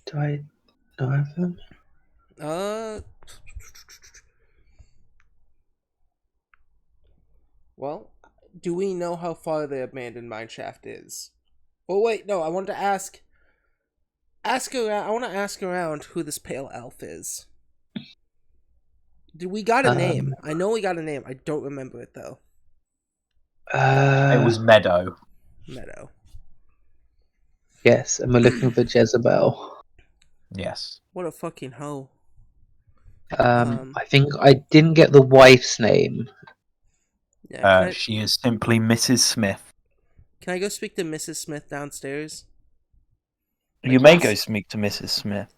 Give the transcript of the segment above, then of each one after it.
Do I not have them? Uh, well, do we know how far the abandoned mine shaft is? Oh wait, no. I wanted to ask. Ask around. I want to ask around who this pale elf is. Did we got a Um, name? I know we got a name. I don't remember it though. It was Meadow. Meadow. yes, and we're looking for Jezebel. Yes. What a fucking hoe. I think I didn't get the wife's name. Yeah. Can I She is simply Mrs. Smith. can I go speak to Mrs. Smith downstairs? You Like may go Miss. speak to Mrs. Smith.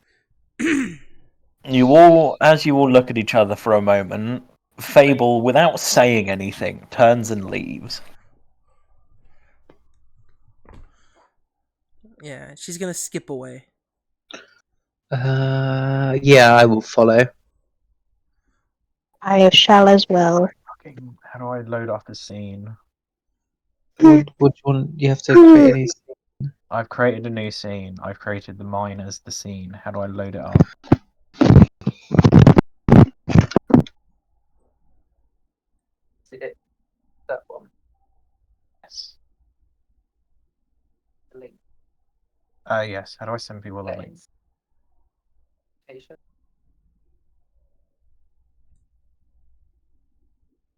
As you all look at each other for a moment, Fable, without saying anything, turns and leaves. Yeah, she's gonna skip away. Yeah, I will follow. I shall as well. How do I load up a scene? Would you want? You have to create any. I've created a new scene. I've created the mine as the scene. How do I load it up? That one. Yes. Yes. How do I send people the link?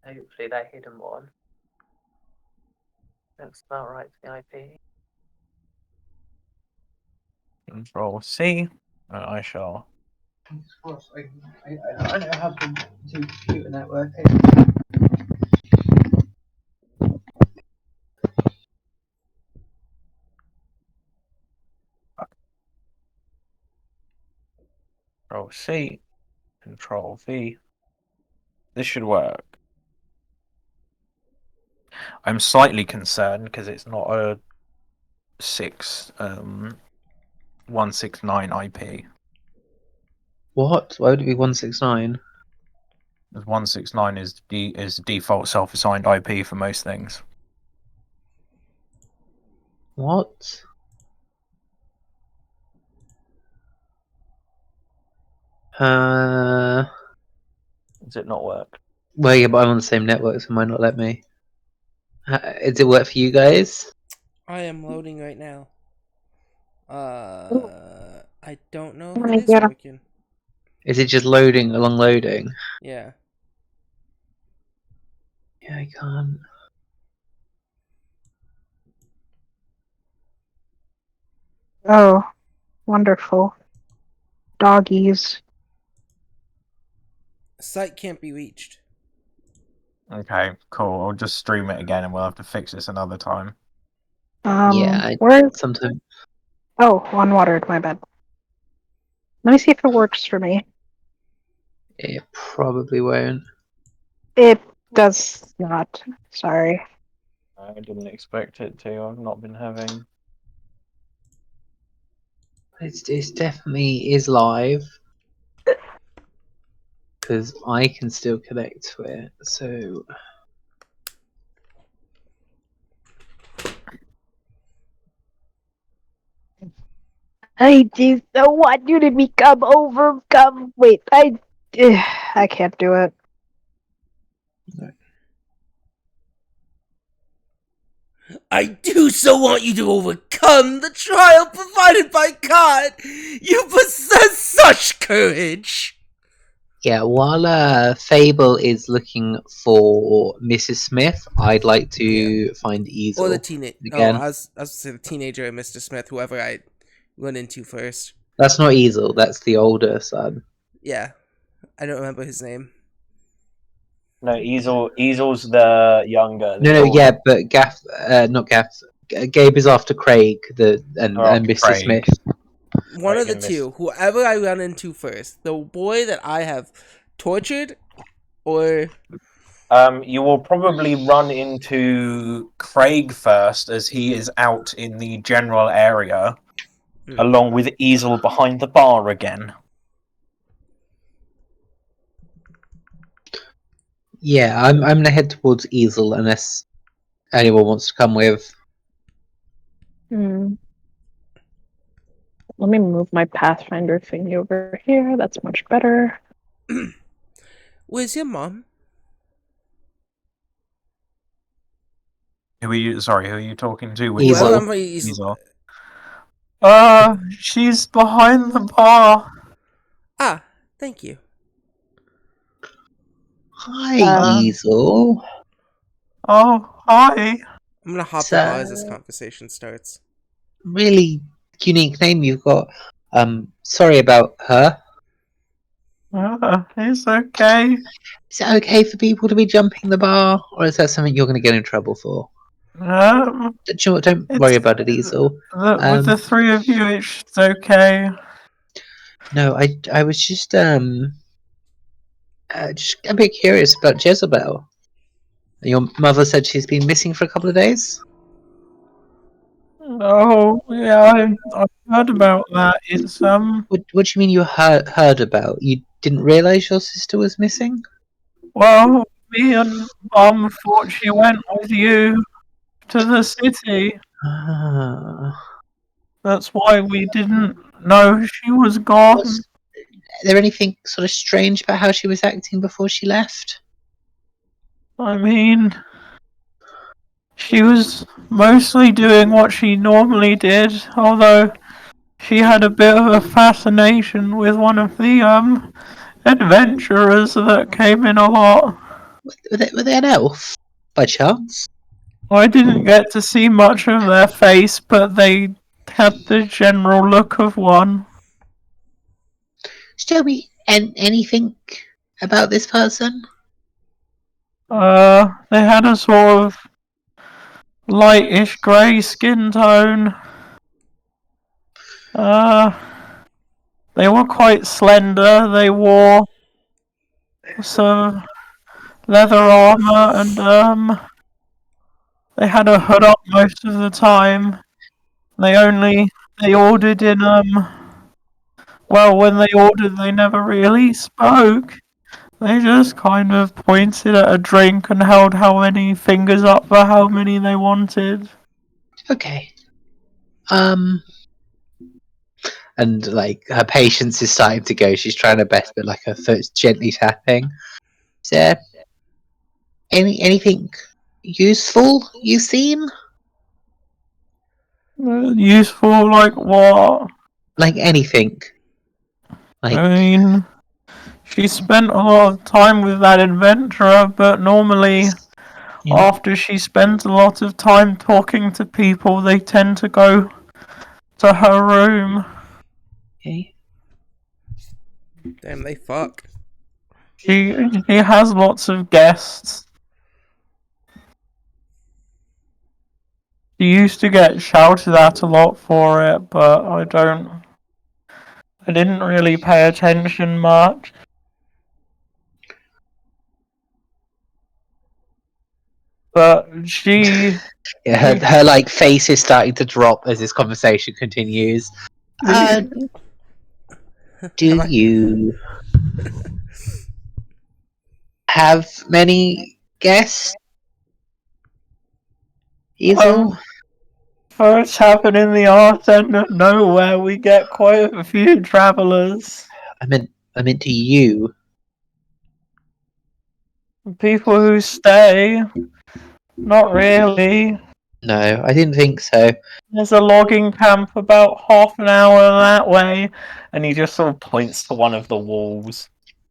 Hopefully that hidden one. That's about right for the IP. Control C. And I shall. I know how to do computer networking. Control C. Control V. This should work. I'm slightly concerned because it's not a 169 IP. What? Why would it be 169? 169 is default self-assigned IP for most things. What? Does it not work? Well, yeah, but I'm on the same network, so it might not let me. Does it work for you guys? I am loading right now. Oh I don't know if it my is god. working. Is it just loading along loading? Yeah. Yeah, I can't. Oh, wonderful. Doggies. Site can't be reached. Okay, cool. I'll just stream it again and we'll have to fix this another time. Yeah, Where? sometimes Oh, unwatered, my bad. Let me see if it works for me. it probably won't. It does not. Sorry. I didn't expect it to. I've not been having. It's definitely is live because I can still connect to it. So I do so want you to become overcome. Wait, I can't do it. I do so want you to overcome the trial provided by God. You possess such courage. yeah, while Fable is looking for Mrs. Smith, I'd like to find Or the Easel teenage. Oh, again. I was say the teenager, Mr. Smith, whoever I run into first. That's not Easel. That's the older son. Yeah, I don't remember his name. No, Easel's the younger. No, yeah, but Gaff, not Gaff. Gabe is after Craig, and Mr. Smith. One of the two, whoever I run into first, the boy that I have tortured, or you will probably run into Craig first, as he is out in the general area, along with Easel behind the bar again. Yeah, I'm gonna head towards Easel unless anyone wants to come with. Let me move my Pathfinder thingy over here. That's much better. Where's your mom? Who are you talking to? Which Easel. Whoever one? he's... Easel. She's behind the bar. Ah, thank you. Hi, Uh, Easel. Oh, hi. I'm gonna hop It's the bar a as this conversation starts. really unique name you've got. Sorry about her. It's okay. Is it okay for people to be jumping the bar, or is that something you're going to get in trouble for? Um, Don't worry it's about it, Easel. with the three of you, it's okay. No, I was just a bit curious about Jezebel. Your mother said she's been missing for a couple of days. Oh, yeah, I've heard about that. It's What do you mean you heard about? You didn't realize your sister was missing? well, me and Mum thought she went with you to the city. Ah. That's why we didn't know she was gone. Was there anything sort of strange about how she was acting before she left? I mean, she was mostly doing what she normally did, although she had a bit of a fascination with one of the adventurers that came in a lot. Were they an elf, by chance? I didn't get to see much of their face, but they had the general look of one. Just tell me anything about this person? They had a sort of lightish grey skin tone. Uh, they were quite slender. They wore some leather armor and they had a hood up most of the time. They ordered in well, when they ordered they never really spoke. They just kind of pointed at a drink and held how many fingers up for how many they wanted. Okay. And like her patience is starting to go. She's trying her best, but like her foot's gently tapping. Is there anything useful you've seen? Useful like what? Like anything? Like I mean, she spent a lot of time with that adventurer, but normally yeah. after she spends a lot of time talking to people, they tend to go to her room. Okay. Damn, they fuck. She has lots of guests. She used to get shouted at a lot for it, but I didn't really pay attention much. But Yeah, her like face is starting to drop as this conversation continues. Have Do I... you have many guests, Easel? First happen in the arse end of nowhere, we get quite a few travellers. I meant to you. People who stay. Not really. No, I didn't think so. There's a logging camp about half an hour that way, and he just sort of points to one of the walls.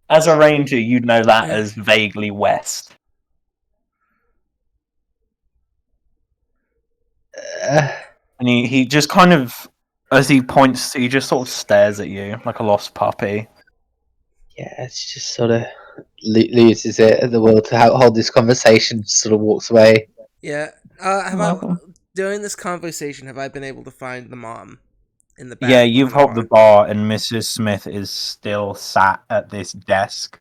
As a ranger, you'd know that as vaguely west. Uh, And he just kind of, as he points, he just sort of stares at you like a lost puppy. yeah, it's just sort of loses it at the will to hold this conversation. Sort of walks away. Yeah. During this conversation, have I been able to find the mom in the back? Yeah, you've helped the bar, and Mrs. Smith is still sat at this desk.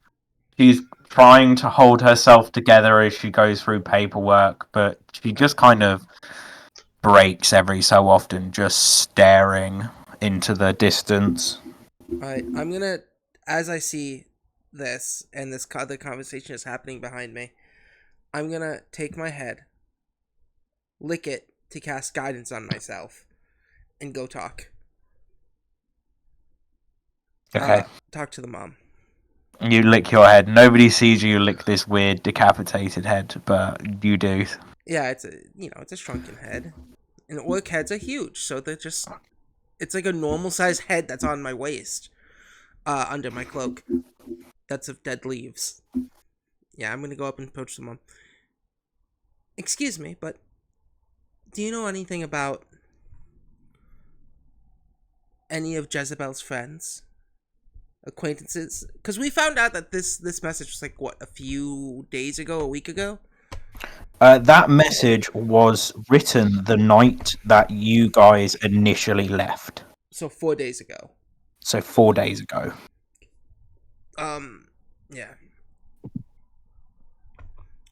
She's trying to hold herself together as she goes through paperwork, but she just kind of breaks every so often, just staring into the distance. Alright, I'm gonna, as I see this, and the conversation is happening behind me, I'm gonna take my head, lick it to cast guidance on myself, and go talk. Okay. Talk to the mom. You lick your head. Nobody sees you lick this weird decapitated head, but you do. Yeah, it's a shrunken head, and orc heads are huge, so it's like a normal sized head that's on my waist, under my cloak, that's of dead leaves. Yeah, I'm gonna go up and approach the mom. Excuse me, but do you know anything about any of Jezebel's friends, acquaintances? Because we found out that this message was like what, a few days ago, a week ago. That message was written the night that you guys initially left. So 4 days ago. So 4 days ago. Yeah.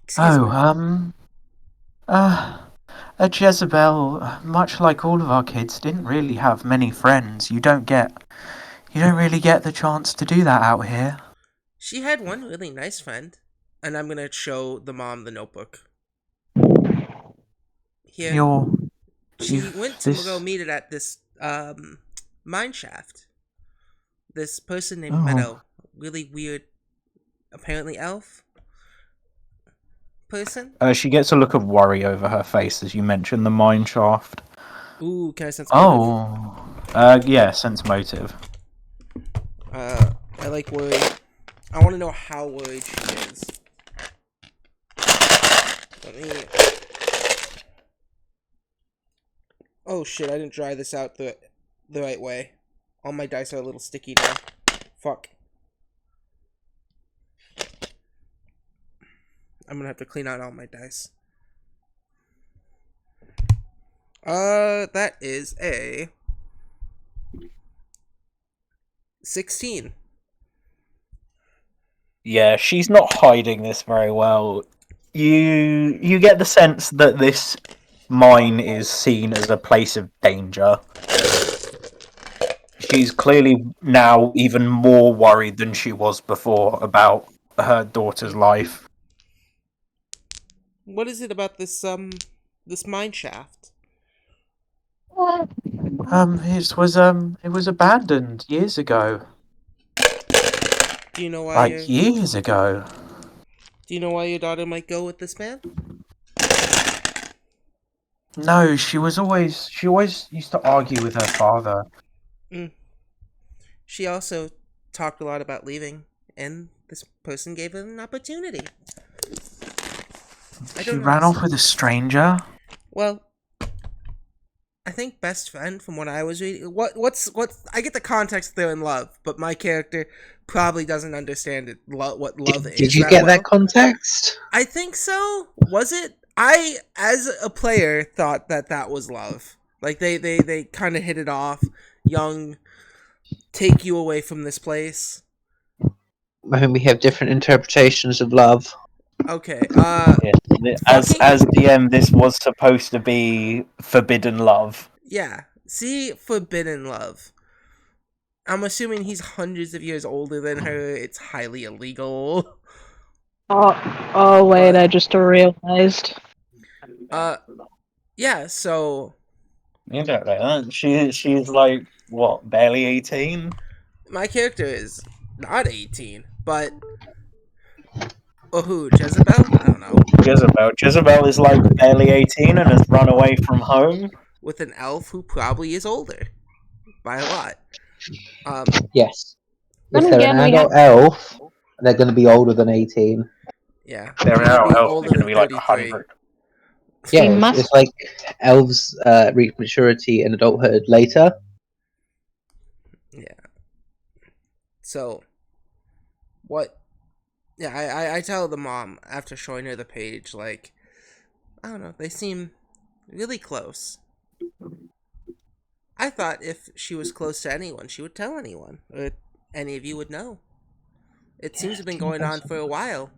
Excuse me. A Jezebel, much like all of our kids, didn't really have many friends. You don't really get the chance to do that out here. She had one really nice friend, and I'm gonna show the mom the notebook. Here, she went to go meet it at this mine shaft. This person named Meadow, really weird, apparently elf person. She gets a look of worry over her face as you mention the mine shaft. Ooh, can I sense motive? Yeah, sense motive. I like worry. I want to know how worried she is. Let me. Oh shit! I didn't dry this out the right way. All my dice are a little sticky now. Fuck. I'm gonna have to clean out all my dice. That is a 16. Yeah, she's not hiding this very well. You get the sense that this mine is seen as a place of danger. She's clearly now even more worried than she was before about her daughter's life. What is it about this mine shaft? It was abandoned years ago. Do you know why? Like years ago. Do you know why your daughter might go with this man? No, she always used to argue with her father. She also talked a lot about leaving, and this person gave her an opportunity. She ran off with a stranger? Well, I think best friend from what I was reading. What's I get the context they're in love, but my character probably doesn't understand it. What love is. Did you get that context? I think so. Was it? I, as a player, thought that was love. Like they kind of hit it off. Young, take you away from this place. I mean, we have different interpretations of love. Okay. As DM, this was supposed to be forbidden love. Yeah. See, forbidden love. I'm assuming he's hundreds of years older than her. It's highly illegal. Oh wait, I just realized. Yeah, so You don't know that. She's like, what, barely 18? my character is not 18, but who, Jezebel? I don't know. Jezebel is like barely 18 and has run away from home. With an elf who probably is older by a lot. Yes. Then If they're again, an adult elf, they're going to be older than 18. Yeah, They're an adult elf, they're going to be like 33. 100. Yeah, it's like elves reach maturity and adulthood later. Yeah. So, what? Yeah, I tell the mom after showing her the page, like, I don't know, they seem really close. I thought if she was close to anyone, she would tell anyone, or any of you would know. It seems to have been going on for a while.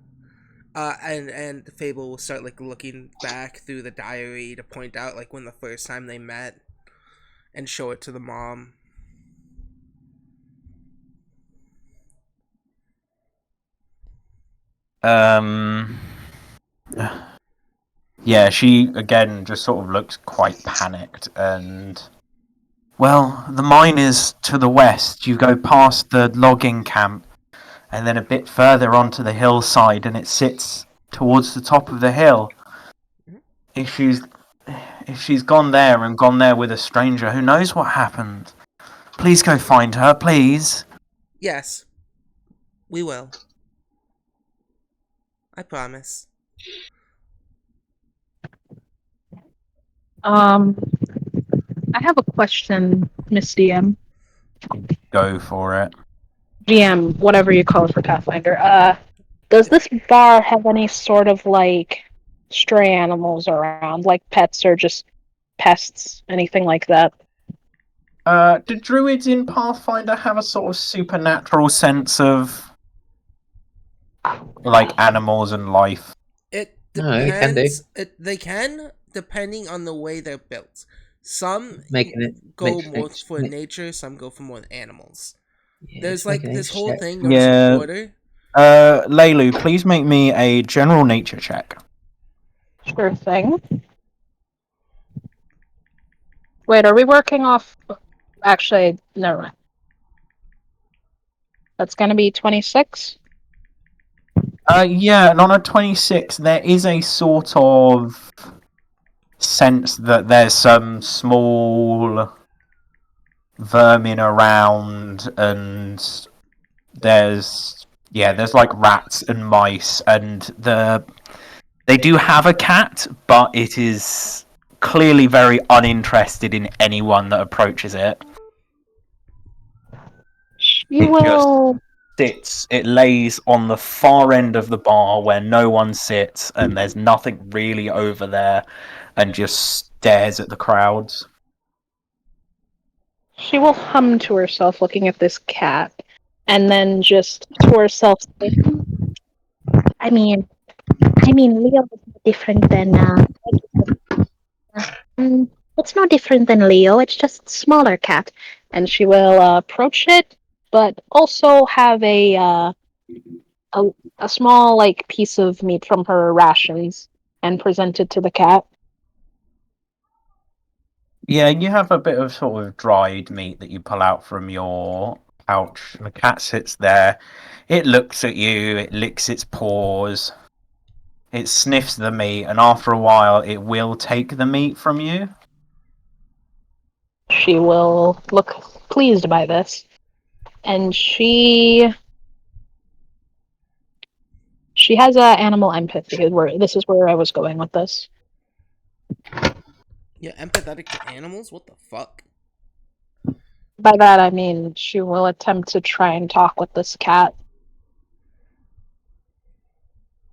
And Fable will start like looking back through the diary to point out like when the first time they met, and show it to the mom. Yeah, she again just sort of looks quite panicked and Well, the mine is to the west. You go past the logging camp, and then a bit further onto the hillside, and it sits towards the top of the hill. If she's gone there and gone there with a stranger, who knows what happened? Please go find her, please. Yes, we will. I promise. I have a question, Miss DM. Go for it. GM, whatever you call it for Pathfinder. Does this bar have any sort of like stray animals around, like pets or just pests, anything like that? Do druids in Pathfinder have a sort of supernatural sense of like animals and life? It No, we can do. depends. They can, depending on the way they're built. Some Making it go more for nature, some go for more animals. Yeah, There's just like make an this nature whole check. thing, no Yeah. order. Leilu, please make me a general nature check. Sure thing. Wait, are we working off? Actually, never mind. That's gonna be 26. Yeah, and on a 26, there is a sort of sense that there's some small vermin around, and there's like rats and mice, and they do have a cat, but it is clearly very uninterested in anyone that approaches it. You will. It lays on the far end of the bar where no one sits, and there's nothing really over there, and just stares at the crowds. She will hum to herself, looking at this cat, and then just to herself say, I mean, Leo is no different than it's no different than Leo. It's just a smaller cat, and she will approach it, but also have a small like piece of meat from her rations and present it to the cat. Yeah, you have a bit of sort of dried meat that you pull out from your pouch, and the cat sits there. It looks at you, it licks its paws, it sniffs the meat, and after a while, it will take the meat from you. She will look pleased by this, and she has animal empathy. This is where I was going with this. Yeah, empathetic to animals? What the fuck? By that I mean she will attempt to try and talk with this cat.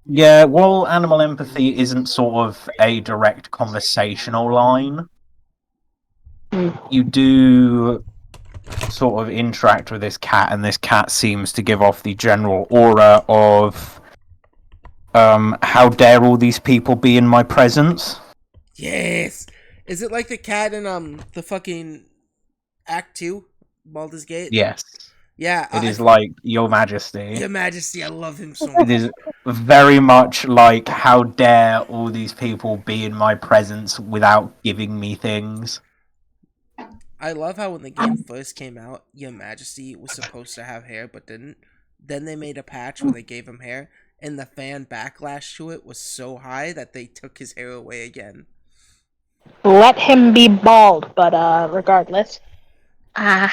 Yeah, while animal empathy isn't sort of a direct conversational line, you do sort of interact with this cat, and this cat seems to give off the general aura of how dare all these people be in my presence? Yes! Is it like the cat in the fucking Act 2? Baldur's Gate? Yes. Yeah. It is like Your Majesty. Your Majesty, I love him so It much. is very much like, how dare all these people be in my presence without giving me things? I love how when the game first came out, Your Majesty was supposed to have hair but didn't. Then they made a patch where they gave him hair, and the fan backlash to it was so high that they took his hair away again. Let him be bald, but regardless. I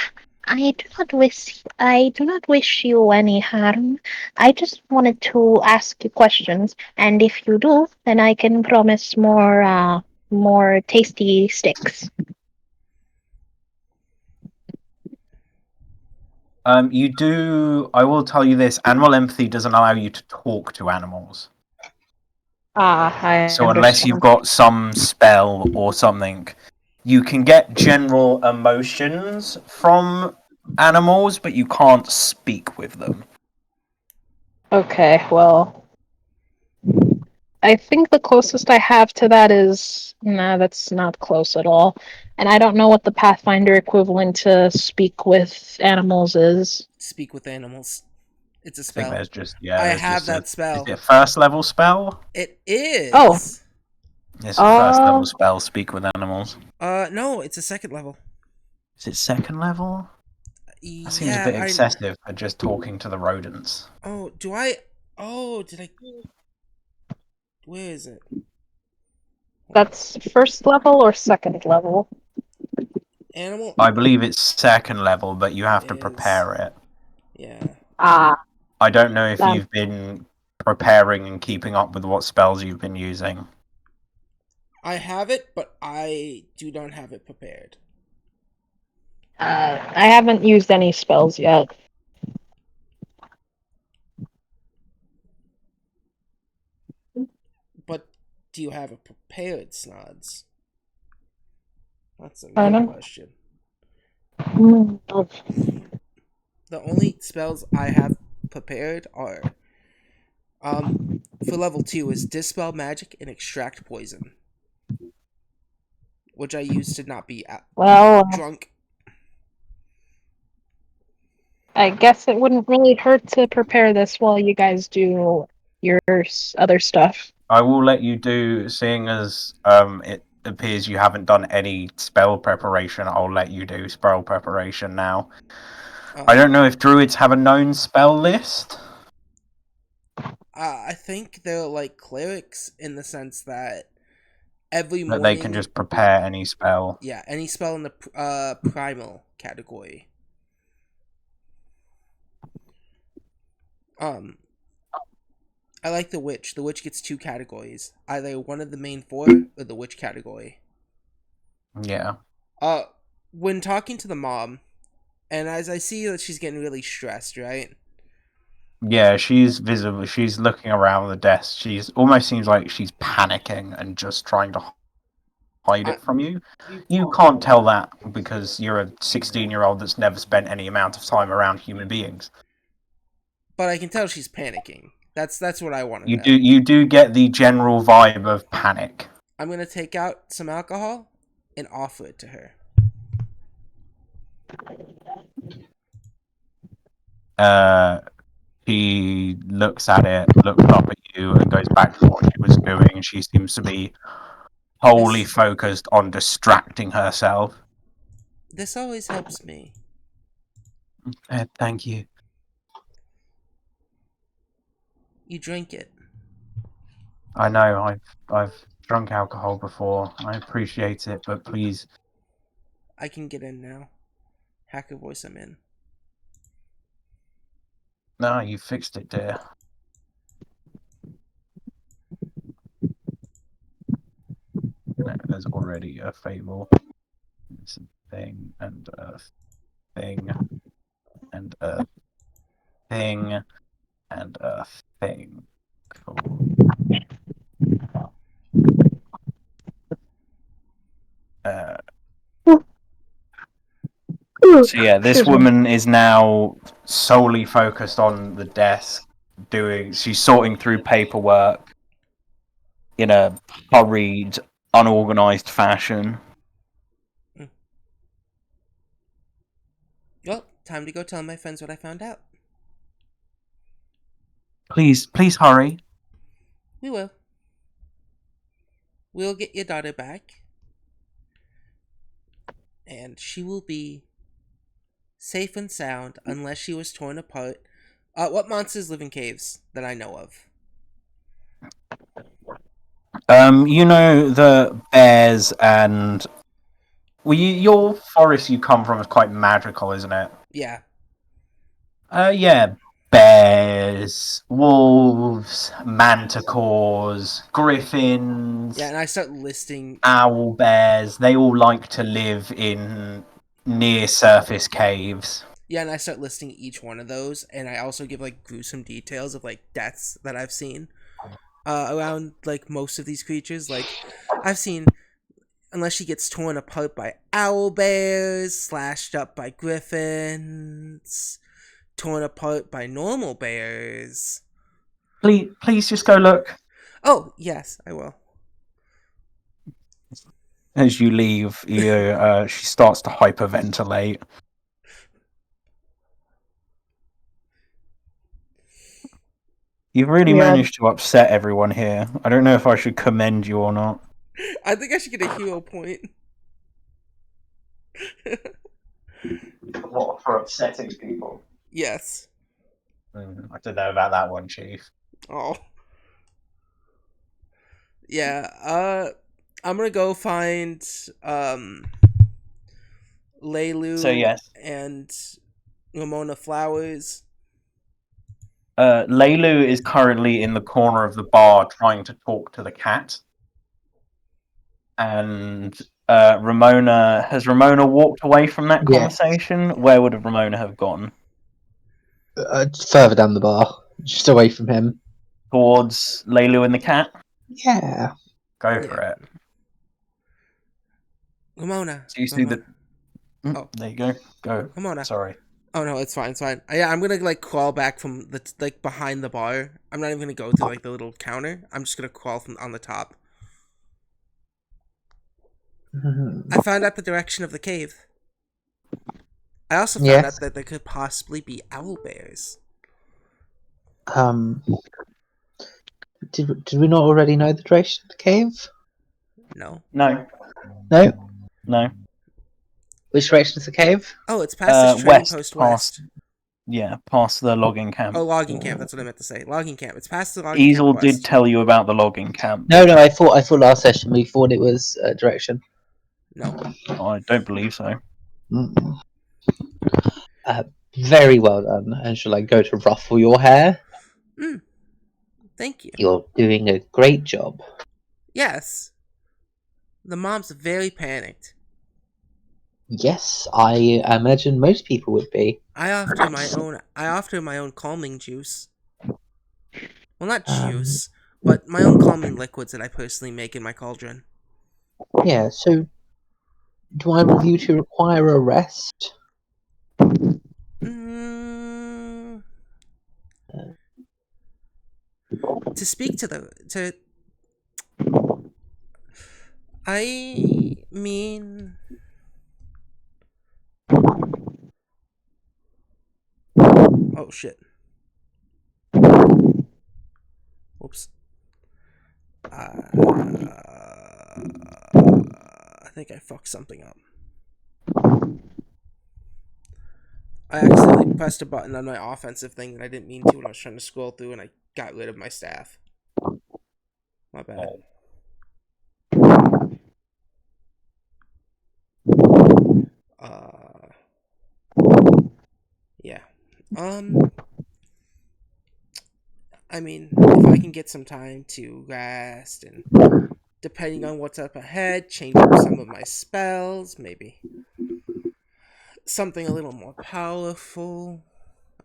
do not wish you any harm. I just wanted to ask you questions, and if you do, then I can promise more tasty sticks. You do. I will tell you this: animal empathy doesn't allow you to talk to animals. So unless you've got some spell or something, you can get general emotions from animals, but you can't speak with them. Okay, well, I think the closest I have to that is that's not close at all. And I don't know what the Pathfinder equivalent to speak with animals is. Speak with animals. It's a I think spell. there's just I have that spell. Is it a first level spell? It is. Oh. It's a first level spell. Speak with animals. No, it's a second level. Is it second level? That seems a Yeah, bit excessive for just talking to the rodents. Oh, do I? Oh, did I? Where is it? That's first level or second level? Animal I believe it's second level, but you have to is. prepare it. Yeah. Ah, I don't know if That- you've been preparing and keeping up with what spells you've been using. I have it, but I do not have it prepared. I haven't used any spells yet. But do you have it prepared, Snods? That's another Pardon? question. Mm, The only spells I have prepared are for level 2 is Dispel Magic and Extract Poison, which I used to not be Well, drunk. I guess it wouldn't really hurt to prepare this while you guys do your other stuff. I will let you do, seeing as it appears you haven't done any spell preparation, I'll let you do spell preparation now. I don't know if druids have a known spell list. I think they're like clerics in the sense that every That morning they can just prepare any spell. yeah, any spell in the primal category. I like the witch. The witch gets 2 categories, either one of the main 4 or the witch category. Yeah. When talking to the mom, and as I see that she's getting really stressed, right? Yeah, she's visible. She's looking around the desk. She's almost seems like she's panicking and just trying to hide it from you. You can't tell that because you're a 16-year-old that's never spent any amount of time around human beings. But I can tell she's panicking. That's what I want to You know. do get the general vibe of panic. I'm gonna take out some alcohol and offer it to her. She looks at it, looks up at you, and goes back to what she was doing. She seems to be wholly This- focused on distracting herself. This always helps me. Thank you. You drink it. I know I've drunk alcohol before. I appreciate it, but please. I can get in now. Hacker voice, I'm in. No, you fixed it, dear. No, there's already a fable. It's a thing and a thing and a thing and a thing. Cool. So yeah, this Excuse me. woman is now solely focused on the desk, she's sorting through paperwork in a hurried, unorganized fashion. Well, time to go tell my friends what I found out. Please hurry. We will. We'll get your daughter back. And she will be safe and sound unless she was torn apart. What monsters live in caves that I know of? You know the bears and your forest you come from is quite magical, isn't it? Yeah. Yeah, bears, wolves, manticores, griffins, Yeah, and I start listing. owl bears. They all like to live in near surface caves. Yeah, and I start listing each one of those, and I also give like gruesome details of like deaths that I've seen around like most of these creatures. Like I've seen, unless she gets torn apart by owl bears, slashed up by griffins, torn apart by normal bears. Please just go look. Oh yes, I will. As you leave, she starts to hyperventilate. You've really Yeah. managed to upset everyone here. I don't know if I should commend you or not. I think I should get a hero point. What, for upsetting people? Yes. I don't know about that one, Chief. Oh. Yeah, I'm gonna go find Leilu So yes, and Ramona Flowers. Leilu is currently in the corner of the bar trying to talk to the cat. And has Ramona walked away from that Yes. conversation? Where would Ramona have gone? Further down the bar, just away from him. Towards Leilu and the cat? Yeah. Go for it. Ramona. So you see Ramona. Oh. There you go. Go. Ramona. Sorry. Oh no, it's fine, it's fine. Yeah, I'm gonna like crawl back from the like behind the bar. I'm not even gonna go to like the little counter. I'm just gonna crawl from on the top. I found out the direction of the cave. I also found Yes. out that there could possibly be owl bears. Did we not already know the direction of the cave? No. No. No. Which direction is the cave? Oh, it's past this trading West, post past. west. Yeah, past the logging camp. Oh, logging camp. That's what I meant to say. Logging camp. It's past the logging Easel camp west. did tell you about the logging camp. No. I thought last session we thought it was direction. No. I don't believe so. Mm. Very well done. And shall I go to ruffle your hair? Thank you. You're doing a great job. Yes. The mom's very panicked. Yes, I imagine most people would be. I offered her my own calming juice. Well, not juice, but my own calming liquids that I personally make in my cauldron. Yeah, so do I review to require a rest? To speak to I mean, oh shit. Whoops. I think I fucked something up. I accidentally pressed a button on my offensive thing and I didn't mean to when I was trying to scroll through and I got rid of my staff. My bad. Yeah. I mean, if I can get some time to rest and depending on what's up ahead, change up some of my spells, maybe something a little more powerful.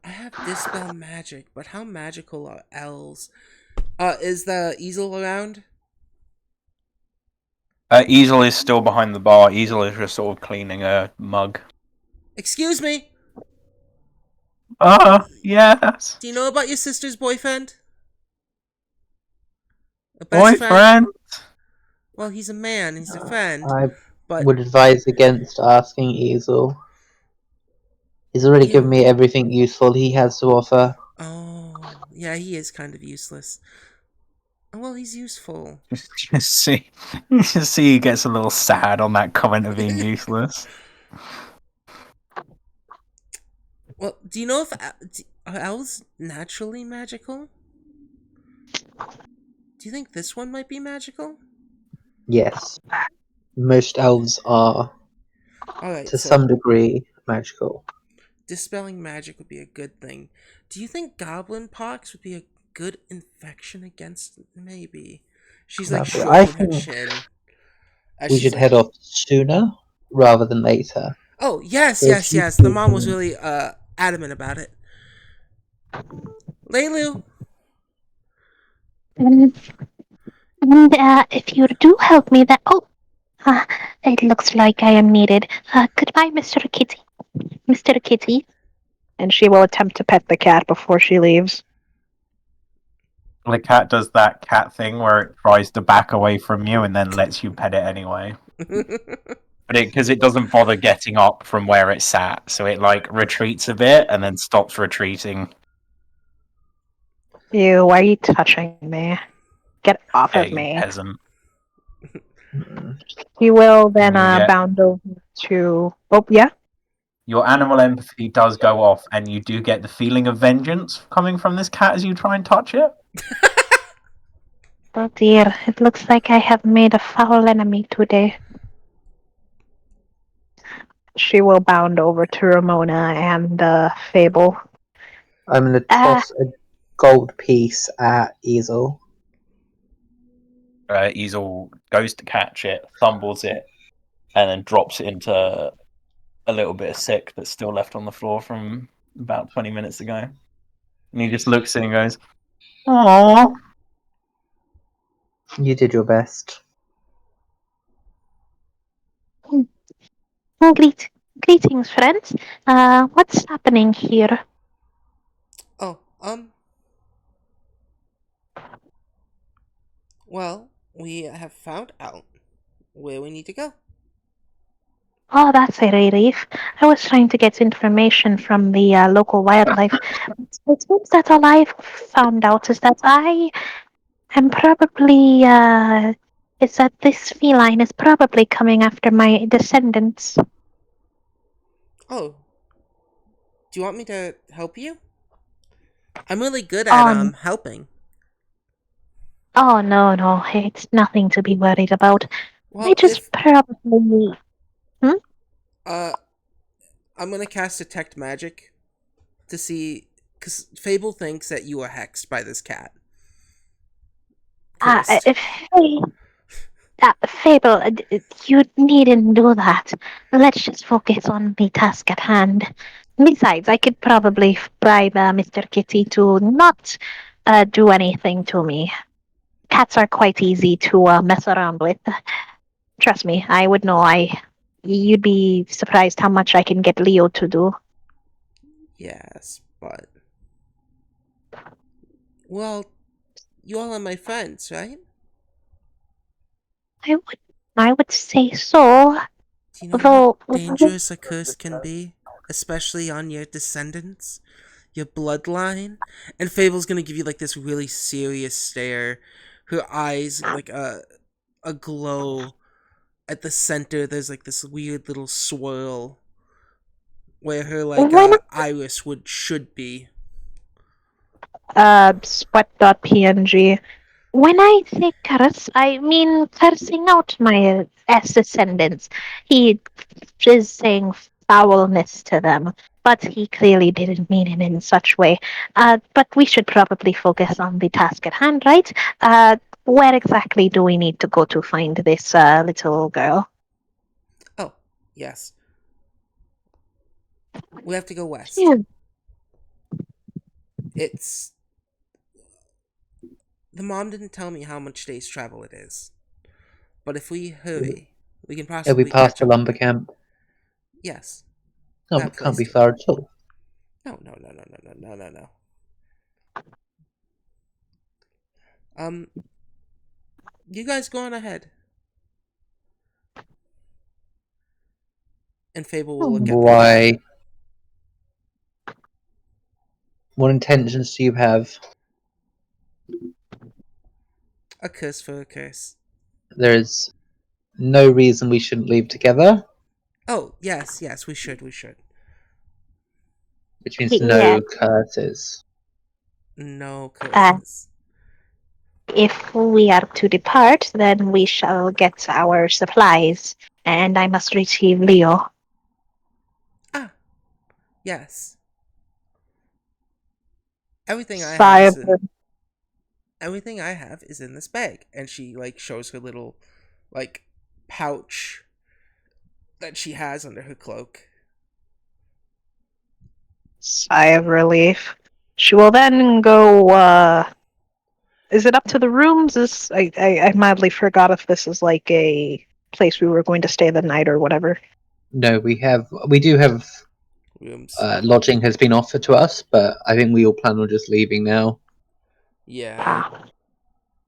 I have Dispel Magic, but how magical are elves? Is the easel around? Easel is still behind the bar. Easel is just sort of cleaning a mug. Excuse me? Yes. Do you know about your sister's boyfriend? A best Boyfriend? Well, he's a man, he's a friend. I But would advise against asking Easel. He's already given me everything useful he has to offer. Oh, yeah, he is kind of useless. Well, he's useful. Just see he gets a little sad on that comment of being useless. Well, do you know if are elves naturally magical? Do you think this one might be magical? Yes. Most elves are, Alright, to so some degree, magical. dispelling magic would be a good thing. Do you think goblin pox would be a good infection against? Maybe. She's like Lovely. I stroking her think chin. we should head off sooner rather than later. Oh, yes. If you The mom was can- really adamant about it. Leilu! And if you do help me, it looks like I am needed. Goodbye, Mr. Kitty. Mr. Kitty. And she will attempt to pet the cat before she leaves. The cat does that cat thing where it tries to back away from you and then lets you pet it anyway. But because it doesn't bother getting up from where it sat, so it like retreats a bit and then stops retreating. Ew, why are you touching me? Get off of You me. peasant. He will then Yeah. bound over to... Oh, yeah? your animal empathy does go off, and you do get the feeling of vengeance coming from this cat as you try and touch it. Oh dear, it looks like I have made a foul enemy today. She will bound over to Ramona and Fable. I'm gonna toss a gold piece at Easel. Easel goes to catch it, fumbles it, and then drops it into a little bit of sick that's still left on the floor from about 20 minutes ago. And he just looks at it and goes, "Aww." You did your best. Greetings, friends. What's happening here? Oh, well, we have found out where we need to go. Oh, that's a relief. I was trying to get information from the local wildlife. It seems that all I've found out is that I am probably, is that this feline is probably coming after my descendants. Oh, do you want me to help you? I'm really good at Oh, helping. oh no, it's nothing to be worried about. I Well, just if probably. uh, I'm gonna cast detect magic to see, because Fable thinks that you are hexed by this cat. Cursed. If Fable, you needn't do that. Let's just focus on the task at hand. Besides, I could probably bribe Mr. Kitty to not do anything to me. Cats are quite easy to mess around with. Trust me, I would know. You'd be surprised how much I can get Leo to do. Yes, but well, you all are my friends, right? I would, I would say so. Do you know how Though, dangerous a curse can be, especially on your descendants, your bloodline? And Fable's gonna give you like this really serious stare. Her eyes like a glow. At the center, there's like this weird little swirl where her like when iris should be. sweat.png. When I say curse, I mean cursing out my descendants. He is saying foulness to them, but he clearly didn't mean it in such way. But we should probably focus on the task at hand, right? Where exactly do we need to go to find this little girl? Oh, yes. We have to go west. Yeah. It's the mom didn't tell me how much days travel it is. But if we hurry, we can Yeah, we possibly passed catch the up. lumber camp. Yes. No, That it can't place be too. far at all. No. Um, you guys go on ahead. And Fable will look at the Why? What intentions do you have? a curse for a curse. There is no reason we shouldn't leave together, Oh, yes, we should. which means Yeah. no curses. No Uh, curses. if we are to depart, then we shall get our supplies, and I must retrieve Leo. Ah, yes. Everything I have is Cyber. in everything I have is in this bag. And she like shows her little like pouch that she has under her cloak. Sigh of relief. She will then go. Is it up to the rooms? I madly forgot if this is like a place we were going to stay the night or whatever. No, we do have Rooms. lodging has been offered to us, but I think we all plan on just leaving now. Yeah.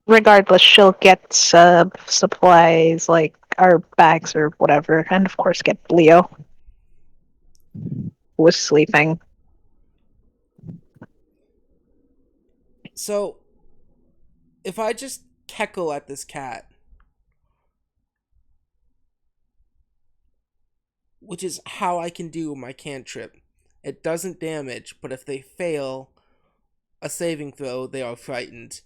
Regardless, she'll get supplies like our bags or whatever, and of course get Leo, who was sleeping. So if I just cackle at this cat, which is how I can do my cantrip. It doesn't damage, but if they fail a saving throw, they are frightened.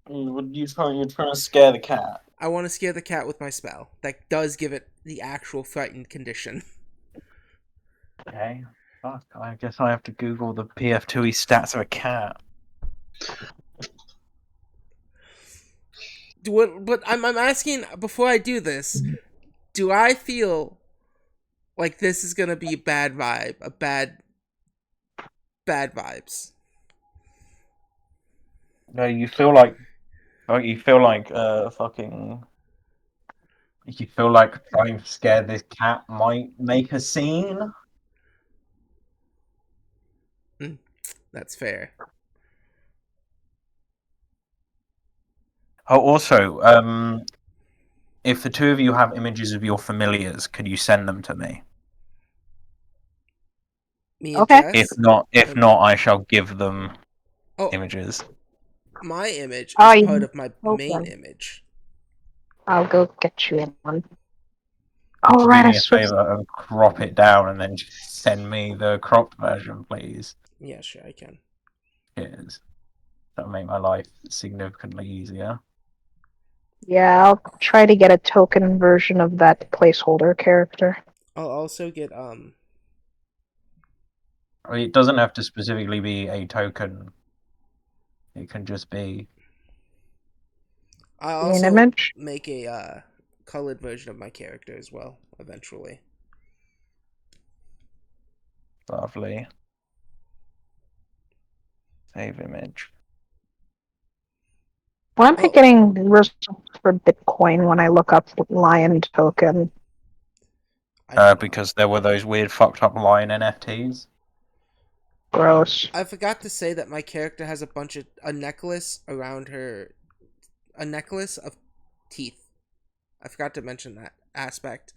You're trying to scare the cat. I want to scare the cat with my spell. That does give it the actual frightened condition. Okay. Fuck, I guess I have to Google the PF2E stats of a cat. But I'm asking, before I do this, do I feel like this is gonna be a bad vibe, bad vibes? No, you feel like fucking. You feel like trying to scare this cat might make a scene. That's fair. Oh, also, if the two of you have images of your familiars, could you send them to me? Me and Okay. Jess. If not, I shall give them Oh, images. my image Oh, is you part of my main okay. image. I'll go get you one. Could All you right, do I me a switched. favor and crop it down and then just send me the cropped version, please? Yeah, sure, I can. Cheers. That'll make my life significantly easier. Yeah, I'll try to get a token version of that placeholder character. I'll also get I mean, it doesn't have to specifically be a token. It can just be. I An also image. make a colored version of my character as well eventually. Lovely. Save image. Why am I Oh. getting results for Bitcoin when I look up lion token? Because there were those weird fucked up lion NFTs. Gross. I forgot to say that my character has a necklace around her, a necklace of teeth. I forgot to mention that aspect.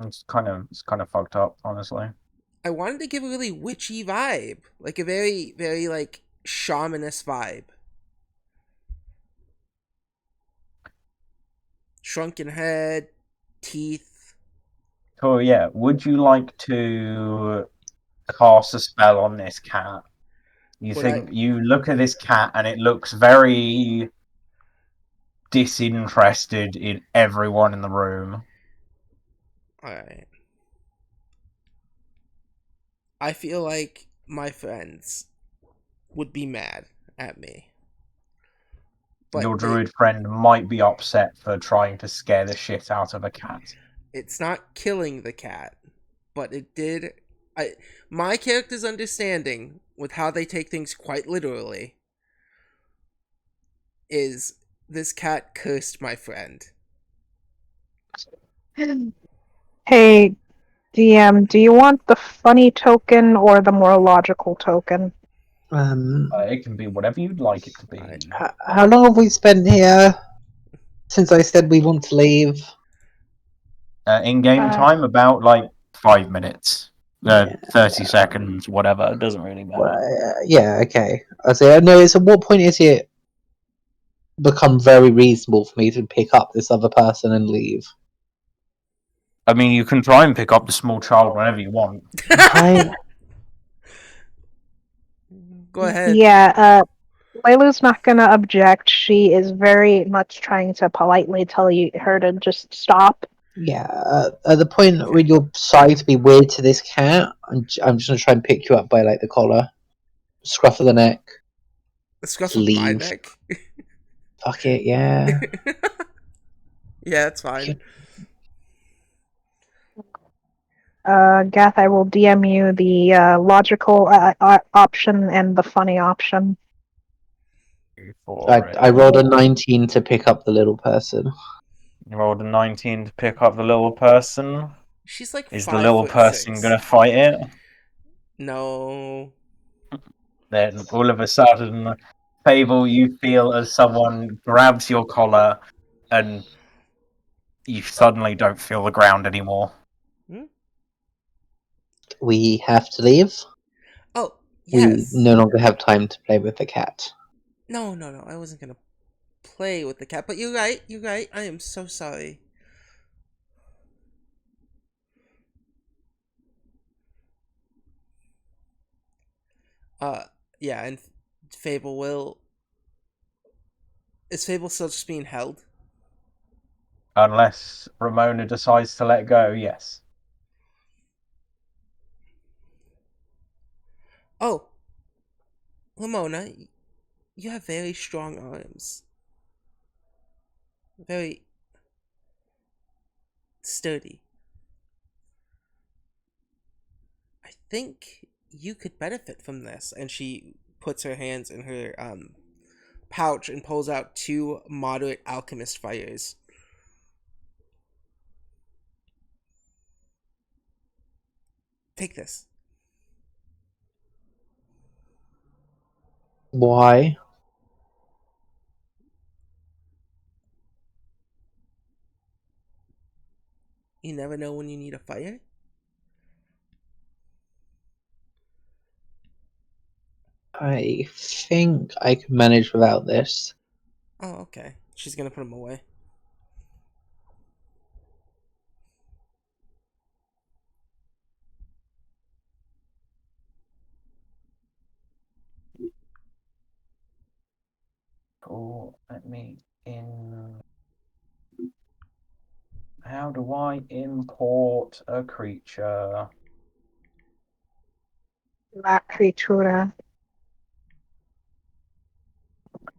It's kind of fucked up, honestly. I wanted to give a really witchy vibe, like a very, very like shamanist vibe. Shrunken head, teeth. Oh yeah, would you like to cast a spell on this cat? You look at this cat and it looks very disinterested in everyone in the room. Alright. I feel like my friends would be mad at me. Your But druid friend might be upset for trying to scare the shit out of a cat. it's not killing the cat, but it did. My character's understanding with how they take things quite literally is this cat cursed my friend. Hey, DM, do you want the funny token or the more logical token? It can be whatever you'd like it to be. Alright. How long have we spent here since I said we want to leave? In game time, about like 5 minutes. Yeah. 30 seconds, whatever. It doesn't really matter. Yeah, okay. I say, no, so what point is it become very reasonable for me to pick up this other person and leave? I mean, you can try and pick up the small child whenever you want. Right? Go ahead. Yeah, Layla's not gonna object. She is very much trying to politely tell her to just stop. Yeah, at the point where you're starting to be weird to this cat, I'm just gonna try and pick you up by like the collar, scruff of the neck, The scruff of my leave. neck. Fuck it, yeah. Yeah, it's fine. Gath, I will DM you the logical option and the funny option. I rolled a 19 to pick up the little person. You rolled a 19 to pick up the little person. She's like Is the little 5'6". person gonna fight it? No. Then all of a sudden, Fable, you feel as someone grabs your collar and you suddenly don't feel the ground anymore. We have to leave. Oh, We yes. no longer have time to play with the cat. No. I wasn't gonna play with the cat. But you're right. You're right. I am so sorry. Uh, yeah, and Fable will. Is Fable still just being held? Unless Ramona decides to let go, yes. Oh, Ramona, you have very strong arms. Very sturdy. I think you could benefit from this. And she puts her hands in her pouch and pulls out 2 moderate alchemist fires. Take this. Why? You never know when you need a fire. I think I can manage without this. Oh, okay. She's gonna put them away. Oh, let me in. How do I import a creature? La Creatura.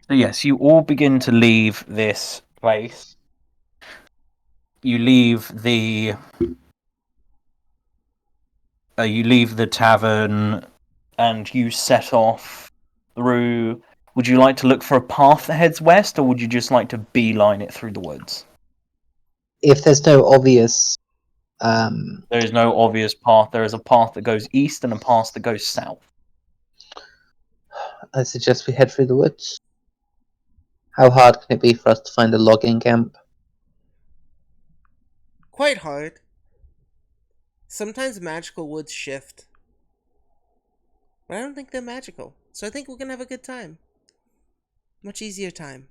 So yes, you all begin to leave this place. You leave the tavern, and you set off through. Would you like to look for a path that heads west, or would you just like to beeline it through the woods? If there's no obvious, There is no obvious path. There is a path that goes east and a path that goes south. I suggest we head through the woods. How hard can it be for us to find a logging camp? Quite hard. Sometimes magical woods shift. But I don't think they're magical. So I think we're gonna have a good time. Much easier time.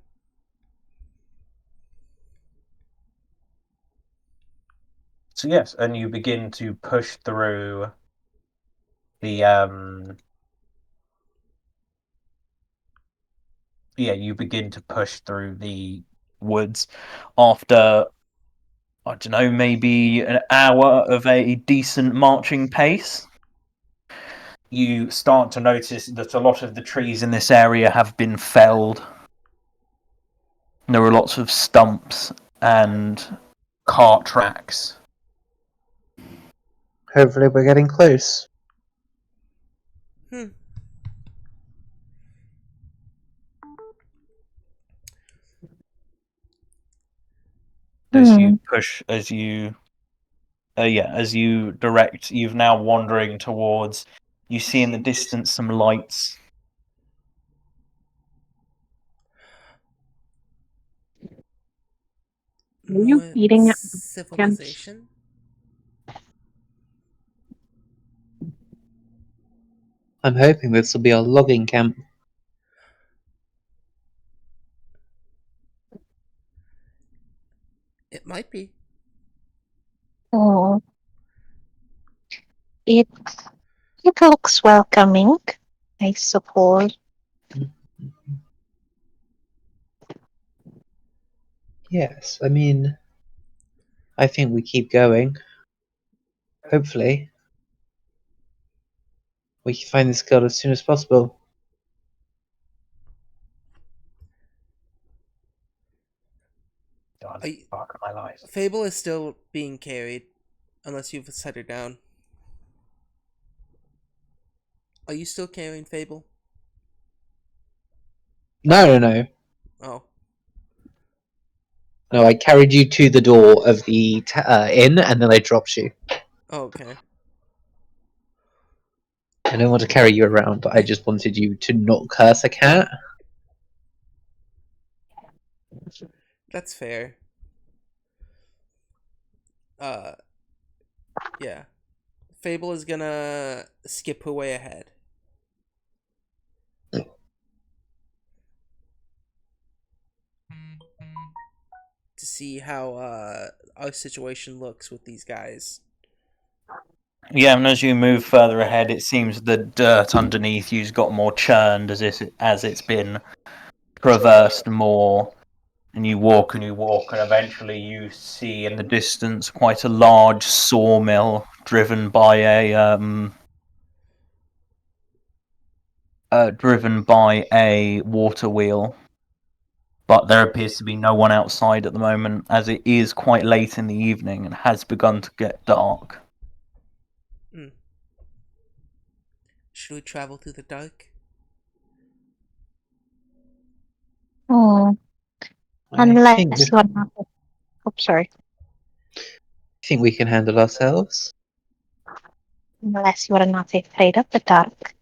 So yes, and you begin to push through the you begin to push through the woods after, I don't know, maybe an hour of a decent marching pace. You start to notice that a lot of the trees in this area have been felled. There are lots of stumps and cart tracks. Hopefully we're getting close. Hmm. As you push, as you direct, you've now wandering towards. You see in the distance some lights. Are you More eating at camp? civilization. I'm hoping this will be our logging camp. It might be. Oh, it it looks welcoming, I suppose. Yes, I mean, I think we keep going. Hopefully, we can find this girl as soon as possible. God, Are you, fuck my life. Fable is still being carried, unless you've set her down. Are you still carrying Fable? No. Oh. No, I carried you to the door of the inn, and then I dropped you. Oh, okay. I don't want to carry you around, but I just wanted you to not curse a cat. That's fair. Uh, yeah. Fable is gonna skip her way ahead. see how our situation looks with these guys. Yeah, and as you move further ahead, it seems the dirt underneath you's got more churned as it's been traversed more. And you walk and you walk, and eventually you see in the distance quite a large sawmill driven by a water wheel. But there appears to be no one outside at the moment, as it is quite late in the evening and has begun to get dark. Should we travel through the dark? Hmm. I think Unless you're not. Oh, sorry. we can handle ourselves. Unless you are not afraid of the dark.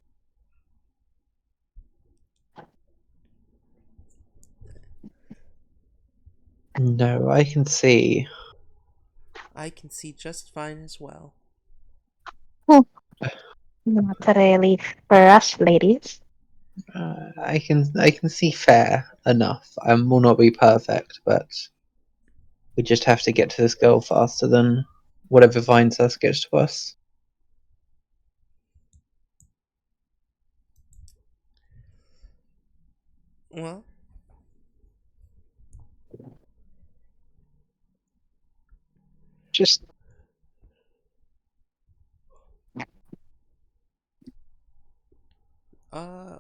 No, I can see. I can see just fine as well. Not really for us, ladies. I can see fair enough. I will not be perfect, but we just have to get to this girl faster than whatever finds us gets to us. Well, Just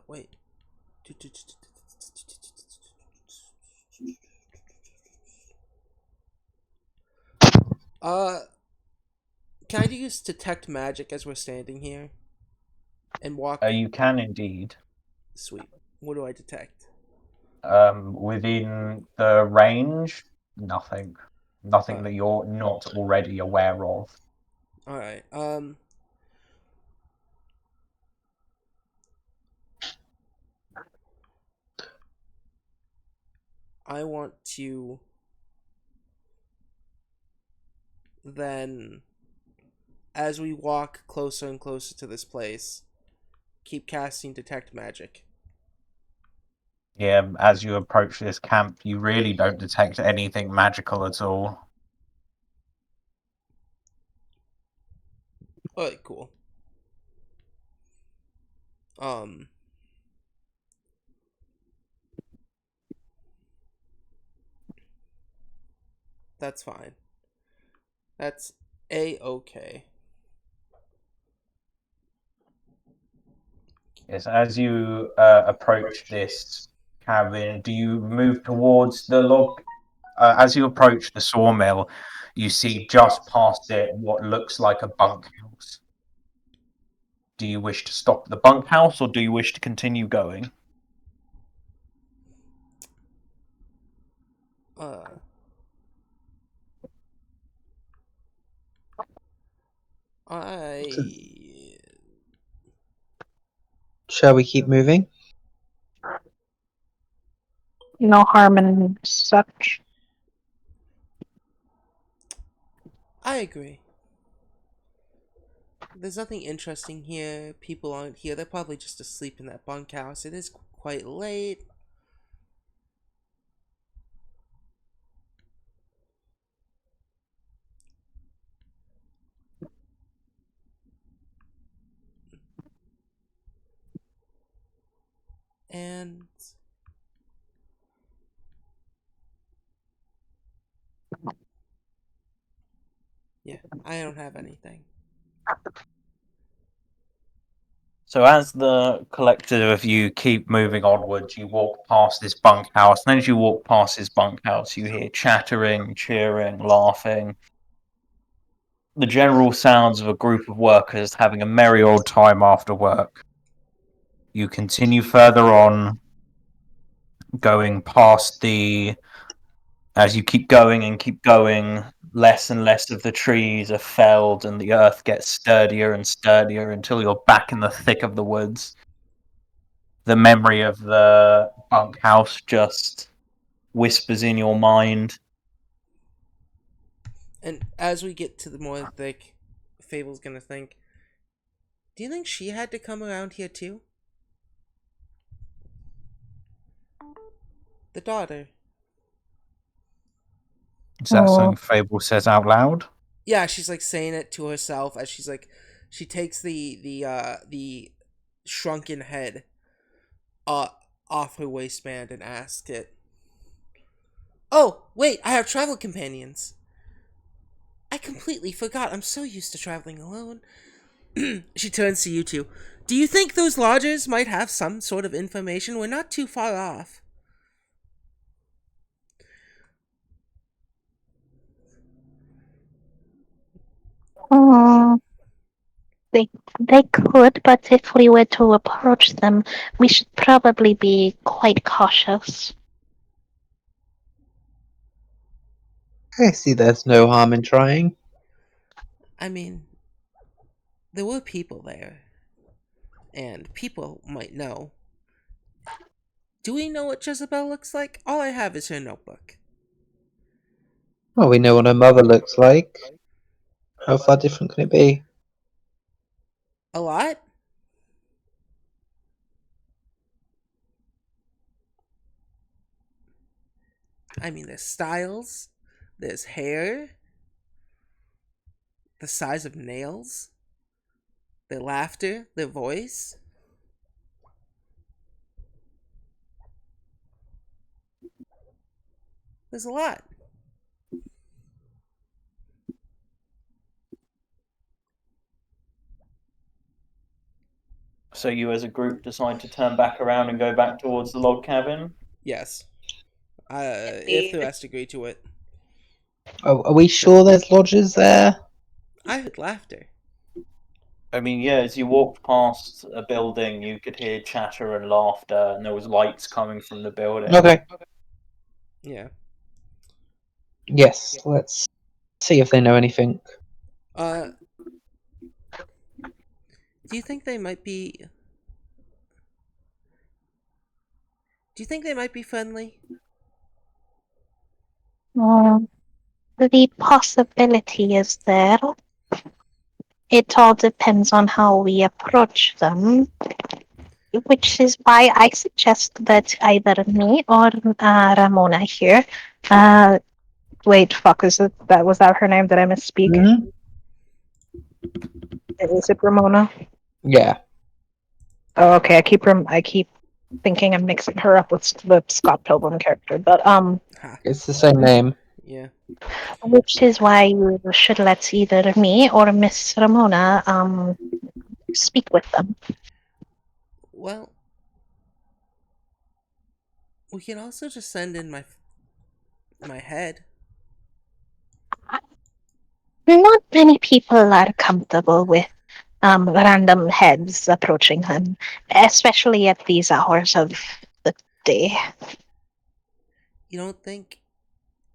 wait. Uh, can I use detect magic as we're standing here and walk? You can indeed. Sweet. What do I detect? Within the range, nothing. Nothing that you're not already aware of. All right. I want to then, as we walk closer and closer to this place, keep casting detect magic. Yeah, as you approach this camp, you really don't detect anything magical at all. All right, cool. Um, that's fine. That's a-okay. Yes, as you approach this cabin, do you move towards the log? As you approach the sawmill, you see just past it what looks like a bunkhouse. Do you wish to stop at the bunkhouse, or do you wish to continue going? Uh, So, I shall we keep moving? no harm in such. I agree. There's nothing interesting here. People aren't here. They're probably just asleep in that bunkhouse. It is quite late. And yeah, I don't have anything. So as the collective of you keep moving onwards, you walk past this bunkhouse, and as you walk past this bunkhouse, you hear chattering, cheering, laughing. The general sounds of a group of workers having a merry old time after work. You continue further on, going past the. As you keep going and keep going, less and less of the trees are felled, and the earth gets sturdier and sturdier until you're back in the thick of the woods. The memory of the bunkhouse just whispers in your mind. And as we get to the more thick, Fable's gonna think, do you think she had to come around here too? The daughter. Is that Oh. something Fable says out loud? Yeah, she's like saying it to herself as she's like, she takes the shrunken head uh off her waistband and asks it. Oh wait, I have travel companions. I completely forgot. I'm so used to traveling alone. She turns to you two. Do you think those lodgers might have some sort of information? We're not too far off. Hmm. They could, but if we were to approach them, we should probably be quite cautious. I see there's no harm in trying. I mean, there were people there, and people might know. Do we know what Jezebel looks like? All I have is her notebook. Well, we know what her mother looks like. How far different can it be? A lot? I mean, there's styles, there's hair, the size of nails, their laughter, their voice. There's a lot. So you as a group decide to turn back around and go back towards the log cabin? Yes. If the rest agree to it. Are we sure there's lodgers there? I heard laughter. I mean, yeah, as you walked past a building, you could hear chatter and laughter, and there was lights coming from the building. Okay. Yeah. Yes, let's see if they know anything. Do you think they might be... Do you think they might be friendly? Hmm. The possibility is there. It all depends on how we approach them, which is why I suggest that either me or Ramona here. Wait, fuck, was that her name? Did I misspeak? Mm-hmm. Is it Ramona? Yeah. Oh, okay. I keep thinking I'm mixing her up with the Scott Pilgrim character, but Ha. It's the same name. Yeah. which is why you should let either me or Miss Ramona speak with them. Well, we can also just send in my head. Not many people are comfortable with random heads approaching them, especially at these hours of the day. You don't think...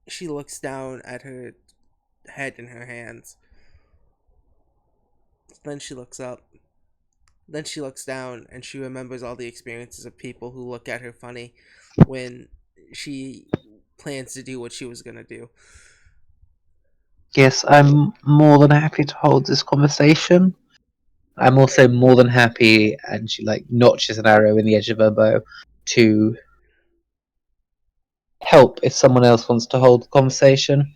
She looks down at her head in her hands. Then she looks up. Then she looks down and she remembers all the experiences of people who look at her funny when she plans to do what she was gonna do. Yes, I'm more than happy to hold this conversation. I'm also more than happy, and she like notches an arrow in the edge of her bow to help if someone else wants to hold the conversation.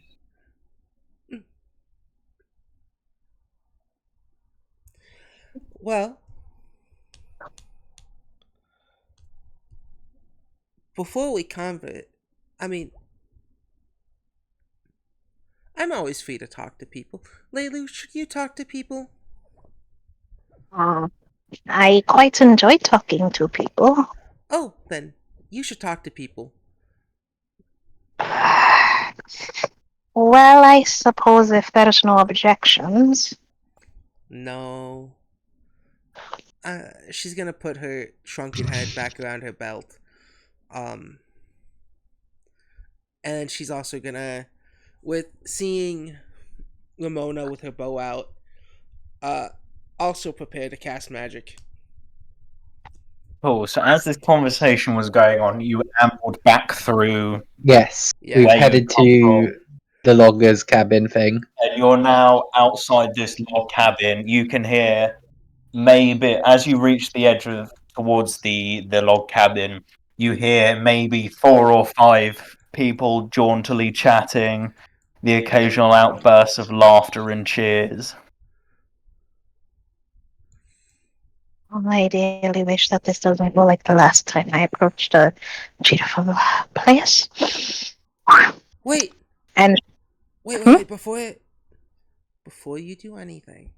Well, before we convert, I mean, I'm always free to talk to people. Leilu, should you talk to people? I quite enjoy talking to people. Oh, then you should talk to people. Well, I suppose if there's no objections. No. She's gonna put her shrunken head back around her belt. And she's also gonna, with seeing Ramona with her bow out, also prepare to cast magic. Cool. So as this conversation was going on, you ambled back through, Yes, Yeah. we've Where you headed come to the logger's cabin thing. and you're now outside this log cabin. You can hear maybe as you reach the edge of towards the log cabin, you hear maybe 4 or 5 people jauntily chatting. The occasional outbursts of laughter and cheers. I ideally wish that this doesn't go like the last time I approached a beautiful place. Wait, And wait, before you do anything,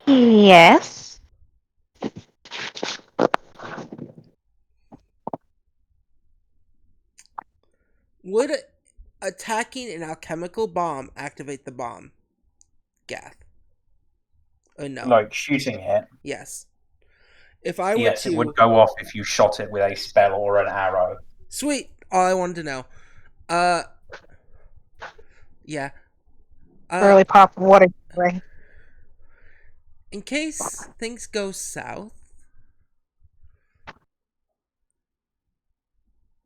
yes, would attacking an alchemical bomb activate the bomb? Gath. No. Like shooting it. Yes. If I were Yes, to. it would go off if you shot it with a spell or an arrow. Sweet. All I wanted to know. Yeah. really pop. What are you doing? In case things go south,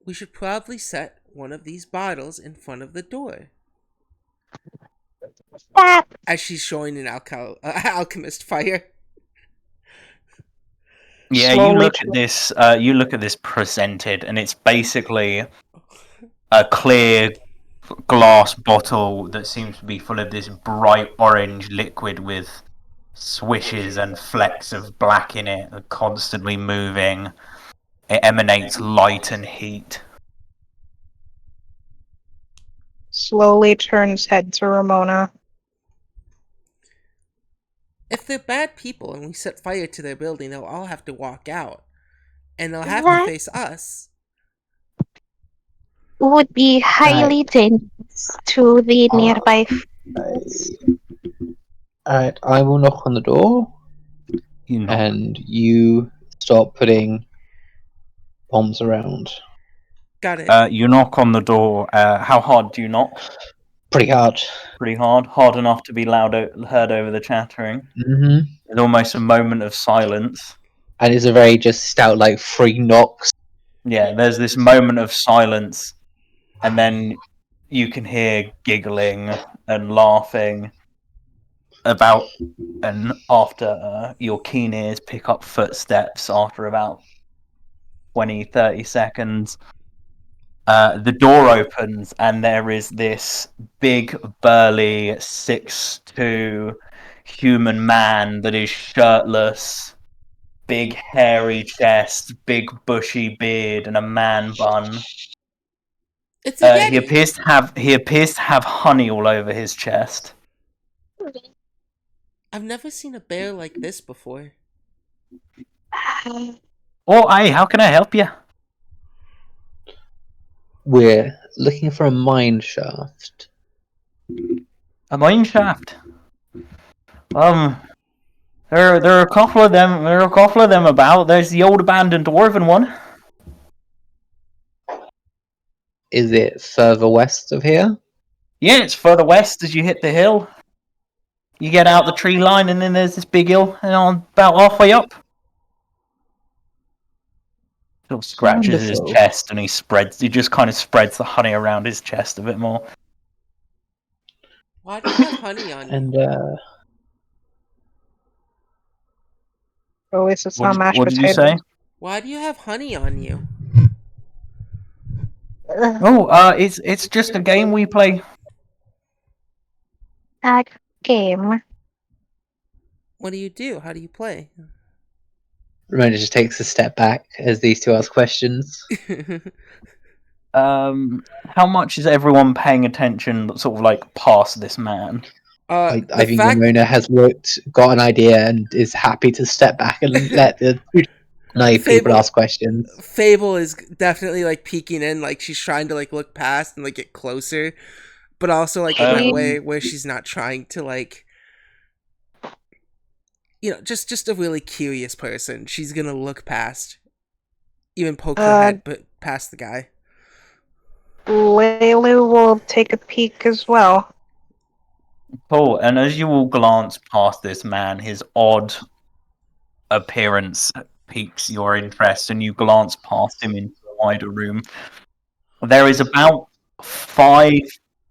we should probably set one of these bottles in front of the door. That As she's showing an alchemist fire. Yeah, Slowly you look at this. You look at this presented, and it's basically a clear glass bottle that seems to be full of this bright orange liquid with swishes and flecks of black in it, constantly moving. It emanates light and heat. slowly turns head to Ramona. If they're bad people and we set fire to their building, they'll all have to walk out. And they'll have to That face us. would be highly dangerous to the nearby fields. Alright, I will knock on the door, You know. and you start putting bombs around. Got it. You knock on the door. How hard do you knock? Pretty hard. Pretty hard. Hard enough to be heard over the chattering. Mm-hmm. There's almost a moment of silence. And it's a very just stout, like 3 knocks. Yeah, there's this moment of silence, and then you can hear giggling and laughing about, and after your keen ears pick up footsteps after about 20-30 seconds, the door opens and there is this big burly 6'2" human man that is shirtless, big hairy chest, big bushy beard, and a man bun. It's a He Yeti. appears to have honey all over his chest. I've never seen a bear like this before. Oh, aye, how can I help you? We're looking for a mine shaft. A mine shaft. There are a couple of them. There are a couple of them about. There's the old abandoned dwarven one. Is it further west of here? Yeah, it's further west as you hit the hill. You get out the tree line, and then there's this big hill, and on about halfway up. Sort of scratches his Wonderful. chest, and he just kind of spreads the honey around his chest a bit more. Why do you have honey on you? And At least it's not mashed What did you potatoes. say? Why do you have honey on you? Oh, it's just a game we play. A game. What do you do? How do you play? Ramona just takes a step back as these two ask questions. How much is everyone paying attention, sort of like past this man? I The think fact Ramona has got an idea and is happy to step back and let the naive people Fable- ask questions. Fable is definitely like peeking in, like she's trying to like look past and like get closer, but also like in that way where she's not trying to like, you know, just a really curious person. She's gonna look past, even poke her head, but past the guy. Lelu will take a peek as well. Cool. And as you all glance past this man, his odd appearance piques your interest, and you glance past him into the wider room. There is about 5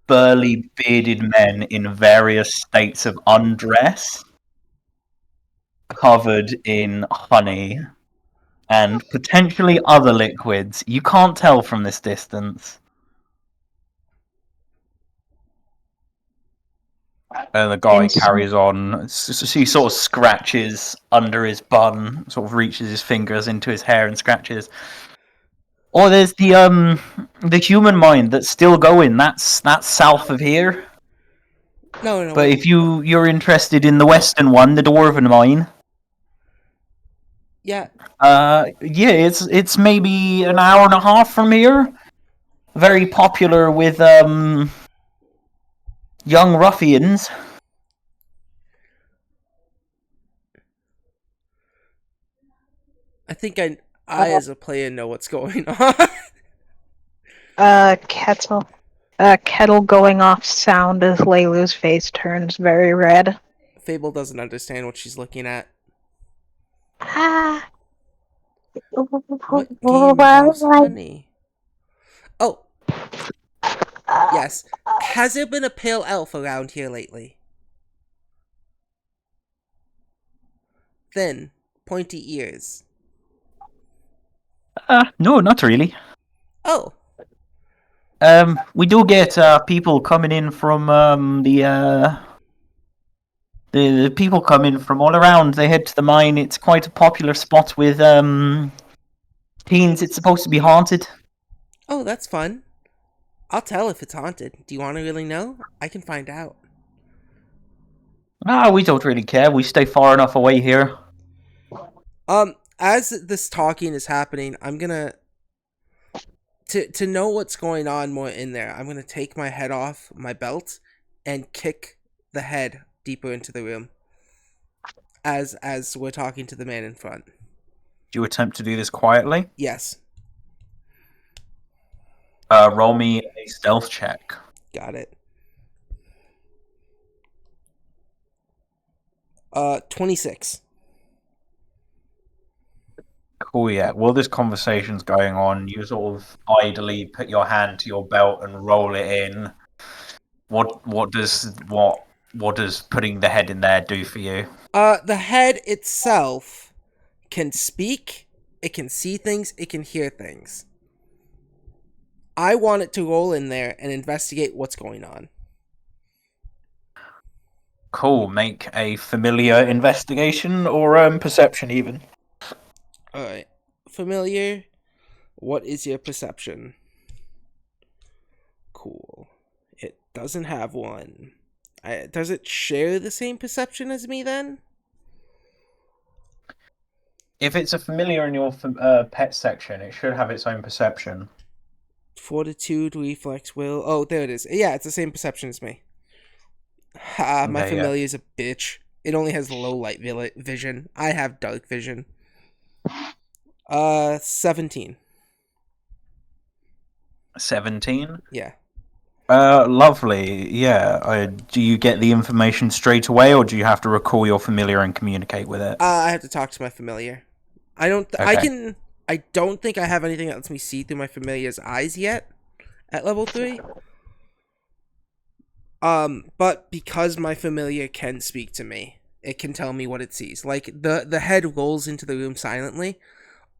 burly, bearded men in various states of undress, covered in honey and potentially other liquids. You can't tell from this distance. And the guy Ins- carries on. He sort of scratches under his bun, sort of reaches his fingers into his hair and scratches. Oh, there's the human mind that's still going. That's south of here. No, But if you're interested in the western one, the dwarven mine, yeah, yeah, it's maybe an hour and a half from here. Very popular with young ruffians. I think I as a player know what's going on. Kettle. Kettle going off sound as Leilu's face turns very red. Fable doesn't understand what she's looking at. Ah, What game well, involves I, honey? Oh, yes. Has there been a pale elf around here lately? Thin, pointy ears. No, not really. Oh, We do get people coming in from the people come in from all around. They head to the mine. It's quite a popular spot with teens. It's supposed to be haunted. oh, that's fun. I'll tell if it's haunted. Do you want to really know? I can find out. We don't really care. We stay far enough away here. As this talking is happening, I'm gonna to know what's going on more in there. I'm gonna take my head off my belt and kick the head deeper into the room. As we're talking to the man in front. Do you attempt to do this quietly? Yes, Roll me a stealth check. got it. 26. Cool, yeah. While this conversation's going on, you sort of idly put your hand to your belt and roll it in. What does putting the head in there do for you? The head itself can speak, it can see things, it can hear things. I want it to roll in there and investigate what's going on. Cool. Make a familiar investigation or perception even. Alright. Familiar, what is your perception? Cool. It doesn't have one. Does it share the same perception as me then? If it's a familiar in your pet section, it should have its own perception. Fortitude, reflex, will. Oh, there it is. Yeah, it's the same perception as me. Ha, my Okay, yeah. familiar is a bitch. It only has low light vision. I have dark vision. 17. 17? Yeah. Lovely. Yeah. Do you get the information straight away, or do you have to recall your familiar and communicate with it? I have to talk to my familiar. I don't. Okay. I don't think I have anything that lets me see through my familiar's eyes yet at level 3. But because my familiar can speak to me, it can tell me what it sees. Like the head rolls into the room silently,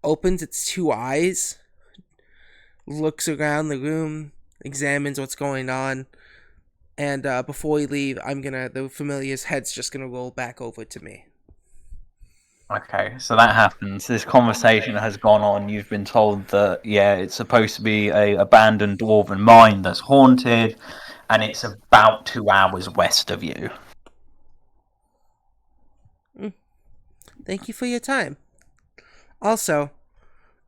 opens its 2 eyes, looks around the room, examines what's going on, and before we leave, the familiar's head's just gonna roll back over to me. Okay, so that happens. This conversation has gone on. You've been told that, yeah, it's supposed to be a abandoned dwarven mine that's haunted, and it's about 2 hours west of you. Thank you for your time. Also,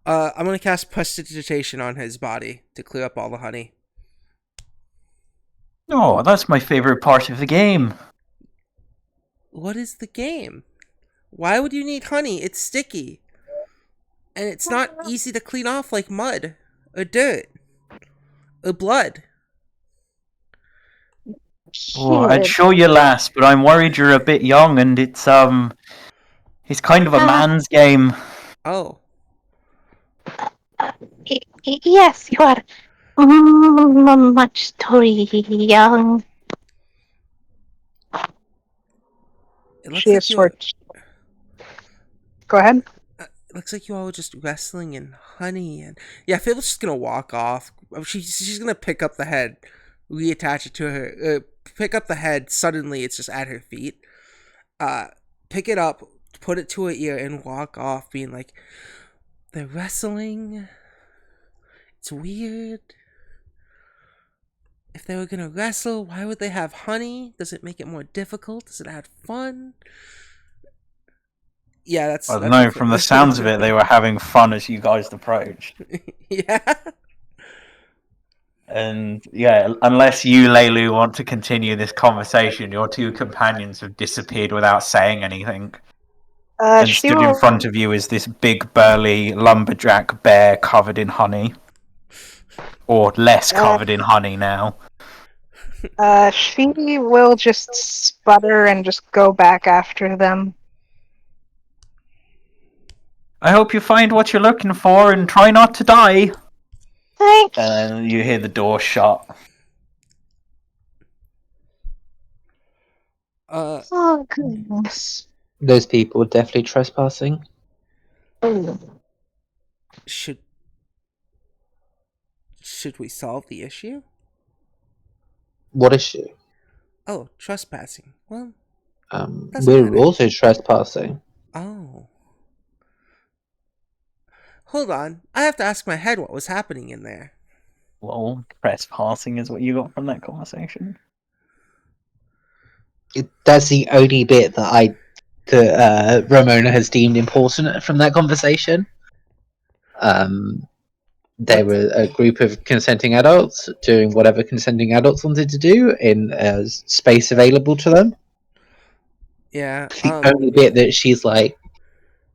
I'm gonna cast prestidigitation on his body to clear up all the honey. Oh, that's my favorite part of the game. What is the game? Why would you need honey? It's sticky. And it's not easy to clean off like mud, or dirt, or blood. Oh, I'd show you last, but I'm worried you're a bit young, and it's kind of a man's game. Oh. Yes, you are much too young. It looks She like is you short. Go ahead. It looks like you all were just wrestling in honey, and yeah, Fable's just gonna walk off. She's gonna pick up the head, reattach it to her, pick up the head. Suddenly, it's just at her feet. Pick it up, put it to her ear, and walk off, being like, "They're wrestling. It's weird. If they were gonna wrestle, why would they have honey? Does it make it more difficult? Does it add fun?" Yeah, that's. I don't That's know. From the sounds of it, they were having fun as you guys approached. Yeah. And yeah, unless you, Leilu, want to continue this conversation, your two companions have disappeared without saying anything. And She stood in will. front of you is this big, burly lumberjack bear covered in honey. Or less covered in honey now. She will just sputter and just go back after them. I hope you find what you're looking for and try not to die. Thanks. And you hear the door shut. Oh goodness. Those people are definitely trespassing. Oh. Should we solve the issue? What issue? Oh, trespassing. Well, doesn't We're matter. also trespassing. Oh. Hold on. I have to ask my head what was happening in there. Well, trespassing is what you got from that conversation. That's the only bit that Ramona has deemed important from that conversation. They What? were a group of consenting adults doing whatever consenting adults wanted to do in a space available to them. Yeah. The only bit that she's like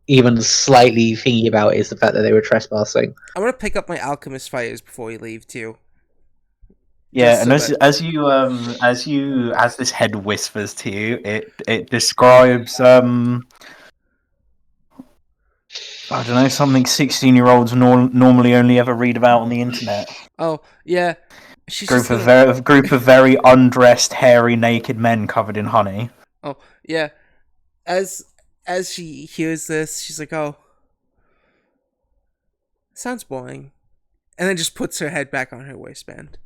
even slightly thinking about is the fact that they were trespassing. I'm gonna pick up my alchemist fires before we leave too. Yeah, and So as this head whispers to you, it describes I don't know, something 16-year-olds normally only ever read about on the internet. Oh yeah, she's Group of just very undressed, hairy, naked men covered in honey. Oh yeah, as she hears this, she's like, "Oh, sounds boring," and then just puts her head back on her waistband.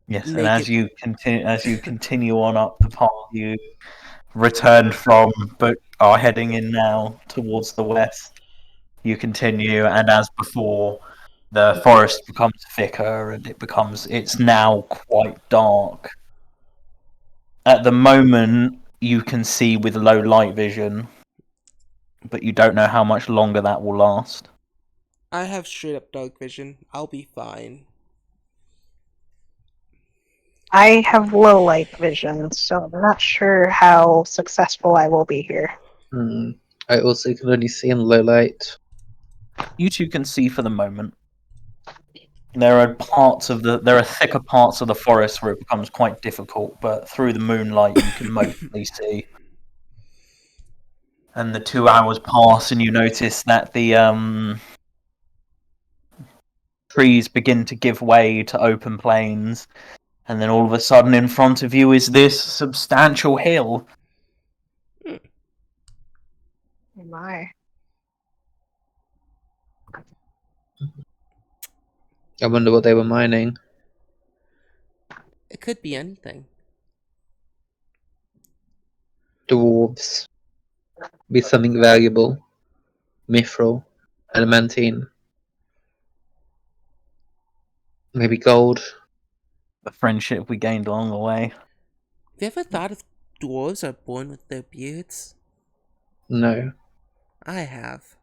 Yes, Naked. and as you continue on up the path you returned from, but are heading in now towards the west. You continue, and as before, the forest becomes thicker, and it's now quite dark. At the moment, you can see with low light vision, but you don't know how much longer that will last. I have straight up dark vision. I'll be fine. I have low light vision, so I'm not sure how successful I will be here. I also can only see in low light. You two can see for the moment. There are thicker parts of the forest where it becomes quite difficult, but through the moonlight you can mostly see. And the 2 hours pass, and you notice that the trees begin to give way to open plains, and then all of a sudden in front of you is this substantial hill. Oh my. I wonder what they were mining. It could be anything. Dwarves. Be something valuable. Mithril. Adamantine. Maybe gold. The friendship we gained along the way. Have you ever thought if dwarves are born with their beards? No. I have.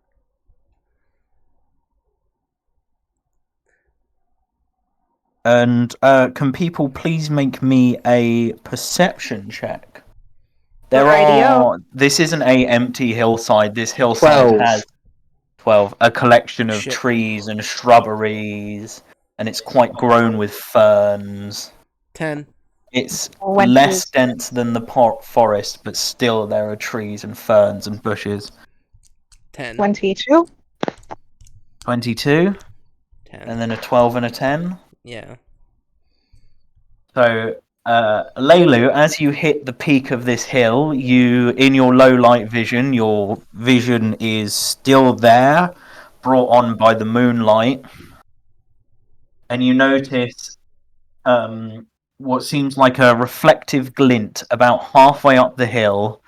And can people please make me a perception check? This isn't a empty hillside. This hillside 12. has 12, a collection of Shit. trees and shrubberies, and it's quite grown with ferns. 10. It's 20. less dense than the forest, but still there are trees and ferns and bushes. 10. 22. 22, 10. and then a 12 and a 10. Yeah. So, Leilu, as you hit the peak of this hill, in your low light vision, your vision is still there, brought on by the moonlight. and you notice what seems like a reflective glint about halfway up the hill,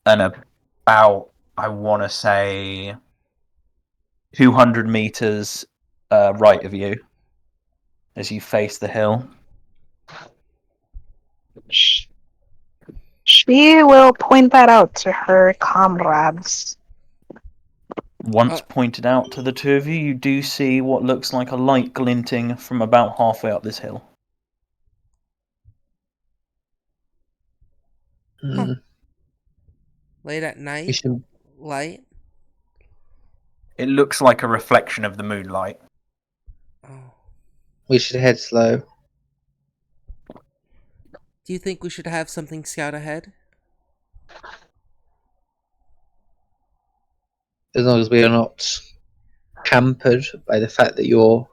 and about, I want to say, 200 meters right of you as you face the hill. She will point that out to her comrades. Once pointed out to the two of you, you do see what looks like a light glinting from about halfway up this hill. Hmm. Late at We night, should light. It looks like a reflection of the moonlight. Oh. we should head slow. Do you think we should have something scout ahead? As long as we are not hampered by the fact that your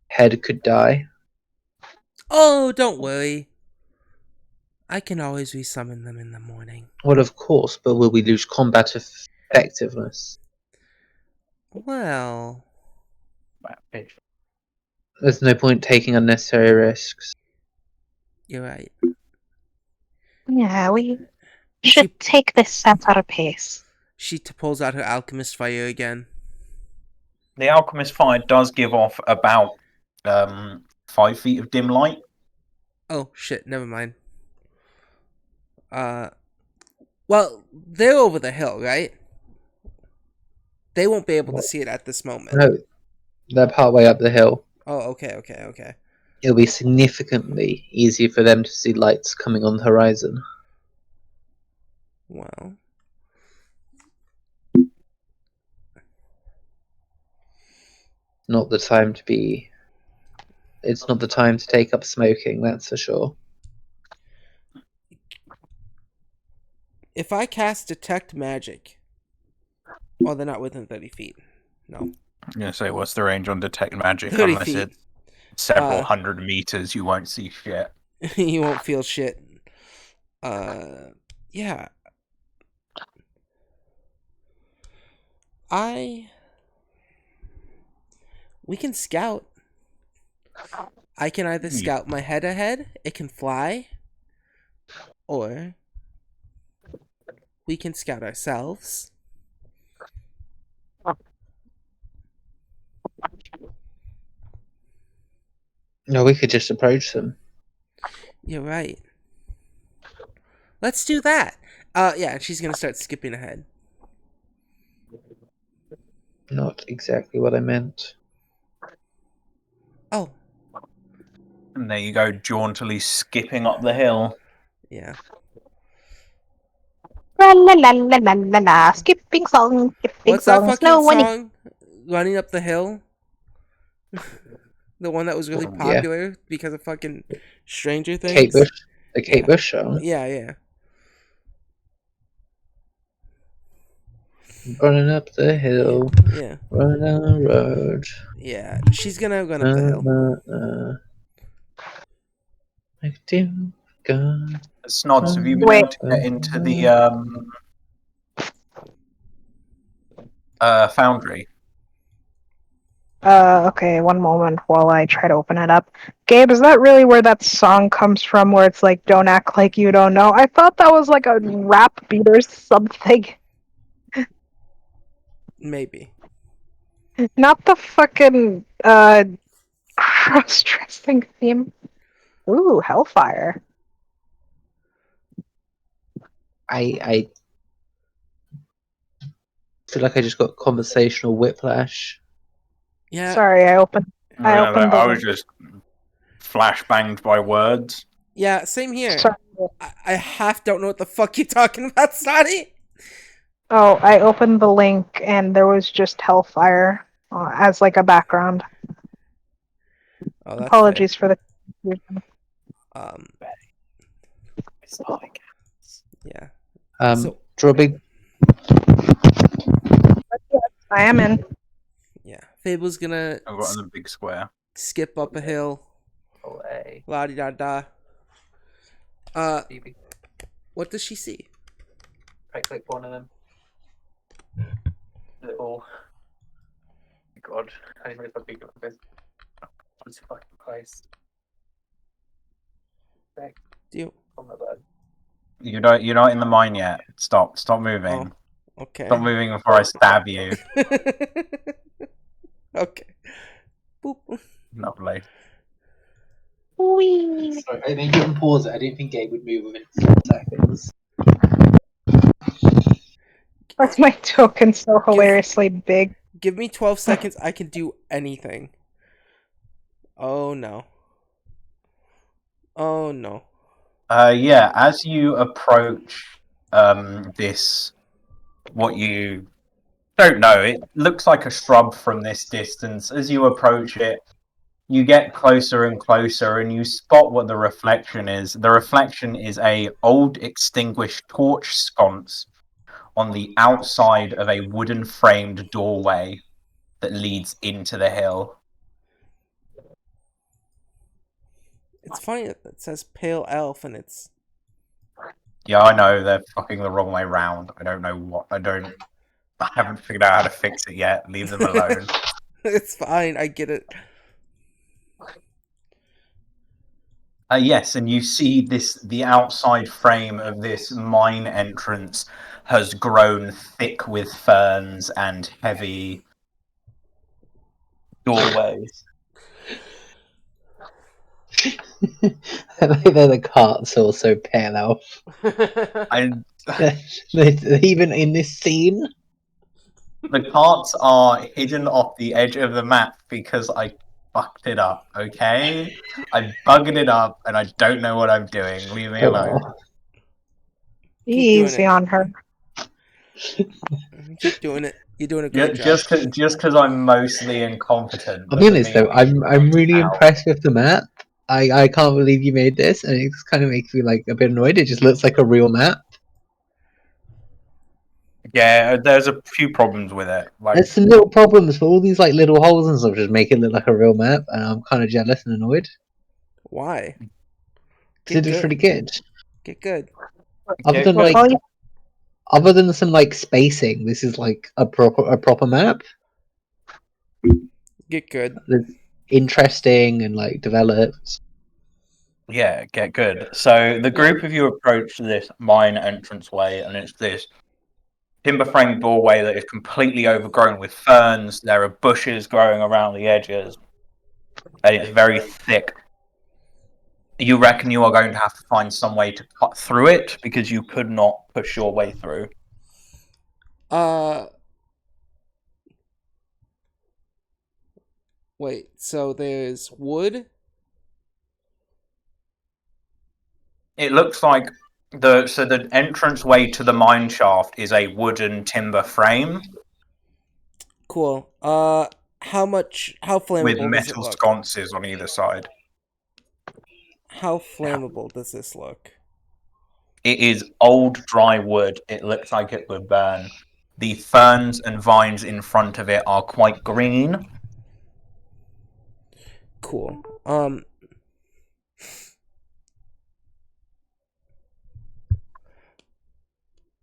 head could die. Oh, don't worry. I can always resummon them in the morning. Well, of course, but will we lose combat effectiveness? Well, There's no point taking unnecessary risks. you're right. Yeah, we She should take this at our pace. pulls out her alchemist fire again. The alchemist fire does give off about 5 feet of dim light. Oh shit, never mind. Well, they're over the hill, right? They won't be able to see it at this moment. No, they're partway up the hill. Oh, okay. It'll be significantly easier for them to see lights coming on the horizon. Well, Not the time to be. It's not the time to take up smoking, that's for sure. if I cast detect magic, oh, they're not within 30 feet. No, I'm going to say, what's the range on detect magic? 30 Unless feet. it's several hundred meters, you won't see shit. You won't feel shit. Yeah. We can scout. I can either scout my head ahead, it can fly, or we can scout ourselves. No, we could just approach them. You're right. Let's do that. Yeah, she's gonna start skipping ahead. Not exactly what I meant. Oh, And there you go, jauntily skipping up the hill. yeah. La la la la la la la. Skipping song, skipping What's that song. fucking Slow one. song? Running up the hill? The one that was really Yeah. popular because of fucking Stranger Things? Kate Bush. The Kate Yeah. Bush song. Yeah. Running up the hill. Yeah. Running down the road. Yeah. She's gonna run up the hill. Like dim gun. Snods, have you been Wait. able to get into the foundry? Okay, one moment while I try to open it up. Gabe, is that really where that song comes from where it's like, don't act like you don't know? I thought that was like a rap beat or something. Maybe. Not the fucking, cross-dressing theme. Ooh, Hellfire. I feel like I just got conversational whiplash. Yeah. Sorry, I opened I the was just flashbanged by words. Yeah, same here. Sorry. I half don't know what the fuck you're talking about, Sonny. Oh, I opened the link and there was just Hellfire as like a background. Oh, that's Apologies for the confusion. Yeah. So- Draw a big. I am in. Yeah. Fable's gonna I've got in the big square. skip up a hill. La di da da. What does she see? Right click one of them. Little. God, I didn't really put big this. this fucking place. Do you? You're not in the mine yet. Stop moving. Oh, okay. Stop moving before I stab you. Okay. Boop. Lovely. Whee! Sorry, I think you can pause it. I didn't think Gabe would move within 4 seconds. That's my token so hilariously big. Give me 12 seconds. I can do anything. Oh no. Oh no. Yeah, as you approach this, what you don't know, it looks like a shrub from this distance. As you approach it, you get closer and closer, and you spot what the reflection is. The reflection is a old extinguished torch sconce on the outside of a wooden framed doorway that leads into the hill. It's funny that it says pale elf and it's Yeah, I know they're fucking the wrong way round. I don't know what. I haven't figured out how to fix it yet. Leave them alone. it's fine. I get it. Yes, and you see the outside frame of this mine entrance has grown thick with ferns and heavy doorways. I like that the cart's also pale elf. Even in this scene. The carts are hidden off the edge of the map because I fucked it up, okay? I bugged it up and I don't know what I'm doing. Leave me alone. Oh. Keep doing Easy it. on her. Keep doing it. You're doing a great job. Just because I'm mostly incompetent. I'll be doesn't honest mean though, I'm really out. impressed with the map. I can't believe you made this, and it kind of makes me like a bit annoyed. It just looks like a real map. Yeah, there's a few problems with it. Like, There's some little problems, but all these like little holes and stuff just make it look like a real map, and I'm kind of jealous and annoyed Why? because it was pretty good. Get good. Other than Well, like, all you- other than some like spacing, this is like a proper map. Get good. It's interesting and like developed. yeah, get good. So the group of you approach this mine entranceway, and it's this timber frame doorway that is completely overgrown with ferns. There are bushes growing around the edges, and it's very thick. You reckon you are going to have to find some way to cut through it because you could not push your way through. Wait, so there's wood? It looks like the entranceway to the mine shaft is a wooden timber frame Cool. How flammable with does it metal look? sconces on either side. How flammable does this look? It is old dry wood. It looks like it would burn. The ferns and vines in front of it are quite green. Cool.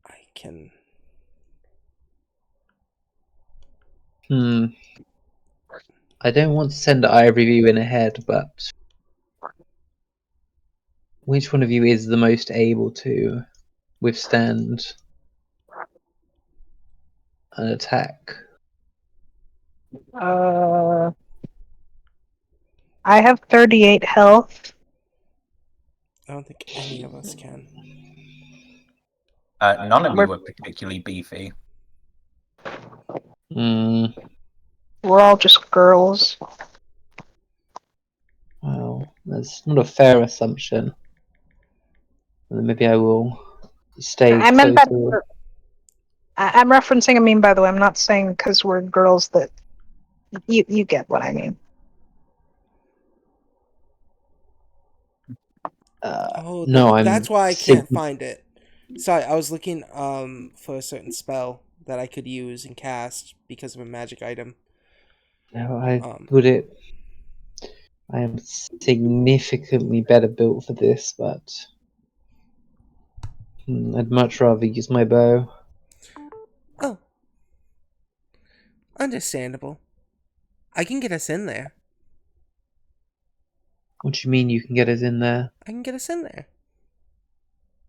I can. I don't want to send either of you in ahead, but which one of you is the most able to withstand an attack? I have 38 health. I don't think any of us can. None of you are particularly beefy. Hmm. We're all just girls. Well, that's not a fair assumption. And maybe I will stay I meant that. closer. I'm referencing a meme, by the way. I'm not saying because we're girls that you get what I mean. No, that's why I can't find it. Sorry, I was looking for a certain spell that I could use and cast because of a magic item. No, I am significantly better built for this, but I'd much rather use my bow. Oh, understandable. I can get us in there. What do you mean you can get us in there? I can get us in there.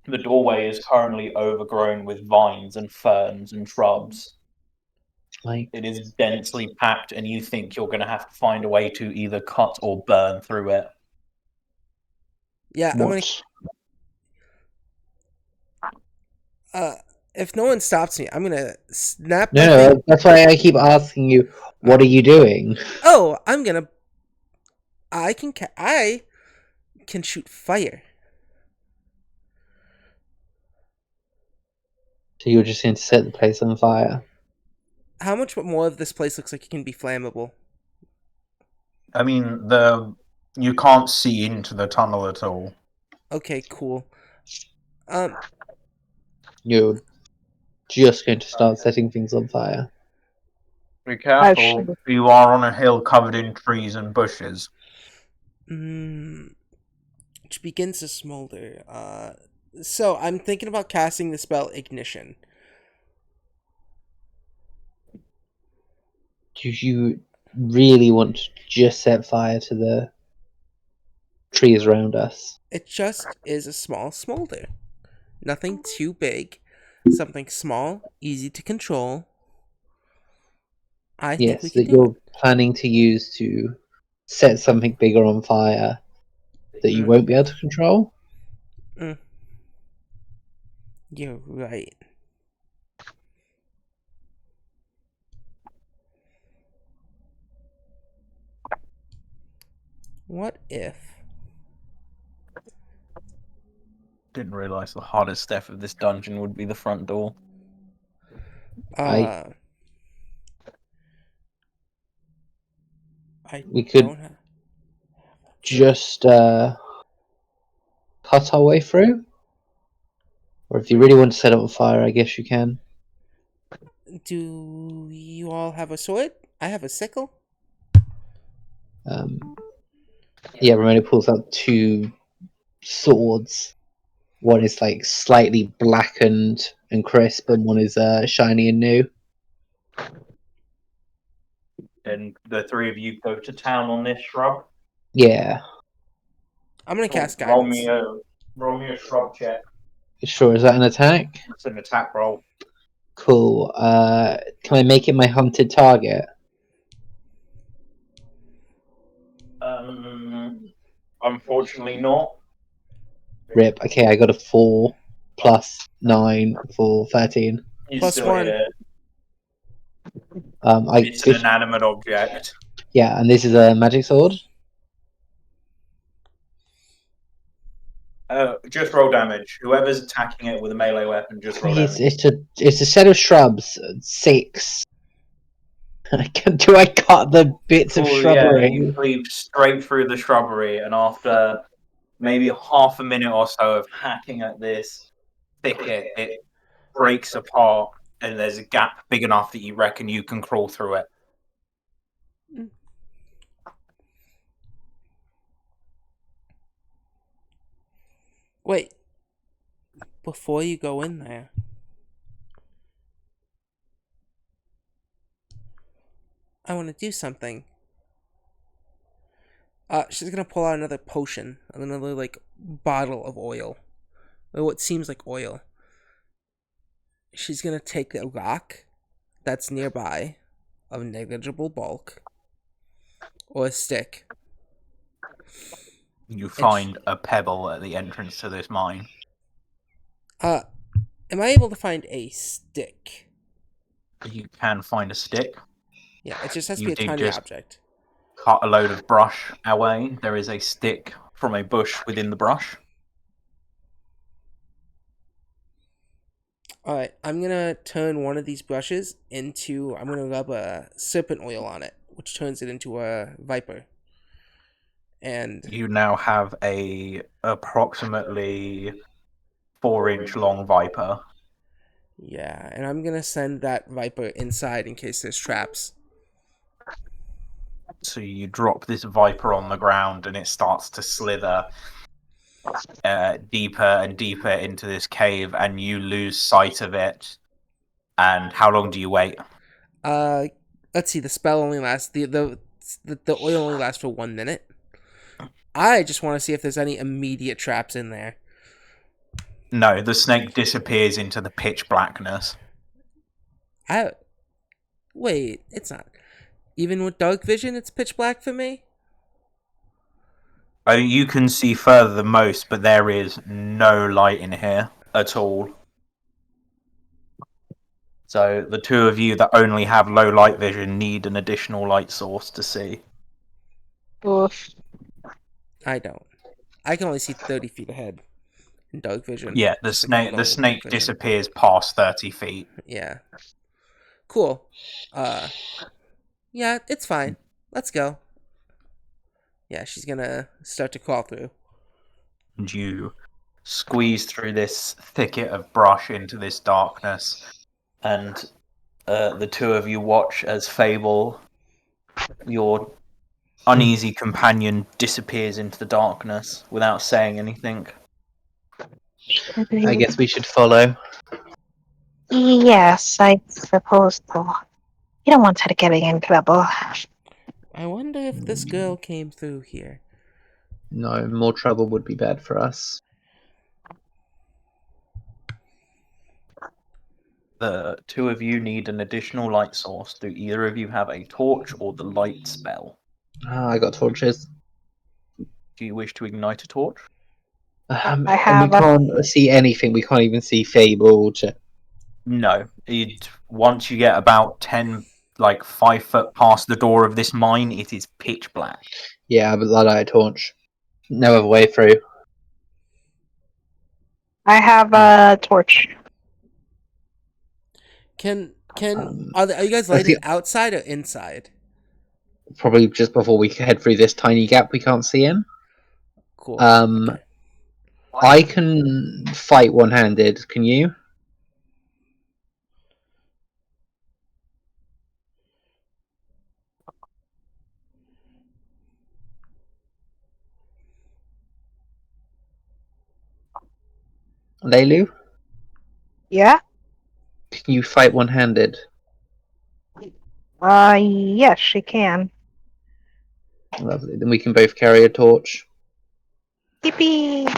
The doorway is currently overgrown with vines and ferns and shrubs. Like, It is densely packed, and you think you're going to have to find a way to either cut or burn through it. Yeah, I'm gonna. what? If no one stops me, I'm gonna snap No, my no, thing. that's why I keep asking you, what are you doing? Oh, I'm gonna. I can shoot fire. So you're just going to set the place on fire? How much more of this place looks like it can be flammable? I mean, you can't see into the tunnel at all. Okay, cool. You're just going to start setting things on fire. Be careful. You are on a hill covered in trees and bushes. Which begins to smolder. So I'm thinking about casting the spell Ignition. Do you really want to just set fire to the trees around us? It just is a small smolder. Nothing too big. Something small, easy to control. I think we Yes, can that do it. you're planning to use to set something bigger on fire that you won't be able to control? You're right. What if? Didn't realize the hardest step of this dungeon would be the front door. I We could don't have. just cut our way through? Or if you really want to set it on fire, I guess you can. Do you all have a sword? I have a sickle. Yeah, Ramona pulls out two swords. One is like slightly blackened and crisp, and one is shiny and new. And the three of you go to town on this shrub. Yeah, I'm gonna cast Roll guidance. roll me a shrub check. sure. Is that an attack? It's an attack roll. Cool. Can I make it my hunted target? Unfortunately not. Rip. Okay, I got a 4 plus 9 for 13. You Plus still one. hit it. I It's an inanimate object. yeah, and this is a magic sword. Just roll damage. Whoever's attacking it with a melee weapon, just roll damage. It's a set of shrubs. 6. Do I cut the bits of Yeah, shrubbery? you cleave straight through the shrubbery, and after maybe half a minute or so of hacking at this thicket, it breaks apart, and there's a gap big enough that you reckon you can crawl through it. Wait. Before you go in there, I want to do something. She's gonna pull out another potion, another like bottle of oil, or what seems like oil. She's gonna take a rock that's nearby, of negligible bulk, or a stick. You find a pebble at the entrance to this mine. Am I able to find a stick? You can find a stick. Yeah, it just has to You be a did tiny just object. cut a load of brush away. There is a stick from a bush within the brush. Alright, I'm gonna turn one of these brushes into. I'm gonna rub a serpent oil on it, which turns it into a viper. And You now have a approximately 4-inch long viper. yeah, and I'm gonna send that viper inside in case there's traps. So you drop this viper on the ground, and it starts to slither deeper and deeper into this cave, and you lose sight of it. And how long do you wait? Let's see. The spell only lasts the oil only lasts for 1 minute. I just want to see if there's any immediate traps in there. No, the snake disappears into the pitch blackness. Wait, it's not. Even with dark vision, it's pitch black for me? You can see further than most, but there is no light in here at all. So the two of you that only have low light vision need an additional light source to see. Oof. I don't. I can only see 30 feet ahead in dark vision. Yeah, the Just like snake low snake vision. disappears past 30 feet. Yeah. Cool. Yeah, it's fine. Let's go. Yeah, she's gonna start to crawl through. And you squeeze through this thicket of brush into this darkness, and the two of you watch as Fable, your uneasy companion, disappears into the darkness without saying anything. I guess we should follow. Yes, I suppose so. You don't want her getting in trouble. I wonder if this girl came through here. No, more trouble would be bad for us. The two of you need an additional light source. Do either of you have a torch or the light spell? I got torches. Do you wish to ignite a torch? I And we have can't see anything. We can't even see Fable. No. Once you get about 5 foot past the door of this mine, it is pitch black. Yeah, but I light a torch. No other way through. I have a torch. Are you guys let's lighting get- outside or inside? Probably just before we head through this tiny gap we can't see in. Cool. Okay. I can fight one-handed. Can you? Leilu? Yeah? Can you fight one-handed? Yes, she can. Lovely. Then we can both carry a torch. Yippee!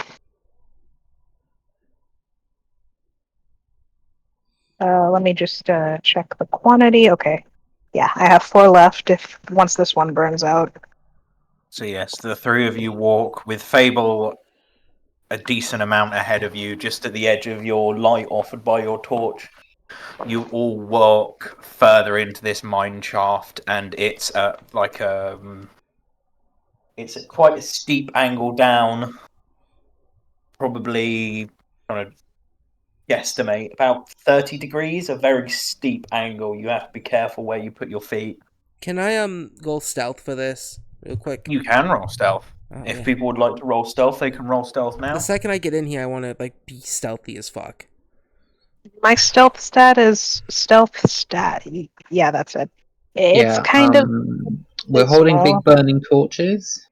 Let me just check the quantity. Okay. Yeah, I have 4 left once this one burns out. So yes, the three of you walk with Fable a decent amount ahead of you, just at the edge of your light offered by your torch. You all walk further into this mine shaft, and it's it's at quite a steep angle down. Probably trying to guesstimate about 30 degrees, a very steep angle. You have to be careful where you put your feet. Can I go stealth for this real quick? You can roll stealth. Oh, If yeah. people would like to roll stealth, they can roll stealth now. The second I get in here, I want to be stealthy as fuck. My stealth stat is stealth stat. Yeah, that's it. It's Yeah. kind of We're holding small. big burning torches.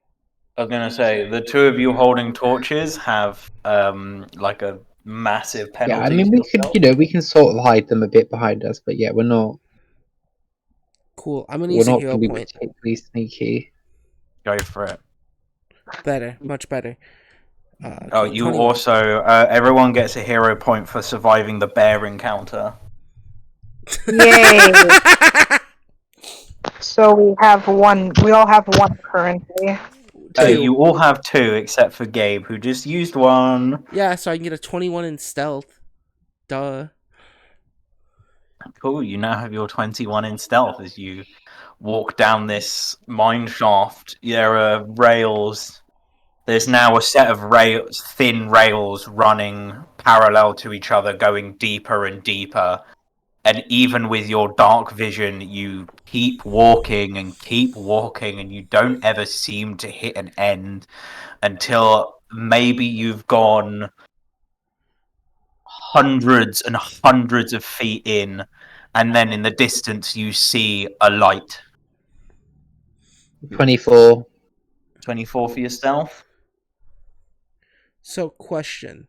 I was gonna say the two of you holding torches have like a massive penalty. Yeah, I mean we could, we can sort of hide them a bit behind us, but yeah, we're not Cool. I'm gonna use a going hero to be point. particularly sneaky. Go for it. Better, much better. Oh, Okay, you 20 also everyone gets a hero point for surviving the bear encounter. Yay! So we have one. We all have one currently. Two. You all have 2 except for Gabe, who just used one. Yeah, so I can get a 21 in stealth. Duh. Cool. You now have your 21 in stealth as you walk down this mine shaft. There are rails. There's now a set of thin rails running parallel to each other, going deeper and deeper. And even with your dark vision, you keep walking, and you don't ever seem to hit an end until maybe you've gone hundreds and hundreds of feet in, and then in the distance you see a light. 24. 24 for your stealth? So, question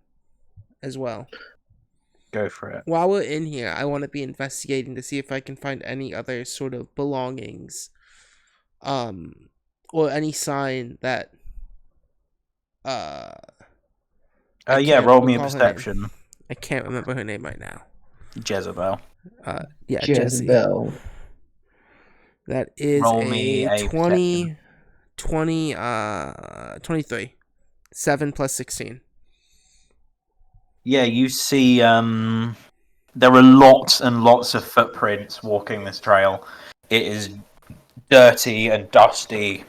as well. Go for it. While we're in here, I want to be investigating to see if I can find any other sort of belongings, or any sign that uh I Yeah, can't roll me a recall her name. perception. I can't remember her name right now. Jezebel. Yeah, Jesse. Jezebel. That is Roll me a a perception. 23. 7 plus 16. Yeah, you see there are lots and lots of footprints walking this trail. It is dirty and dusty.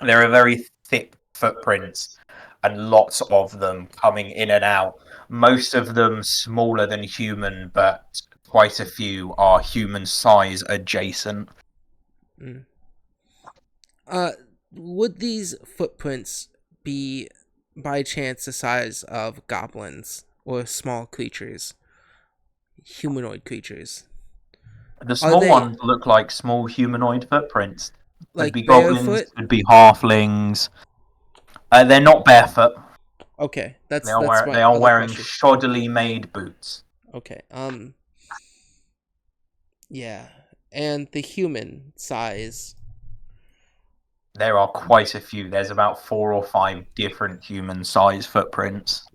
There are very thick footprints and lots of them coming in and out. Most of them smaller than human, but quite a few are human size adjacent. Mm. Would these footprints be by chance the size of goblins or small creatures? Humanoid creatures? The Are small they ones look like small humanoid footprints. Could be like goblins, barefoot? could be halflings. They're not barefoot. Okay, that's They my are other wearing question. shoddily made boots. Okay. Yeah. And the human size. There are quite a few. There's about 4 or 5 different human size footprints.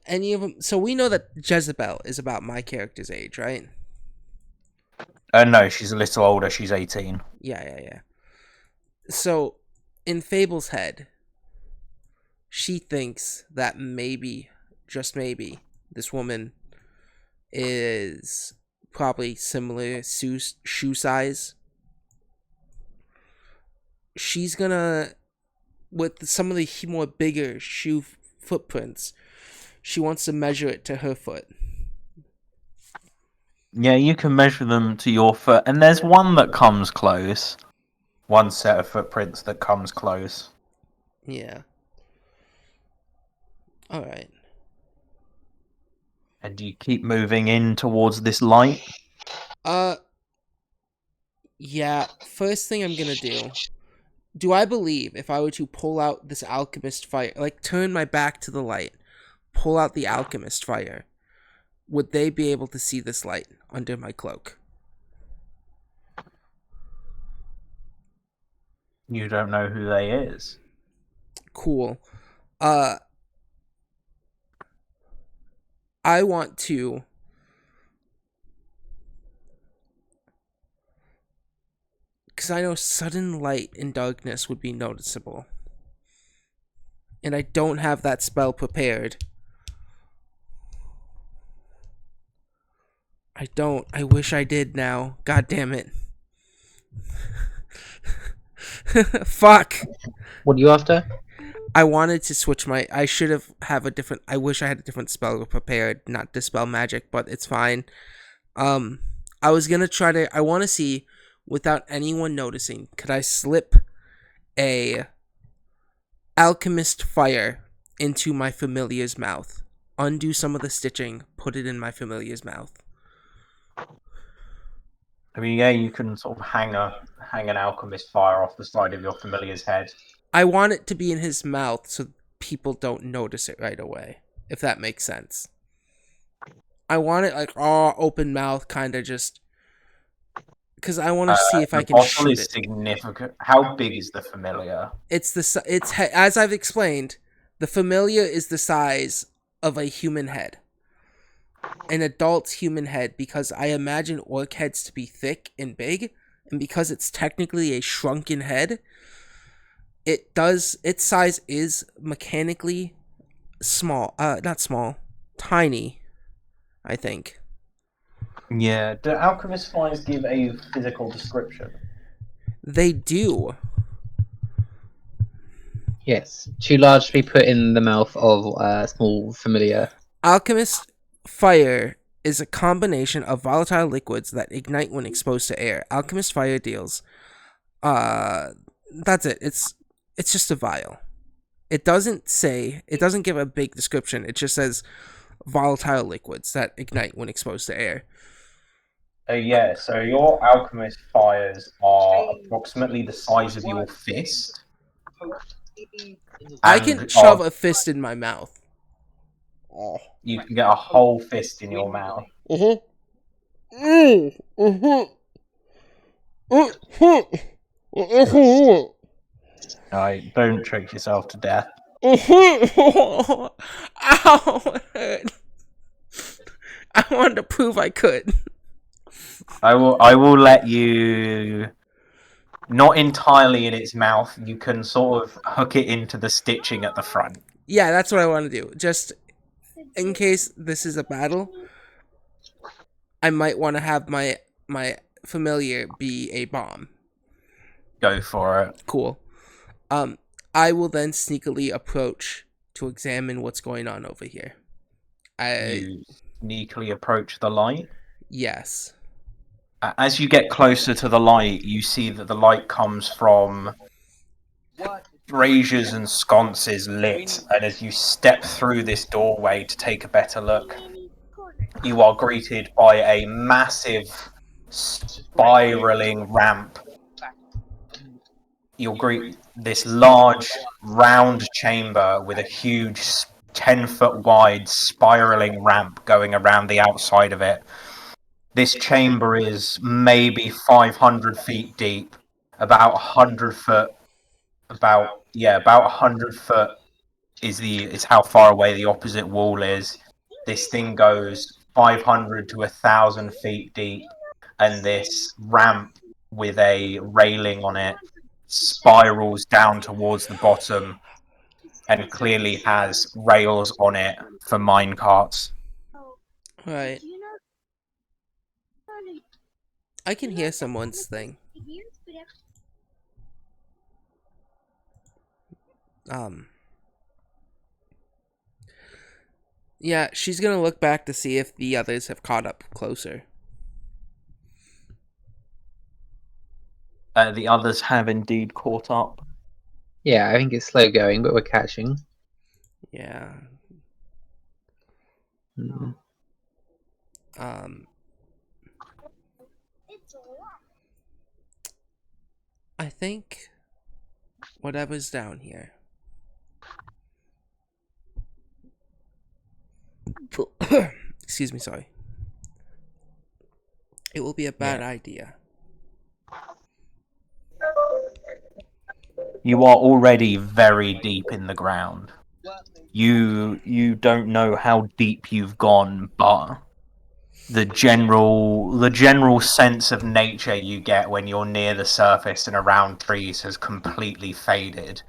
Any of them? So we know that Jezebel is about my character's age, right? No, she's a little older. She's 18. Yeah. So, in Fable's head, she thinks that maybe, just maybe, this woman is probably similar shoe size. She's gonna, with some of the more bigger shoe footprints, she wants to measure it to her foot. Yeah, you can measure them to your foot. And there's one that comes close. One set of footprints that comes close. Yeah. Alright. And you keep moving in towards this light. Yeah, first thing I'm gonna do I believe if I were to pull out this alchemist fire, like turn my back to the light, pull out the alchemist fire, would they be able to see this light under my cloak? You don't know who they is. Cool. I want to because I know sudden light in darkness would be noticeable. And I don't have that spell prepared. I don't. I wish I did now. God damn it. Fuck. What are you after? I wanted to switch my. I should have a different. I wish I had a different spell prepared, not dispel magic, but it's fine. I was gonna try to. I want to see, without anyone noticing, could I slip a alchemist fire into my familiar's mouth, undo some of the stitching, put it in my familiar's mouth. I mean, yeah, you can sort of hang an alchemist fire off the side of your familiar's head. I want it to be in his mouth so people don't notice it right away, if that makes sense. I want it like open mouth, kind of just because I want to see if I The can bottle shoot is it. significant. How big is the familiar? It's as I've explained, the familiar is the size of a human head, an adult's human head, because I imagine orc heads to be thick and big, and because it's technically a shrunken head, its size is mechanically small. Not small, tiny, I think. Yeah. Do alchemist fires give a physical description? They do. Yes. Too large to be put in the mouth of a small familiar. Alchemist fire is a combination of volatile liquids that ignite when exposed to air. Alchemist fire deals. That's it. It's just a vial. It doesn't give a big description. It just says volatile liquids that ignite when exposed to air. Yeah, so your alchemist fires are approximately the size of your fist. I can shove a fist in my mouth. Oh. You can get a whole fist in your mouth. Alright, don't choke yourself to death. Ow! It hurt. I wanted to prove I could. I will let you, not entirely in its mouth, you can sort of hook it into the stitching at the front. Yeah, that's what I want to do. Just in case this is a battle, I might want to have my familiar be a bomb. Go for it. Cool. I will then sneakily approach to examine what's going on over here. You sneakily approach the light. Yes. As you get closer to the light, you see that the light comes from braziers and sconces lit, and as you step through this doorway to take a better look, you are greeted by a massive spiraling ramp. You'll greet this large round chamber with a huge 10-foot wide spiraling ramp going around the outside of it. This chamber is maybe 500 feet deep, about 100 foot. About 100 foot is how far away the opposite wall is. This thing goes 500 to 1,000 feet deep, and this ramp with a railing on it spirals down towards the bottom and clearly has rails on it for mine carts. Right. I can hear someone's thing. Yeah, she's gonna look back to see if the others have caught up closer. The others have indeed caught up. Yeah, I think it's slow going, but we're catching. Yeah. Mm. I think whatever's down here. Excuse me, sorry. It will be a bad idea. You are already very deep in the ground. You don't know how deep you've gone, but the general sense of nature you get when you're near the surface and around trees has completely faded.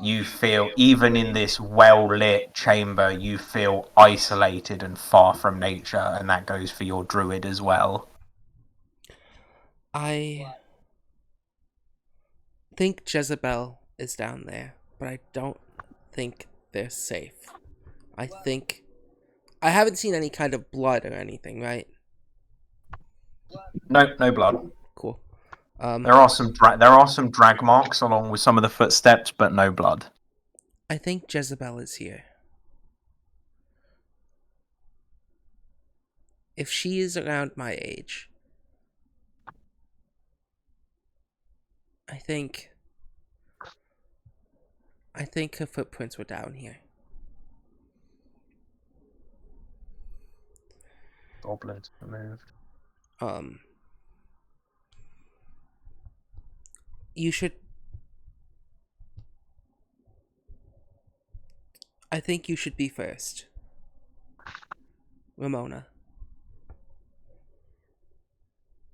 You feel, even in this well-lit chamber, you feel isolated and far from nature, and that goes for your druid as well. I think Jezebel is down there, but I don't think they're safe. I haven't seen any kind of blood or anything, right? No blood. Cool. There are some drag marks along with some of the footsteps, but no blood. I think Jezebel is here. If she is around my age, I think her footprints were down here. Goblins removed. You should. I think you should be first, Ramona.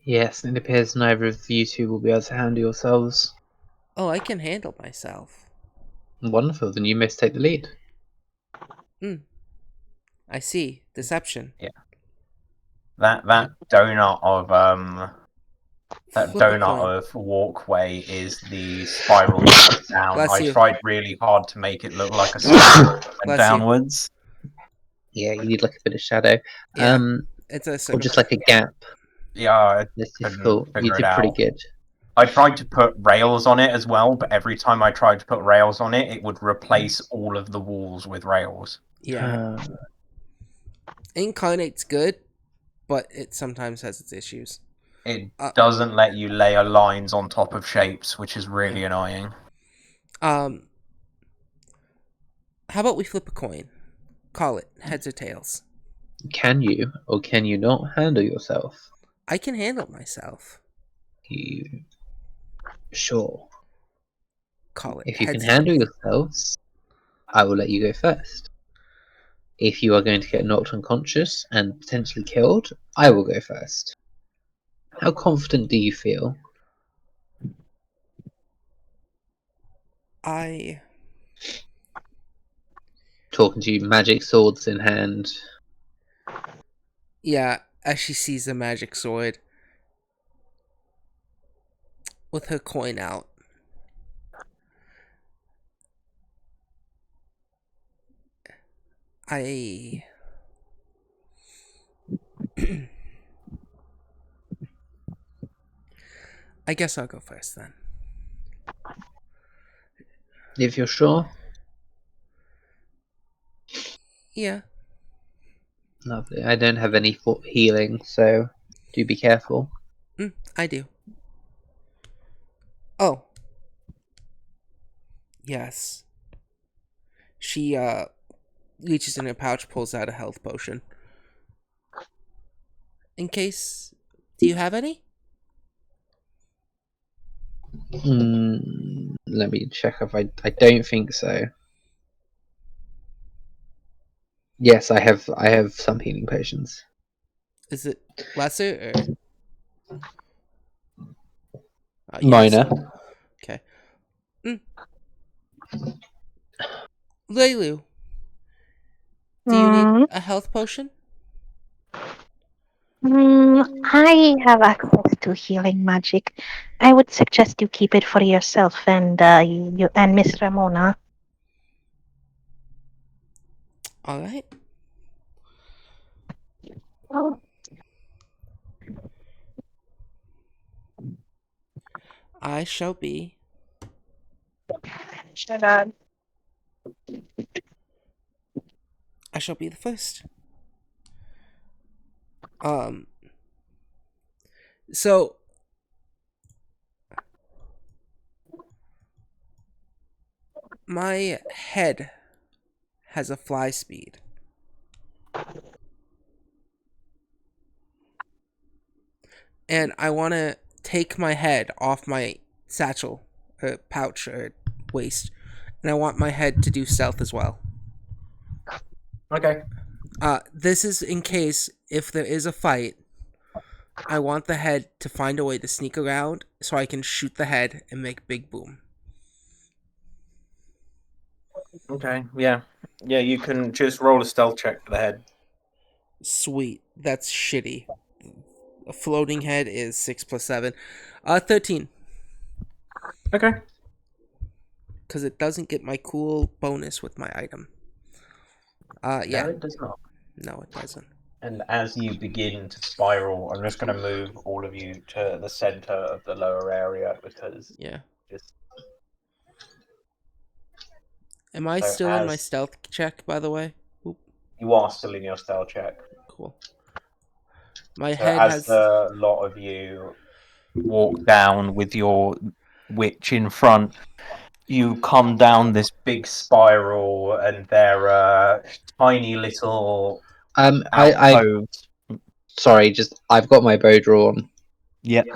Yes, and it appears neither of you two will be able to handle yourselves. Oh, I can handle myself. Wonderful, then you must take the lead. I see. Deception. Yeah. That donut of walkway is the spiral down. Bless I you. tried really hard to make it look like a spiral Bless downwards. Yeah, you need like a bit of shadow. Yeah, it's a Or circle. just like a gap. Yeah, That's couldn't difficult. You figure it did pretty out. good. I tried to put rails on it as well, but every time I tried to put rails on it, it would replace all of the walls with rails. Yeah. Incarnate's good, but it sometimes has its issues. It doesn't let you layer lines on top of shapes, which is really annoying. How about we flip a coin? Call it heads or tails. Can you, or can you not handle yourself? I can handle myself. You... Sure. call it If you can heads. handle yourselves, I will let you go first. If you are going to get knocked unconscious and potentially killed, I will go first. How confident do you feel? I Talking to you, magic swords in hand. Yeah, as she sees the magic sword with her coin out. I I guess I'll go first then. If you're sure. Yeah. Lovely. I don't have any healing, so do be careful. I do. Oh. Yes. She reaches in her pouch, pulls out a health potion. In case, do you have any? Let me check if I don't think so. Yes, I have. I have some healing potions. Is it lesser or? Oh, you have Minor. some. Okay. Leilu, do you need Mm, a health potion? I have access to healing magic. I would suggest you keep it for yourself and you and Miss Ramona. All right. Oh, I shall be. shut up. I shall be the first. Um. So my head has a fly speed. And I want to take my head off my satchel, or pouch, or waist, and I want my head to do stealth as well. Okay. This is in case if there is a fight, I want the head to find a way to sneak around so I can shoot the head and make big boom. Okay. Yeah. Yeah. You can just roll a stealth check for the head. Sweet. That's shitty. A floating head is 6 plus 7. 13. Okay. Because it doesn't get my cool bonus with my item. No, Yeah. it does not. No, it doesn't. And as you begin to spiral, I'm just going to move all of you to the center of the lower area because Yeah. just Am I so still in my as stealth check, by the way? Oop, you are still in your stealth check. cool. My So head as has. the lot of you walk down with your witch in front, you come down this big spiral, and there are tiny little I alcoves. sorry, just I've got my bow drawn. Yep.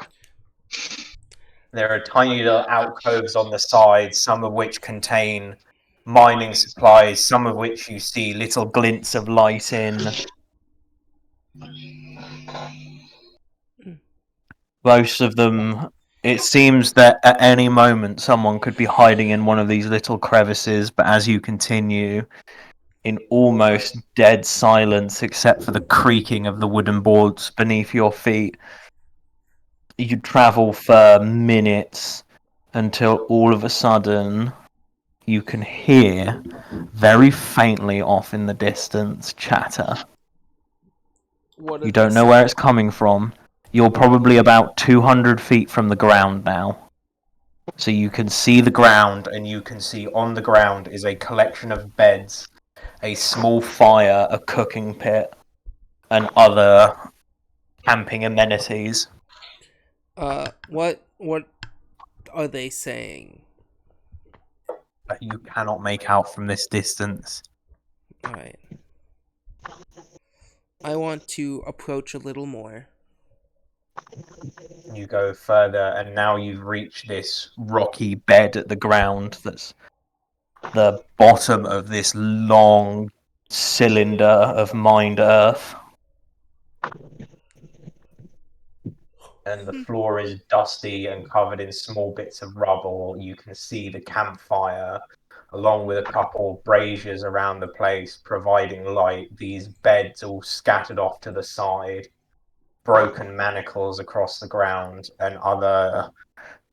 There are tiny little alcoves on the side, some of which contain mining supplies, some of which you see little glints of light in. Most of them, it seems that at any moment someone could be hiding in one of these little crevices, but as you continue, in almost dead silence, except for the creaking of the wooden boards beneath your feet, you travel for minutes until all of a sudden you can hear very faintly off in the distance chatter. What are You they don't know where saying? it's coming from. You're probably about 200 feet from the ground now. So you can see the ground, and you can see on the ground is a collection of beds, a small fire, a cooking pit, and other camping amenities. What are they saying? That you cannot make out from this distance. All right. I want to approach a little more. You go further, and now you've reached this rocky bed at the ground that's the bottom of this long cylinder of mined earth. And the floor is dusty and covered in small bits of rubble. You can see the campfire, along with a couple of braziers around the place, providing light. These beds all scattered off to the side, broken manacles across the ground, and other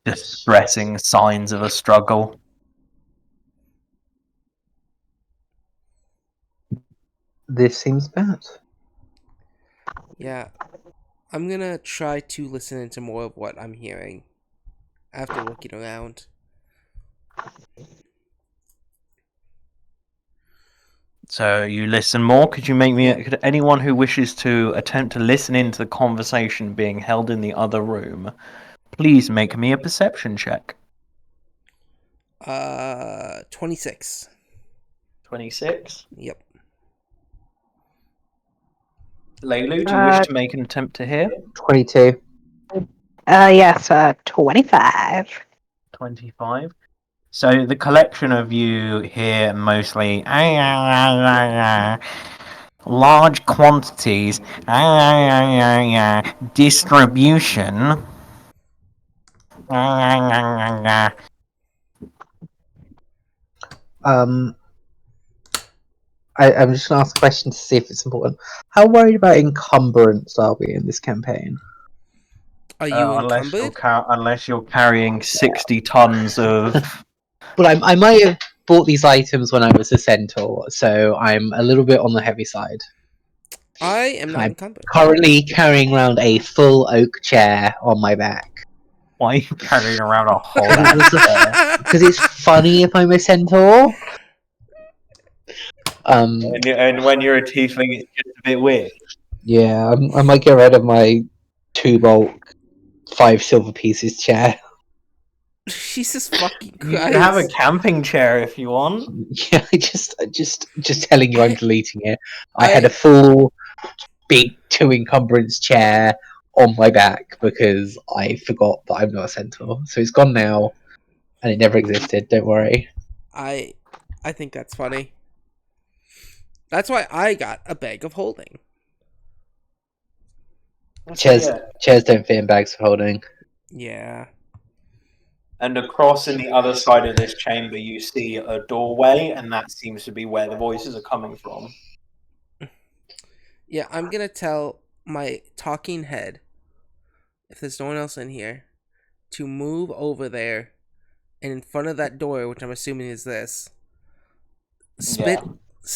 distressing signs of a struggle. This seems bad. Yeah, I'm gonna try to listen into more of what I'm hearing after looking around. So you listen more. Could you make me? Could anyone who wishes to attempt to listen into the conversation being held in the other room, please make me a perception check. 26. 26. Yep. Leilu, do you wish to make an attempt to hear? 22. Yes, 25. 25. So the collection of you hear mostly large quantities, distribution. I'm just gonna ask a question to see if it's important. How worried about encumbrance are we in this campaign? Are you Unless encumbered? unless you're carrying 60 tons of. Well, I might have bought these items when I was a centaur, so I'm a little bit on the heavy side. I am not I'm encumbered. currently carrying around a full oak chair on my back. Why are you carrying around a whole ass chair? Because it's funny if I'm a centaur. And when you're a tiefling, it's just a bit weird. Yeah, I might get rid of my 2 bulk, 5 silver pieces chair. Jesus fucking You can have a Christ. camping chair if you want. Yeah, just telling you I'm deleting it. I had I- a full big 2 encumbrance chair on my back because I forgot that I'm not a centaur. So it's gone now, and it never existed. Don't worry. I think that's funny. That's why I got a bag of holding. Chairs don't fit in bags for holding. Yeah. And across in the other side of this chamber, you see a doorway, and that seems to be where the voices are coming from. Yeah, I'm gonna tell my talking head, if there's no one else in here, to move over there and in front of that door, which I'm assuming is this,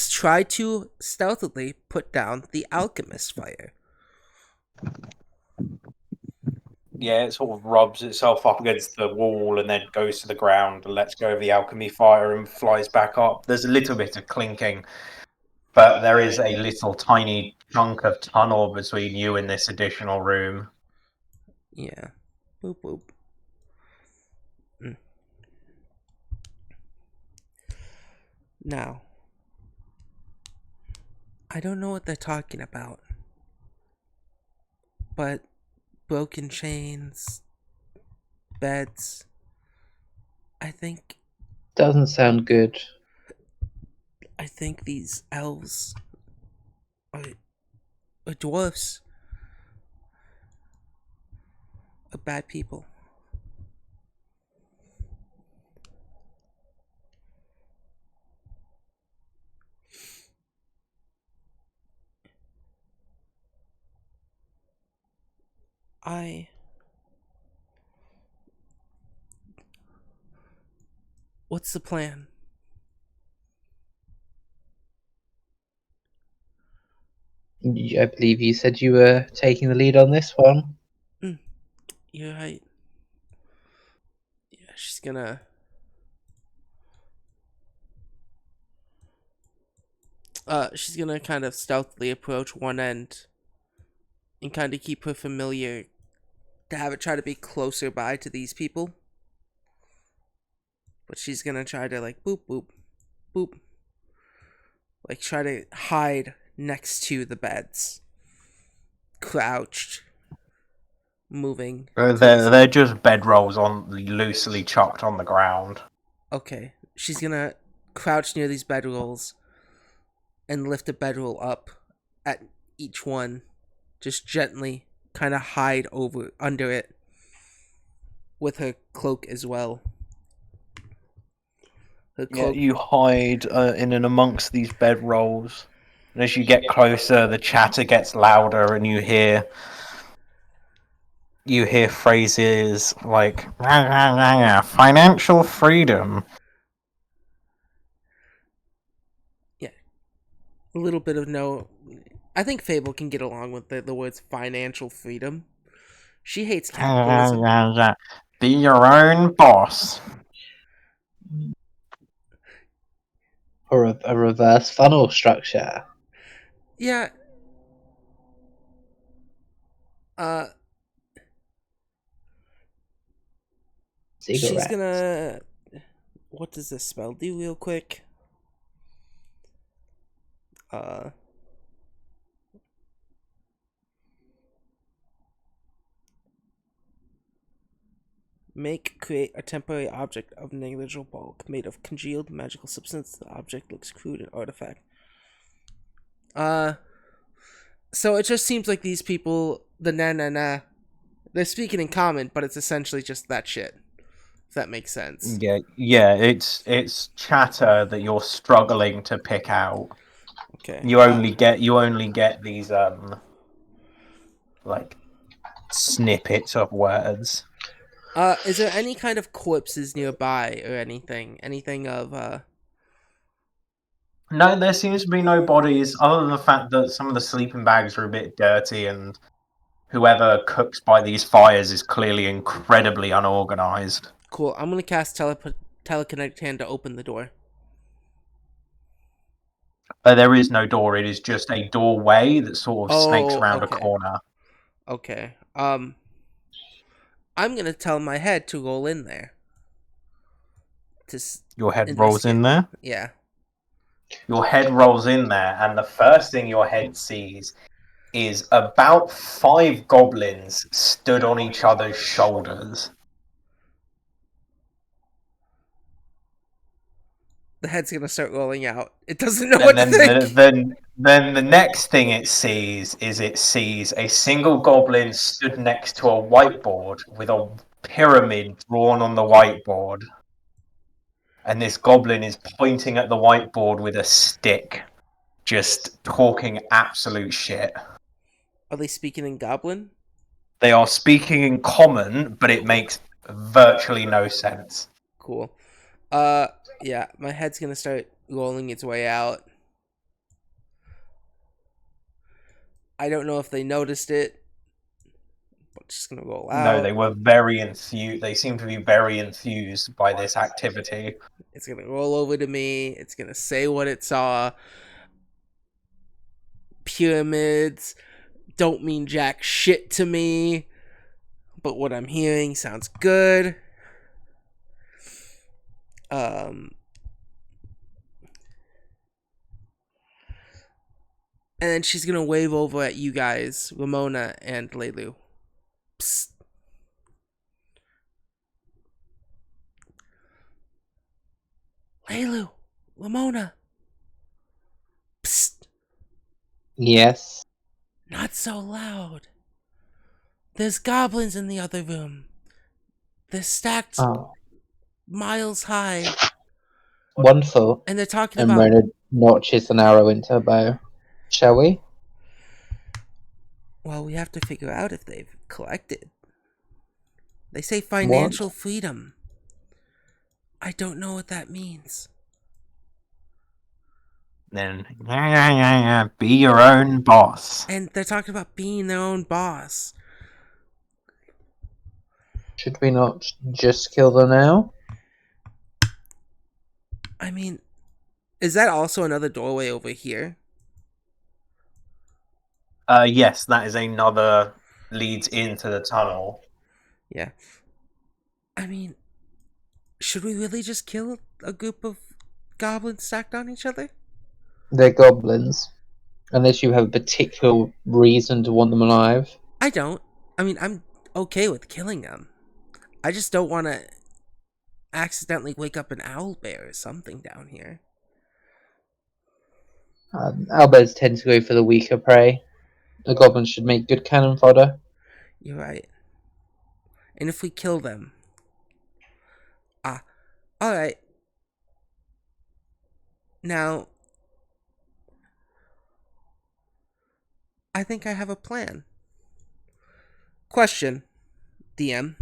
try to stealthily put down the alchemist fire. Yeah, it sort of rubs itself up against the wall and then goes to the ground and lets go of the alchemy fire and flies back up. There's a little bit of clinking, but there is a little tiny chunk of tunnel between you and this additional room. Yeah. Boop boop. Now, I don't know what they're talking about, but broken chains, beds. I think Doesn't sound good. these elves are, dwarfs are bad people. What's the plan? I believe you said you were taking the lead on this one. You're right. Yeah, she's gonna. She's gonna kind of stealthily approach one end and kind of keep her familiar to have it try to be closer by to these people. But she's gonna try to like boop boop boop, like try to hide next to the beds, crouched. moving. They're just bedrolls loosely chopped on the ground. Okay, she's gonna crouch near these bedrolls and lift a bedroll up at each one, just gently kind of hide over under it with her cloak as well. Her Yeah, cloak. you hide in and amongst these bedrolls. And as you get closer, the chatter gets louder, and you hear phrases like financial freedom. Yeah, a little bit of no. I think Fable can get along with the words financial freedom. She hates capitalism. Be your own boss. Or a reverse funnel structure. Yeah. Uh, she's Cigarette. gonna. What does this spell do, real quick? Uh. Create a temporary object of negligible bulk made of congealed magical substance. The object looks crude and artifact. So it just seems like these people, the na, they're speaking in common, but it's essentially just that shit. If that makes sense. Yeah. It's chatter that you're struggling to pick out. Okay. You only get these like snippets of words. Is there any kind of corpses nearby or anything? Anything of No, there seems to be no bodies, other than the fact that some of the sleeping bags are a bit dirty, and whoever cooks by these fires is clearly incredibly unorganized. Cool. I'm gonna cast telekinetic hand to open the door. There is no door; it is just a doorway that sort of snakes around okay. a corner. Okay. I'm gonna tell my head to roll in there. Your head rolls in there. Yeah. Your head rolls in there, and the first thing your head sees is about 5 goblins stood on each other's shoulders. The head's gonna start rolling out. It doesn't know what to think. Then the next thing it sees a single goblin stood next to a whiteboard with a pyramid drawn on the whiteboard. And this goblin is pointing at the whiteboard with a stick, just talking absolute shit. Are they speaking in Goblin? They are speaking in common, but it makes virtually no sense. Cool. Yeah, my head's gonna start rolling its way out. I don't know if they noticed it, but just gonna roll out. No, they were very enthused. They seem to be very enthused by this activity. It's gonna roll over to me. It's gonna say what it saw. Pyramids don't mean jack shit to me, but what I'm hearing sounds good. And then she's gonna wave over at you guys, Ramona and Leilu. Psst. Leilu, Ramona. Psst. Yes. Not so loud. There's goblins in the other room. They're stacked miles high. Wonderful. And they're talking And about... Rona notches an arrow into her bow. Shall we? Well, we have to figure out if they've collected. They say financial freedom. I don't know what that means. Then, be your own boss. And they're talking about being their own boss. Should we not just kill them now? I mean, is that also another doorway over here? Yes, that is another leads into the tunnel. Yeah. I mean, should we really just kill a group of goblins stacked on each other? They're goblins. Unless you have a particular reason to want them alive. I don't. I mean, okay with killing them. I just don't want to accidentally wake up an owl bear or something down here. Owlbears tend to go for the weaker prey. The goblins should make good cannon fodder. You're right. And if we kill them... alright. Now... I think I have a plan. Question, DM.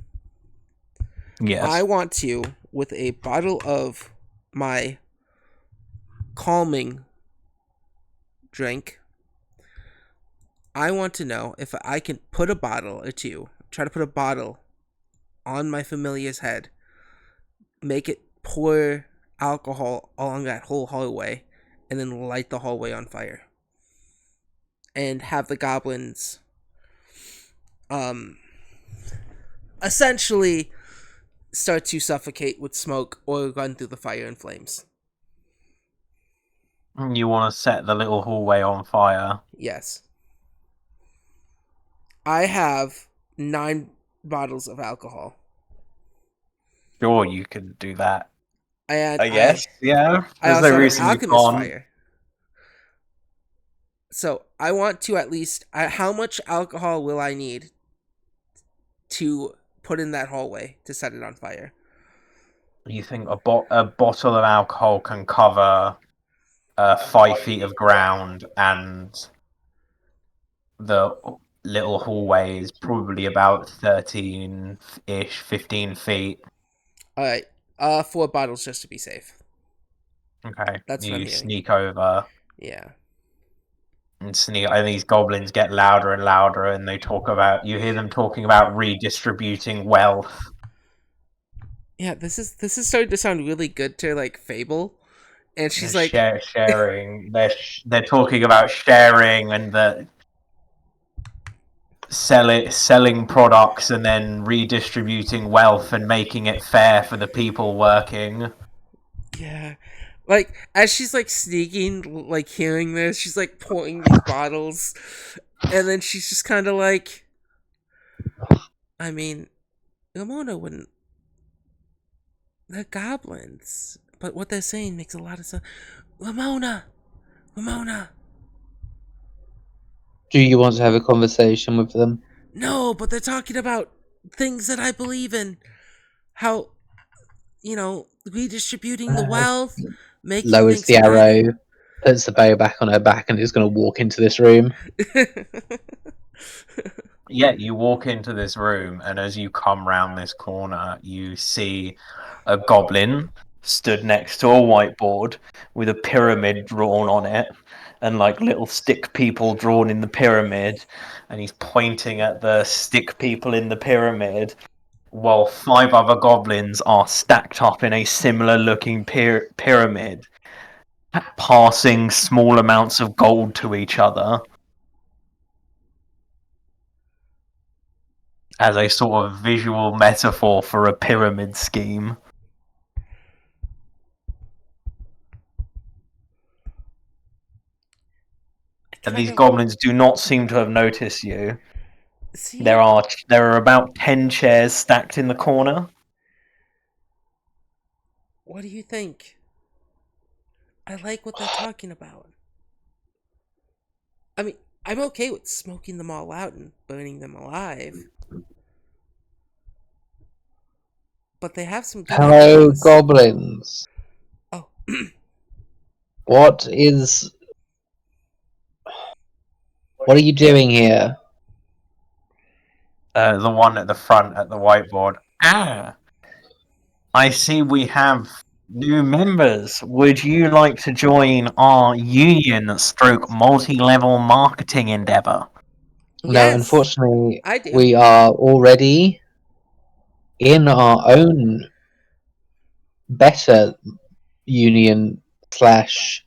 Yes. I want to, with a bottle of my calming drink, I want to know if I can put a bottle or two, try to put a bottle on my familiar's head, make it pour alcohol along that whole hallway, and then light the hallway on fire. And have the goblins essentially start to suffocate with smoke or run through the fire and flames. You want to set the little hallway on fire? Yes. I have 9 bottles of alcohol. Sure, you can do that. And I guess. Yeah. I There's also no have reason an you alchemist can't. fire. So I want to at least... how much alcohol will I need to put in that hallway to set it on fire? You think a bottle of alcohol can cover 5 feet of ground, and the little hallway is probably about 13-ish, 15 feet. Alright. 4 bottles just to be safe. Okay. That's what I'm You hearing. sneak over Yeah. and these goblins get louder and louder, and you hear them talking about redistributing wealth. Yeah, this is starting to sound really good to like Fable. And she's like Sharing. They're talking about sharing and selling products and then redistributing wealth and making it fair for the people working. Yeah. Like as she's like sneaking, like hearing this, she's like pouring these bottles, and then she's just kind of like, I mean, Ramona wouldn't. They're goblins, but what they're saying makes a lot of sense. Ramona. Do you want to have a conversation with them? No, but they're talking about things that I believe in. How, redistributing the wealth, making Lowers things the better. arrow, puts the bow back on her back, and is going to walk into this room. Yeah, you walk into this room, and as you come round this corner, you see a goblin stood next to a whiteboard with a pyramid drawn on it, and like little stick people drawn in the pyramid, and he's pointing at the stick people in the pyramid, while 5 other goblins are stacked up in a similar looking pyramid, passing small amounts of gold to each other as a sort of visual metaphor for a pyramid scheme. And these goblins do not seem to have noticed you. See, There are about 10 chairs stacked in the corner. what do you think? I like what they're talking about. I mean, I'm okay with smoking them all out and burning them alive. But they have some good Hello, ideas. goblins. Oh. What are you doing here? The one at the front at the whiteboard. I see we have new members. Would you like to join our union stroke multi-level marketing endeavor? No, Yes, unfortunately, I do. we are already in our own better union slash.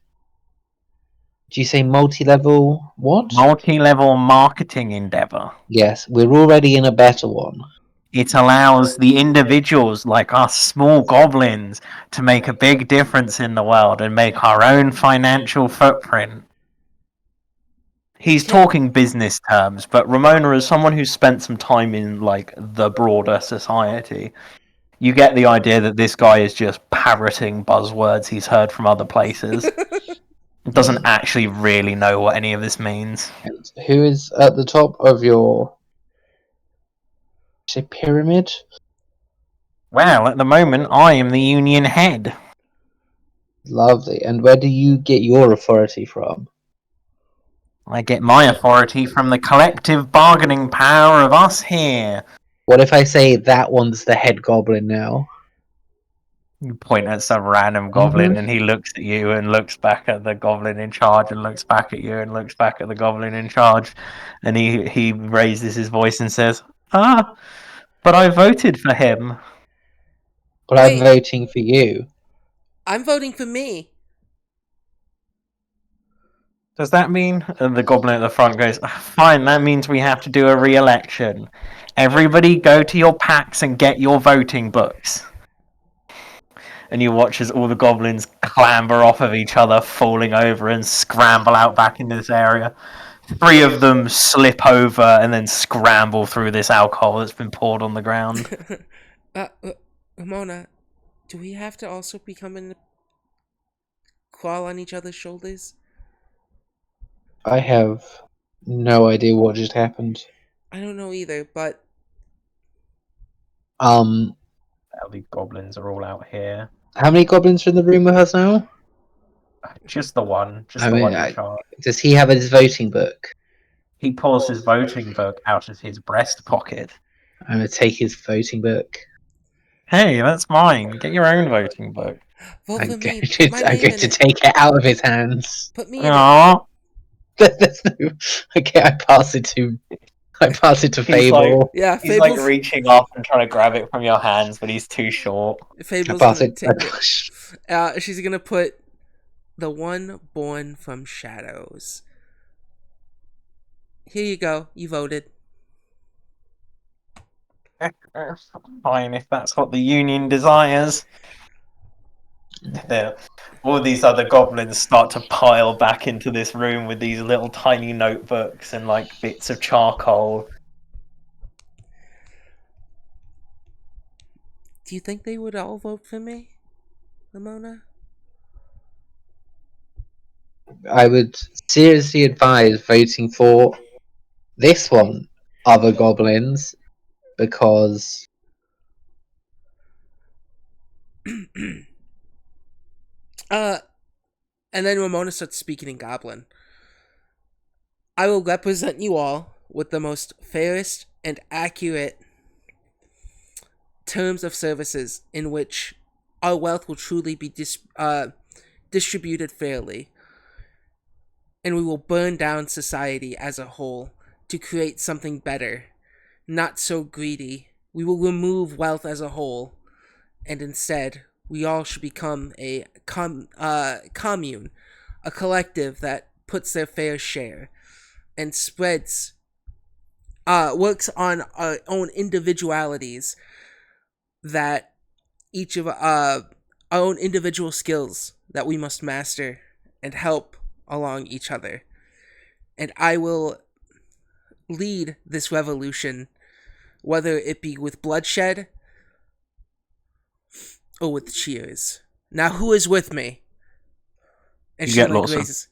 Do you say multi-level? What? Multi-level marketing endeavor. Yes, we're already in a better one. It allows the individuals like us small goblins to make a big difference in the world and make our own financial footprint. He's talking business terms, but Ramona, as someone who's spent some time in like the broader society, you get the idea that this guy is just parroting buzzwords he's heard from other places. Doesn't actually really know what any of this means. And who is at the top of your pyramid? Well, at the moment, I am the union head. Lovely. And where do you get your authority from? I get my authority from the collective bargaining power of us here. What if I say that one's the head goblin now? You point at some random goblin, and he looks at you and looks back at the goblin in charge, and looks back at you and looks back at the goblin in charge, and he raises his voice and says, "Ah, but I voted for him." But I'm voting for you. I'm voting for me. Does that mean? And the goblin at the front goes, "Fine, that means we have to do a re-election. Everybody go to your packs and get your voting books." And you watch as all the goblins clamber off of each other, falling over and scramble out back into this area. 3 of them slip over and then scramble through this alcohol that's been poured on the ground. Ramona, do we have to also become in crawl on each other's shoulders? I have no idea what just happened. I don't know either, but Well, the goblins are all out here. How many goblins are in the room with us now? Just the one. Just I the mean, one in charge. does he have his voting book? He pulls his voting book out of his breast pocket. I'm gonna take his voting book. Hey, that's mine. Get your own voting book. vote I'm for me. going Put my to, I'm name going in to it. take it out of his hands. Put me in it. Aww. There's no... Okay, I pass it to Fable. Yeah, He's like Fable's, reaching up and trying to grab it from your hands, but he's too short. Fable's I pass gonna it. take it. She's gonna put the one born from shadows. Here you go. You voted. Fine, if that's what the Union desires. All these other goblins start to pile back into this room with these little tiny notebooks and like bits of charcoal. Do you think they would all vote for me, Ramona? I would seriously advise voting for this one, other goblins, because And then Ramona starts speaking in Goblin. I will represent you all with the most fairest and accurate terms of services in which our wealth will truly be distributed fairly. And we will burn down society as a whole to create something better, not so greedy. We will remove wealth as a whole, and instead, we all should become a commune, a collective that puts their fair share and spreads, works on our own individualities, that each of our own individual skills that we must master and help along each other. And I will lead this revolution, whether it be with bloodshed or with cheers. Now, who is with me? And You she get like lots raises.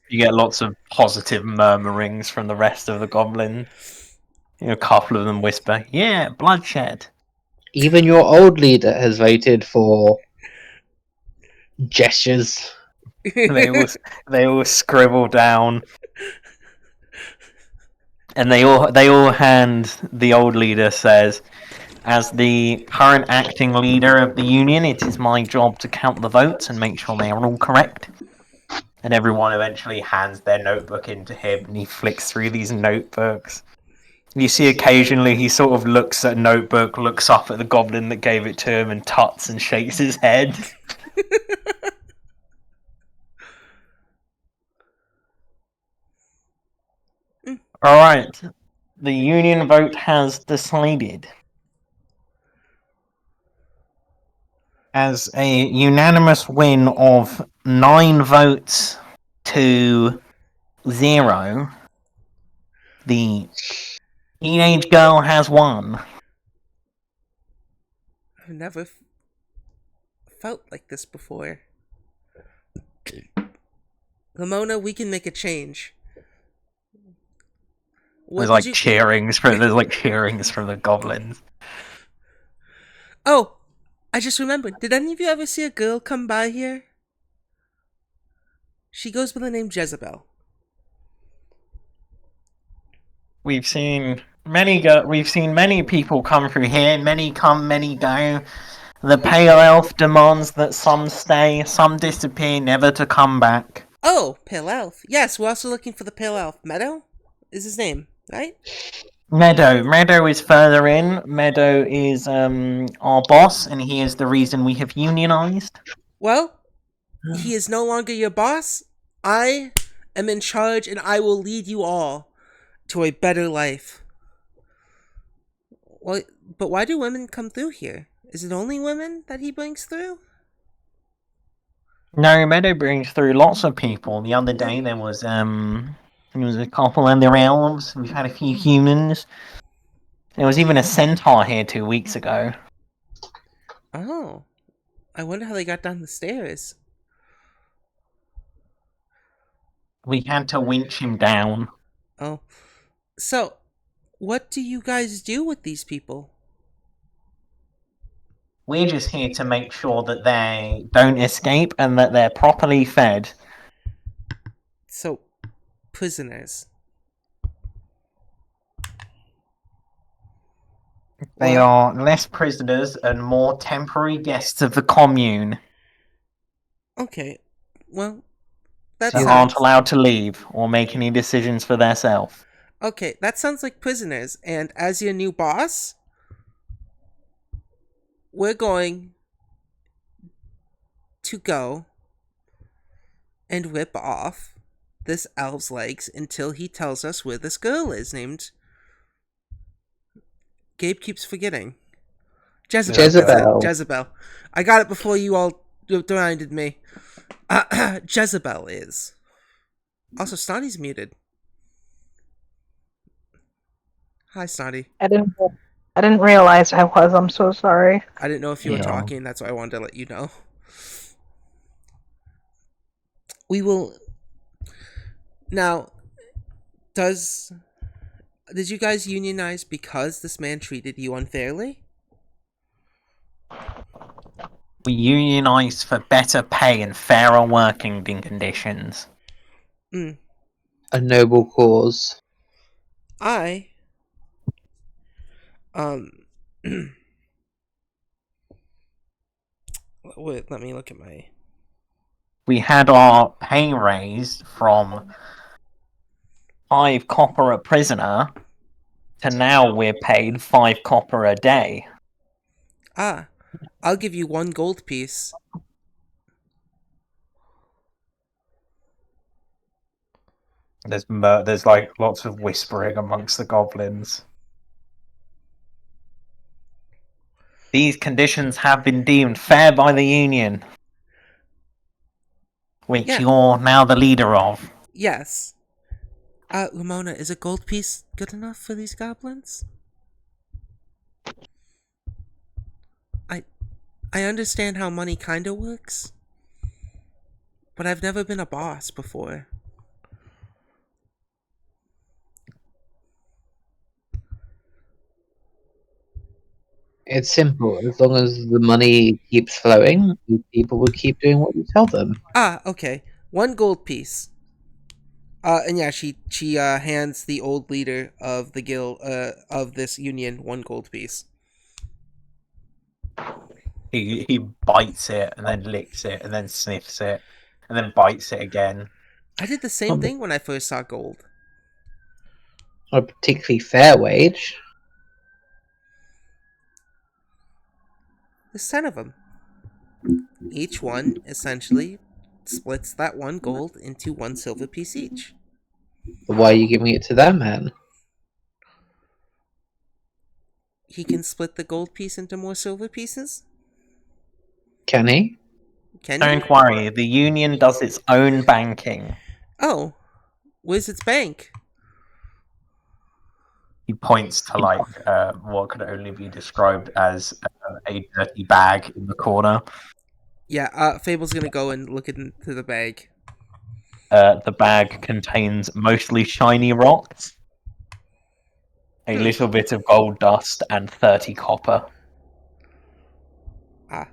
of positive murmurings from the rest of the goblin. A couple of them whisper, "Yeah, bloodshed." even your old leader has voted for gestures. They all scribble down, and they all hand. The old leader says, "As the current acting leader of the union, it is my job to count the votes and make sure they are all correct." And everyone eventually hands their notebook into him, and he flicks through these notebooks. You see occasionally he sort of looks at a notebook, looks up at the goblin that gave it to him, and tuts and shakes his head. Alright, the union vote has decided. As a unanimous win of 9 votes to 0, The teenage girl has won. I've never felt like this before. Lamona, we can make a change. What There's did like you? cheerings from the goblins. Oh, I just remembered. Did any of you ever see a girl come by here? She goes by the name Jezebel. We've seen many people come through here. Many come, many go. The pale elf demands that some stay, some disappear, never to come back. Oh, Pale Elf. Yes, we're also looking for the Pale Elf. Meadow is his name, right? Meadow is further in. Meadow is our boss, and he is the reason we have unionized. Well, he is no longer your boss. I am in charge, and I will lead you all to a better life. Well, but why do women come through here? Is it only women that he brings through? No, Meadow brings through lots of people. The other day there was a couple and their elves. We've had a few humans. There was even a centaur here 2 weeks ago. Oh, I wonder how they got down the stairs. We had to winch him down. Oh, so what do you guys do with these people? We're just here to make sure that they don't escape and that they're properly fed. So, prisoners. They Well, are less prisoners and more temporary guests of the commune okay. Well, that that See, aren't sounds allowed to leave or make any decisions for themselves. okay. That sounds like prisoners. And as your new boss, we're going to go and rip off this elf's legs until he tells us where this girl is named. Gabe keeps forgetting. Jezebel. That's it. Jezebel. Jezebel. I got it before you all reminded me. Jezebel is. Also, Snotty's muted. Hi, Snotty. I didn't realize I was. I'm so sorry. I didn't know if you were Yeah. talking. That's why I wanted to let you know. We will. Now, did you guys unionize because this man treated you unfairly? We unionized for better pay and fairer working conditions. A noble cause. I wait, let me look at my We had our pay raised from 5 copper a prisoner to now we're paid 5 copper a day. I'll give you 1 gold piece. There's like lots of whispering amongst the goblins. These conditions have been deemed fair by the Union, which Yeah. you're now the leader of. Yes. Ramona, is a gold piece good enough for these goblins? I understand how money kinda works, but I've never been a boss before. It's simple. As long as the money keeps flowing, people will keep doing what you tell them. Okay. 1 gold piece. And yeah, she hands the old leader of the guild of this union 1 gold piece. He bites it and then licks it and then sniffs it and then bites it again. I did the same thing when I first saw gold. Not a particularly fair wage. There's 10 of them. Each one essentially splits that 1 gold into 1 silver piece each. But why are you giving it to that man? He can split the gold piece into more silver pieces? Can he? Can you? Don't worry, the Union does its own banking. Oh, where's its bank? He points to like what could only be described as a dirty bag in the corner. Yeah, Fable's gonna go and look into the bag. The bag contains mostly shiny rocks, a little bit of gold dust, and 30 copper. Ah.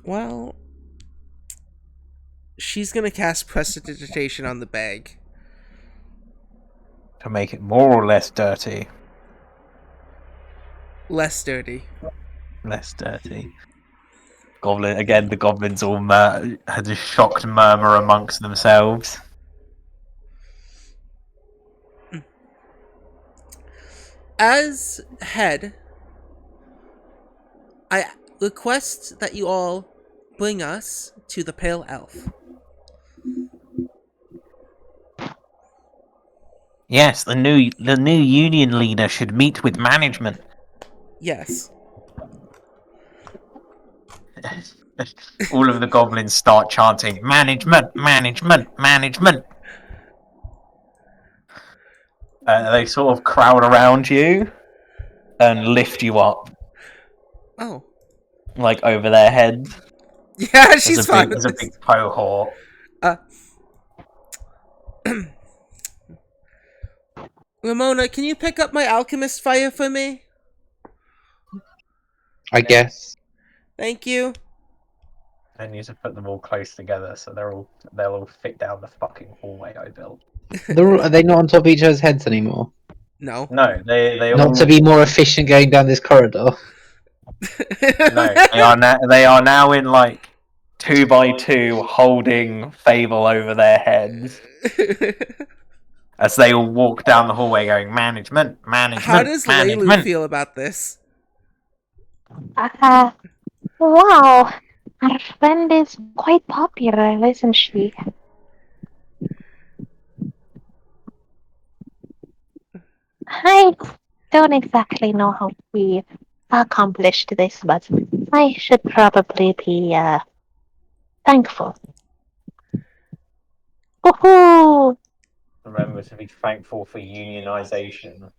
Well, she's gonna cast Prestidigitation on the bag. To make it more or less dirty. Less dirty. Less dirty. Goblin again. The goblins all had a shocked murmur amongst themselves. As head, I request that you all bring us to the Pale Elf. Yes, the new union leader should meet with management. Yes. All of the goblins start chanting, "Management, management, management." They sort of crowd around you and lift you up, Oh. like over their heads. Yeah, she's fine. There's a big cohort. Ramona, can you pick up my alchemist fire for me? I guess. Thank you. I need to put them all close together so they'll all fit down the fucking hallway I built. Are they not on top of each other's heads anymore? No. No, they Not all to be more efficient going down this corridor. no. They are now in like 2x2, holding Fable over their heads as they all walk down the hallway, going, "Management, management, How does Leilu management." feel about this? Wow. Our friend is quite popular, isn't she? I don't exactly know how we accomplished this, but I should probably be thankful. Woohoo! Remember to be thankful for unionization.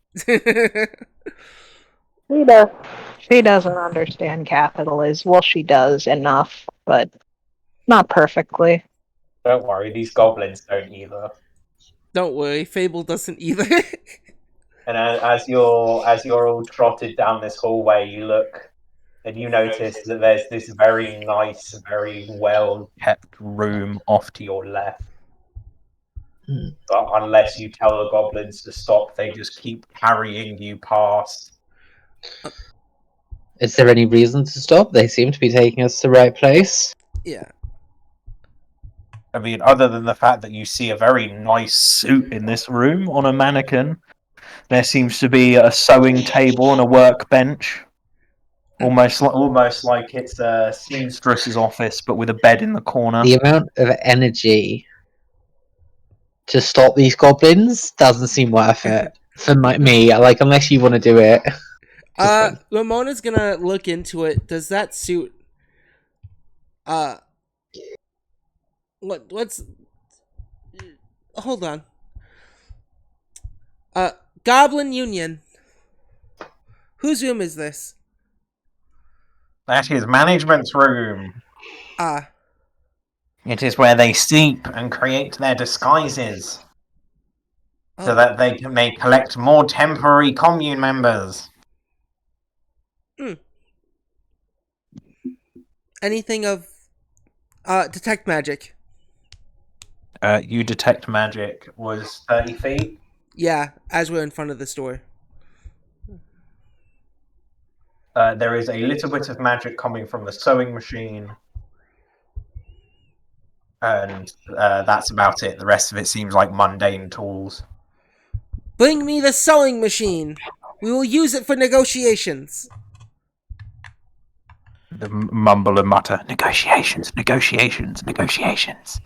She doesn't understand capitalism. Well, she does enough, but not perfectly. Don't worry, these goblins don't either. Don't worry, Fable doesn't either. And as you're all trotted down this hallway, you look and you notice that there's this very nice, very well kept room off to your left. But unless you tell the goblins to stop, they just keep carrying you past. Is there any reason to stop? They seem to be taking us to the right place. Yeah. I mean, other than the fact that you see a very nice suit in this room on a mannequin, there seems to be a sewing table and a workbench. Almost like it's a seamstress's office, but with a bed in the corner. The amount of energy to stop these goblins doesn't seem worth it for me. Like, unless you want to do it. Ramona's gonna look into it. Does that suit? Let's hold on. Goblin Union. Whose room is this? That is management's room. Ah. It is where they sleep and create their disguises, so that they may collect more temporary commune members. Anything of detect magic? You detect magic was 30 feet. Yeah, as we're in front of this door. There is a little bit of magic coming from the sewing machine. And that's about it. The rest of it seems like mundane tools. Bring me the sewing machine. We will use it for negotiations. The mumble and mutter. Negotiations, negotiations, negotiations.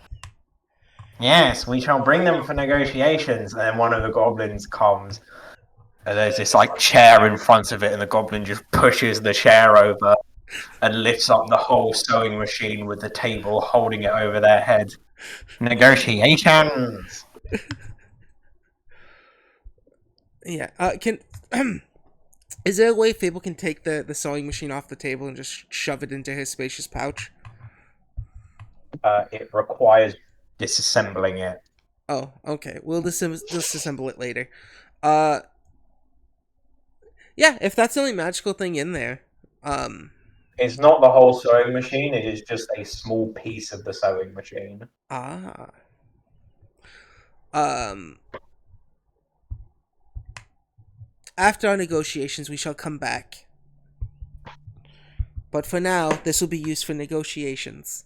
Yes, we shall bring them for negotiations. And then one of the goblins comes. And there's this like chair in front of it, and the goblin just pushes the chair over and lifts up the whole sewing machine with the table holding it over their head. Negotiations! Yeah. Can is there a way Fable can take the sewing machine off the table and just shove it into his spacious pouch? It requires disassembling it. Oh, okay. We'll disassemble it later. Uh, yeah. If that's the only magical thing in there, um, It's not the whole sewing machine, it is just a small piece of the sewing machine. ah, um, after our negotiations, we shall come back. But for now, this will be used for negotiations.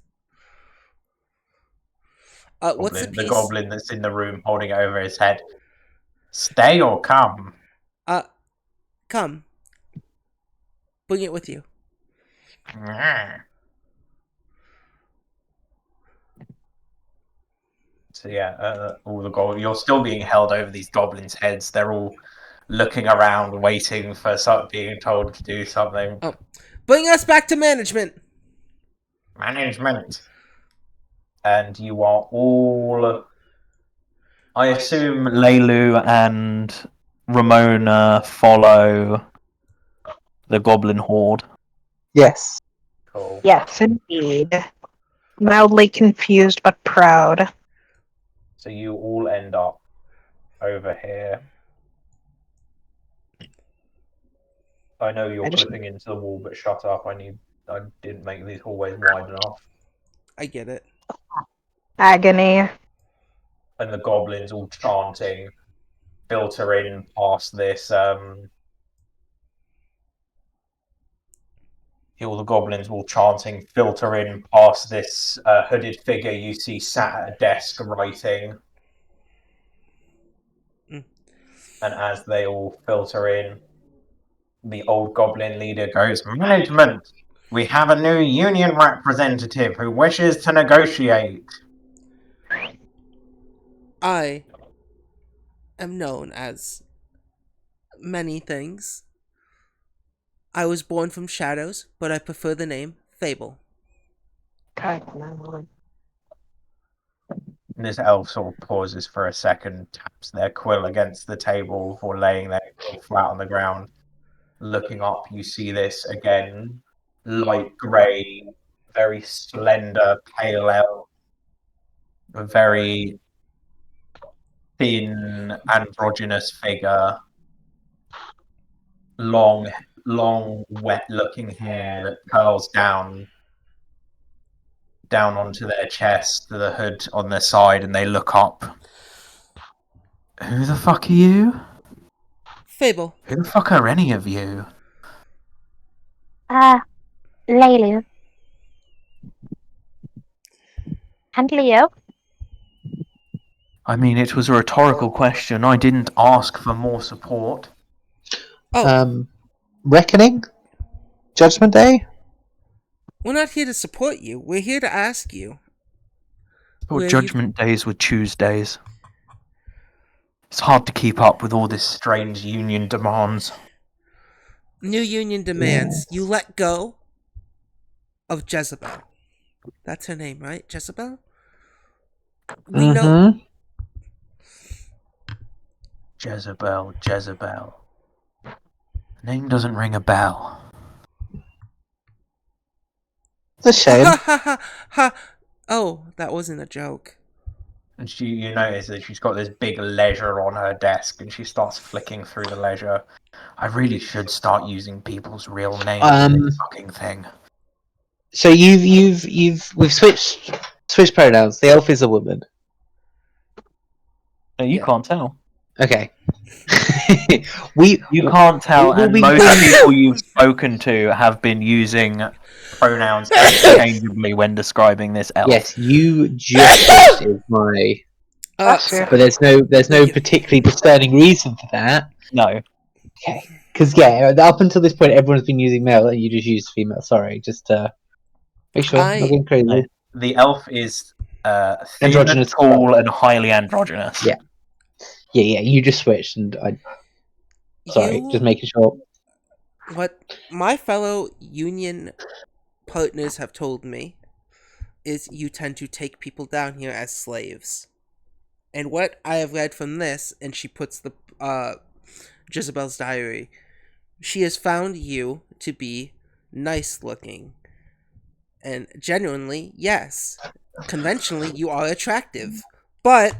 What's the The piece? goblin that's in the room holding it over his head. Stay or come? Uh, come. Bring it with you. So yeah, all the you're still being held over these goblins' heads. They're all looking around, waiting for being told to do something. Oh, bring us back to management. Management. And you are all. I assume Leilu and Ramona follow the goblin horde. Yes. Cool. Yes, indeed. Mildly confused but proud. So you all end up over here. I know you're clipping into the wall, but shut up. I didn't make these hallways wide enough. I get it. Agony. And the goblins all chanting filter in past this all the goblins all chanting filter in past this hooded figure you see sat at a desk writing. Mm. And as they all filter in, the old goblin leader goes, Management, we have a new union representative who wishes to negotiate. I am known as many things. I was born from shadows, but I prefer the name Fable. And this elf sort of pauses for a second, taps their quill against the table before laying their quill flat on the ground. Looking up, you see this again, light grey, very slender, pale elf, a very thin, androgynous figure, long, wet-looking hair that curls down onto their chest, to the hood on their side, and they look up. Who the fuck are you? Fable. Who the fuck are any of you? Laylu. And Leo. I mean, it was a rhetorical question. I didn't ask for more support. Oh, Reckoning? Judgment Day? we're not here to support you. We're here to ask you. Thought Judgment Days were Tuesdays. It's hard to keep up with all this strange union demands. New union demands you let go of Jezebel. That's her name, right? Jezebel? We know. Jezebel. Name doesn't ring a bell. It's a shame. Oh, that wasn't a joke. And you notice that she's got this big ledger on her desk, and she starts flicking through the ledger. I really should start using people's real names in this fucking thing. So we've switched pronouns. The elf is a woman. No, you can't tell. Okay. You can't tell, and most people you've spoken to have been using pronouns interchangeably when describing this elf. Yes, you just is my. But there's no particularly discerning reason for that. No. Okay. Because up until this point, everyone's been using male, and you just used female. Sorry, just make sure I'm not getting crazy. No. The elf is androgynous, tall, and highly androgynous. Yeah. You just switched, and just making sure. What my fellow union partners have told me is you tend to take people down here as slaves. And what I have read from this, and she puts the Jezebel's diary. She has found you to be nice looking. And genuinely, yes. Conventionally, you are attractive. But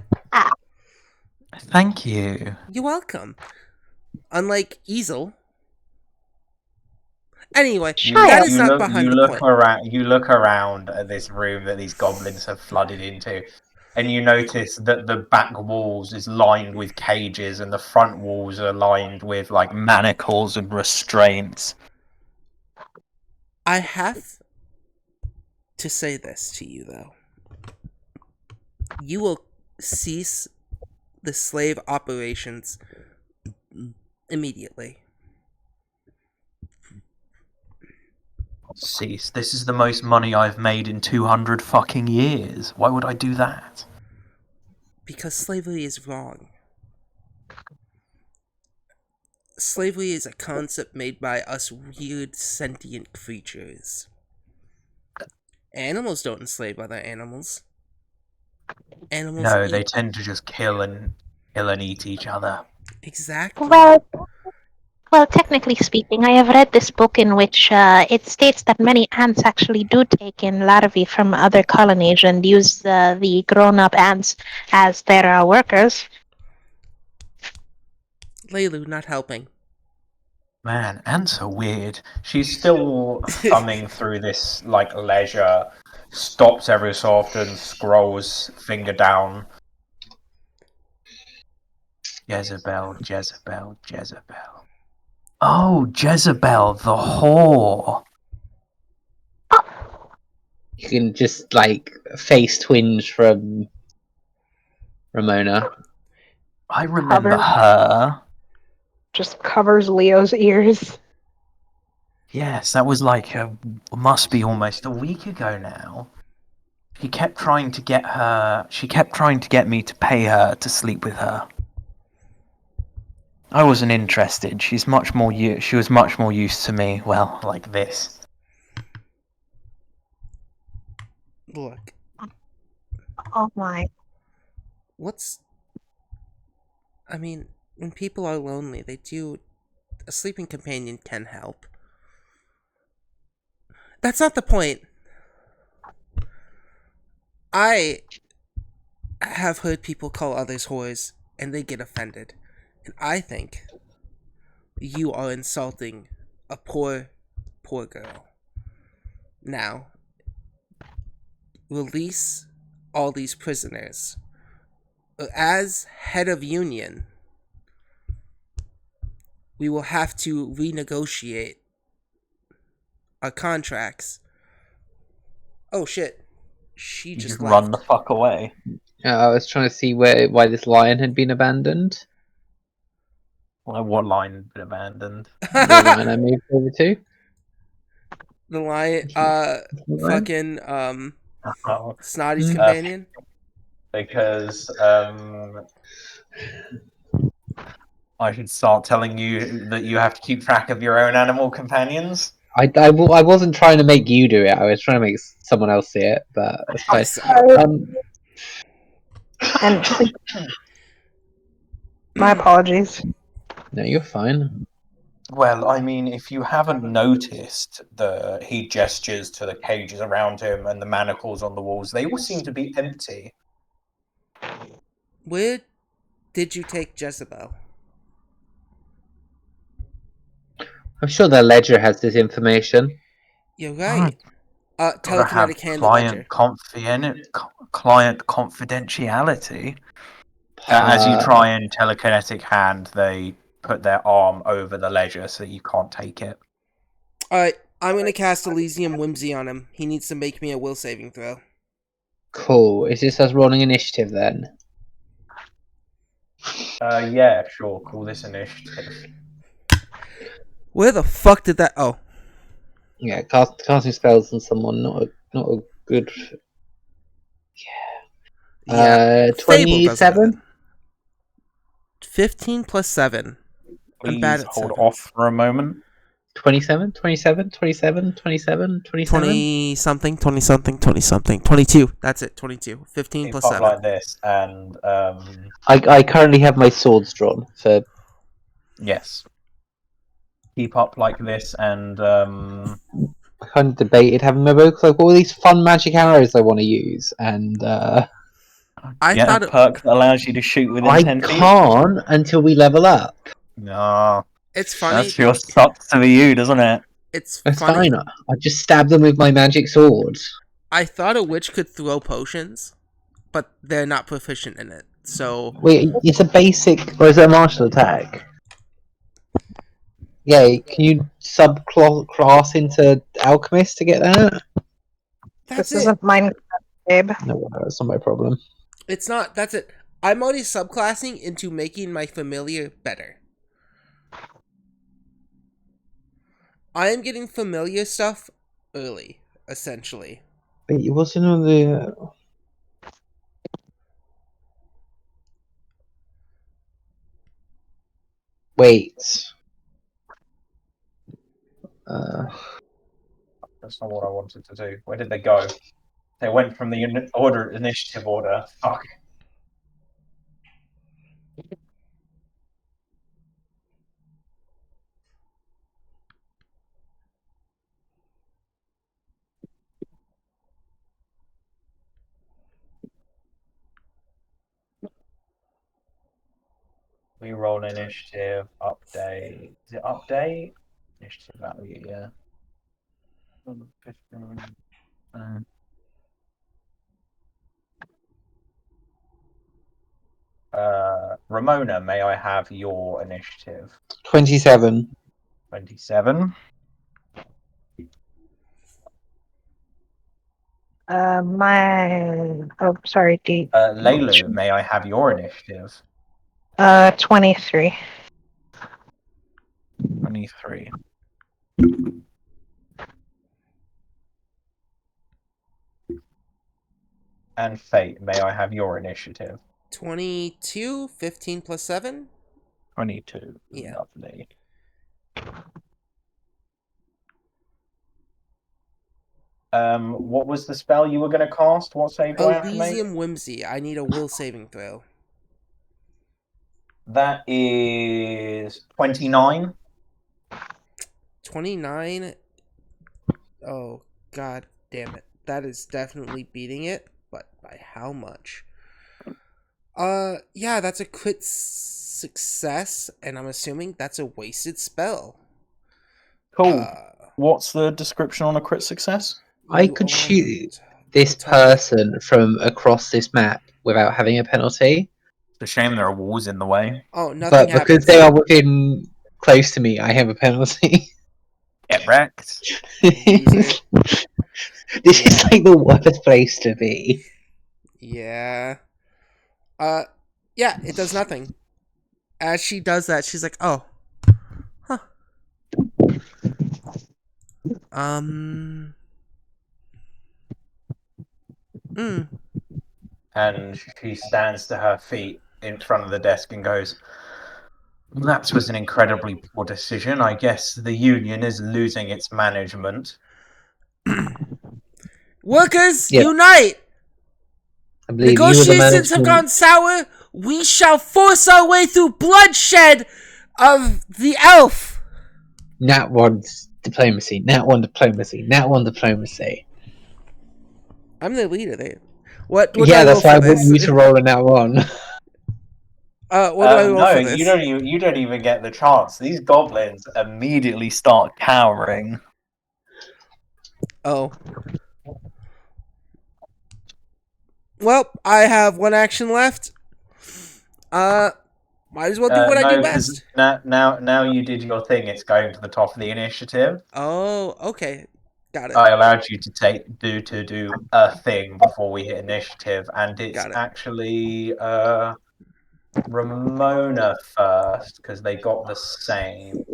Thank you. you're welcome. Unlike Easel. Anyway, that is not behind the point. You look around at this room that these goblins have flooded into, and you notice that the back walls is lined with cages, and the front walls are lined with like manacles and restraints. I have to say this to you, though. You will cease the slave operations immediately. Cease. This is the most money I've made in 200 fucking years. Why would I do that? Because slavery is wrong. Slavery is a concept made by us weird sentient creatures. Animals don't enslave other animals. Animals No, eat. they tend to just kill and eat each other. Exactly. Well, technically speaking, I have read this book in which it states that many ants actually do take in larvae from other colonies and use the grown-up ants as their workers. Leilu not helping. Man, ants are weird. She's still thumbing through this like ledger, stops every so often, scrolls finger down. Jezebel, Jezebel, Jezebel. Oh, Jezebel, the whore. You can just like face twinge from Ramona. I remember Covered. her. Just covers Leo's ears. Yes, that was like must be almost a week ago now. She kept trying to get me to pay her to sleep with her. I wasn't interested. She was much more used to me, well, like this. Look, Oh my. I mean, when people are lonely, a sleeping companion can help. That's not the point. I have heard people call others whores, and they get offended. And I think you are insulting a poor girl. Now, release all these prisoners. As head of union, we will have to renegotiate our contracts. Oh shit. She You just just left. run the fuck away. I was trying to see why this lion had been abandoned. Well, what line had been abandoned? The lion I moved over to. The lion, fucking, Oh, Snotty's companion. because I should start telling you that you have to keep track of your own animal companions. I wasn't trying to make you do it. I was trying to make someone else see it, but it's fine. And my apologies. No, you're fine. Well, I mean, if you haven't noticed, he gestures to the cages around him and the manacles on the walls. They all seem to be empty. Where did you take Jezebel? I'm sure their ledger has this information. You're right. Gotta have Telekinetic hand ledger. client confidentiality. As you try and telekinetic hand, they put their arm over the ledger so you can't take it. Alright, I'm gonna cast Elysium Whimsy on him. He needs to make me a will saving throw. Cool. Is this us rolling initiative then? Yeah, sure. Call this initiative. Where the fuck did that... Oh. Yeah, casting spells on someone, not a good... Yeah. 27? 15 plus 7. I'm Please bad at hold sevens. off for a moment. 27? 27? 27? 27? 27? 20 something, 20 something, 20 something. 22. That's it, 22. 15 Keep plus up 7. like this, and I currently have my swords drawn for Yes. Keep up like this, and I kind of debated having my bow because I've got all these fun magic arrows I want to use, and I get thought a perk that allows you to shoot within I 10 feet. can't until we level up. No, it's funny. that sure sucks to be you, doesn't it? It's That's funny. fine. I just stab them with my magic sword. I thought a witch could throw potions, but they're not proficient in it. So Wait, it's a basic, or is it a martial attack? Yeah, can you subclass into alchemist to get that? that's This it. isn't Minecraft, babe. No, that's not my problem. It's not. That's it. I'm already subclassing into making my familiar better. I am getting familiar stuff early, essentially. Wait, it wasn't on the. Wait. That's not what I wanted to do. Where did they go? They went from the initiative order. Fuck. We roll initiative, update. Is it update? Initiative value, yeah. 15. Ramona, may I have your initiative? 27. 27. Sorry, D. Laylu, may I have your initiative? 23. 23. And Fate, may I have your initiative? 22, 15 plus 7? 22. Yeah. Lovely. What was the spell you were going to cast? What save do I have to make? Elysium Whimsy. I need a will saving throw. That is 29. 29. Oh, god damn it. That is definitely beating it, but by how much? Yeah, that's a crit success, and I'm assuming that's a wasted spell. Cool. What's the description on a crit success? I could shoot this person from across this map without having a penalty. It's a shame there are walls in the way. Oh, nothing But happens. because they are within close to me, I have a penalty. Get wrecked. Loser. This is like the worst place to be. Yeah. Yeah, it does nothing. As she does that, she's like, oh. Huh. And she stands to her feet in front of the desk and goes, "That was an incredibly poor decision. I guess the union is losing its management." Workers, Yeah. unite! I believe you were the Negotiations have management. gone sour. We shall force our way through bloodshed of the elf. Nat 1 diplomacy. Nat 1 diplomacy. Nat 1 diplomacy. I'm the leader. What do Yeah, I roll that's why I for want this? you to roll a Nat 1. What do I roll No, for this? you don't even get the chance. These goblins immediately start cowering. Oh. Well, I have one action left. Might as well do what I do best. Now you did your thing. It's going to the top of the initiative. Oh, okay. Got it. I allowed you to do a thing before we hit initiative, and it's Got it. actually Ramona first because they got the same.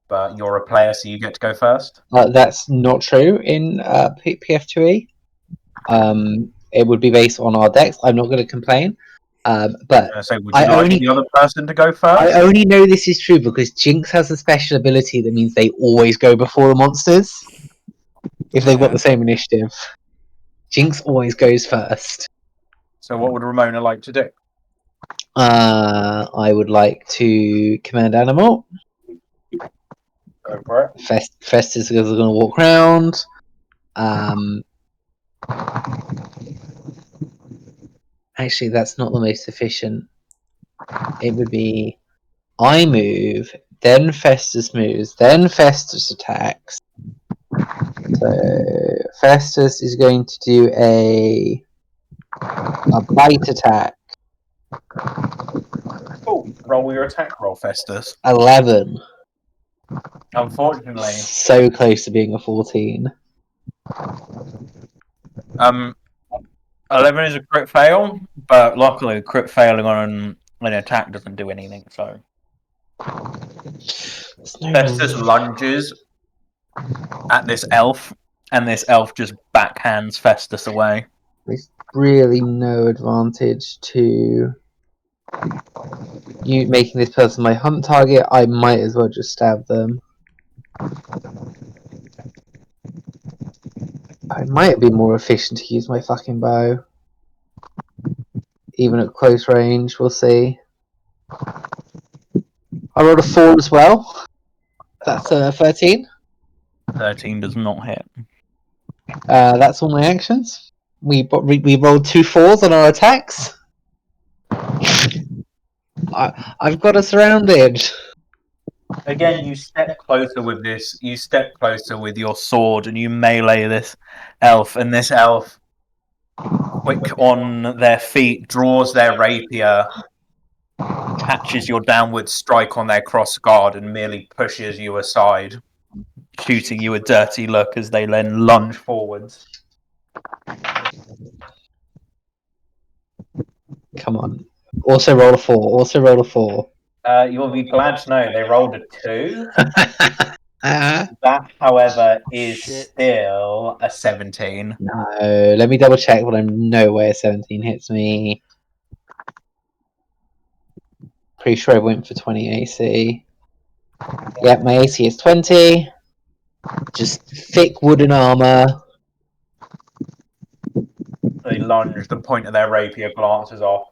But you're a player, so you get to go first. That's not true in PF2E. It would be based on our decks. I'm not going to complain. But So would you like the other person to go first? I only know this is true because Jinx has a special ability that means they always go before the monsters. If they've got the same initiative. Jinx always goes first. So what would Ramona like to do? I would like to command animal. Go for it. Festus is going to walk around. Actually, that's not the most efficient. It would be I move, then Festus moves, then Festus attacks. So Festus is going to do a bite attack. Oh, roll your attack roll, Festus. 11. Unfortunately, So close to being a 14. 11 is a crit fail, but luckily, crit failing on an attack doesn't do anything. So Festus lunges at this elf, and this elf just backhands Festus away. There's really no advantage to you making this person my hunt target. I might as well just stab them. It might be more efficient to use my fucking bow. Even at close range, we'll see. I rolled a 4 as well. That's 13. 13 does not hit. That's all my actions. We rolled 2 4s on our attacks. I've got us surrounded. Again, you step closer with this. You step closer with your sword, and you melee this elf. And this elf, quick on their feet, draws their rapier, catches your downward strike on their cross guard, and merely pushes you aside, shooting you a dirty look as they then lunge forwards. Come on. Also roll a 4. Also roll a 4. You'll be glad to know they rolled a 2. No, That, however, is Shit. still a 17. let me double check, but I'm no way a 17 hits me. Pretty sure I went for 20 AC. Yep, my AC is 20. Just thick wooden armor. They lunge, the point of their rapier glances off.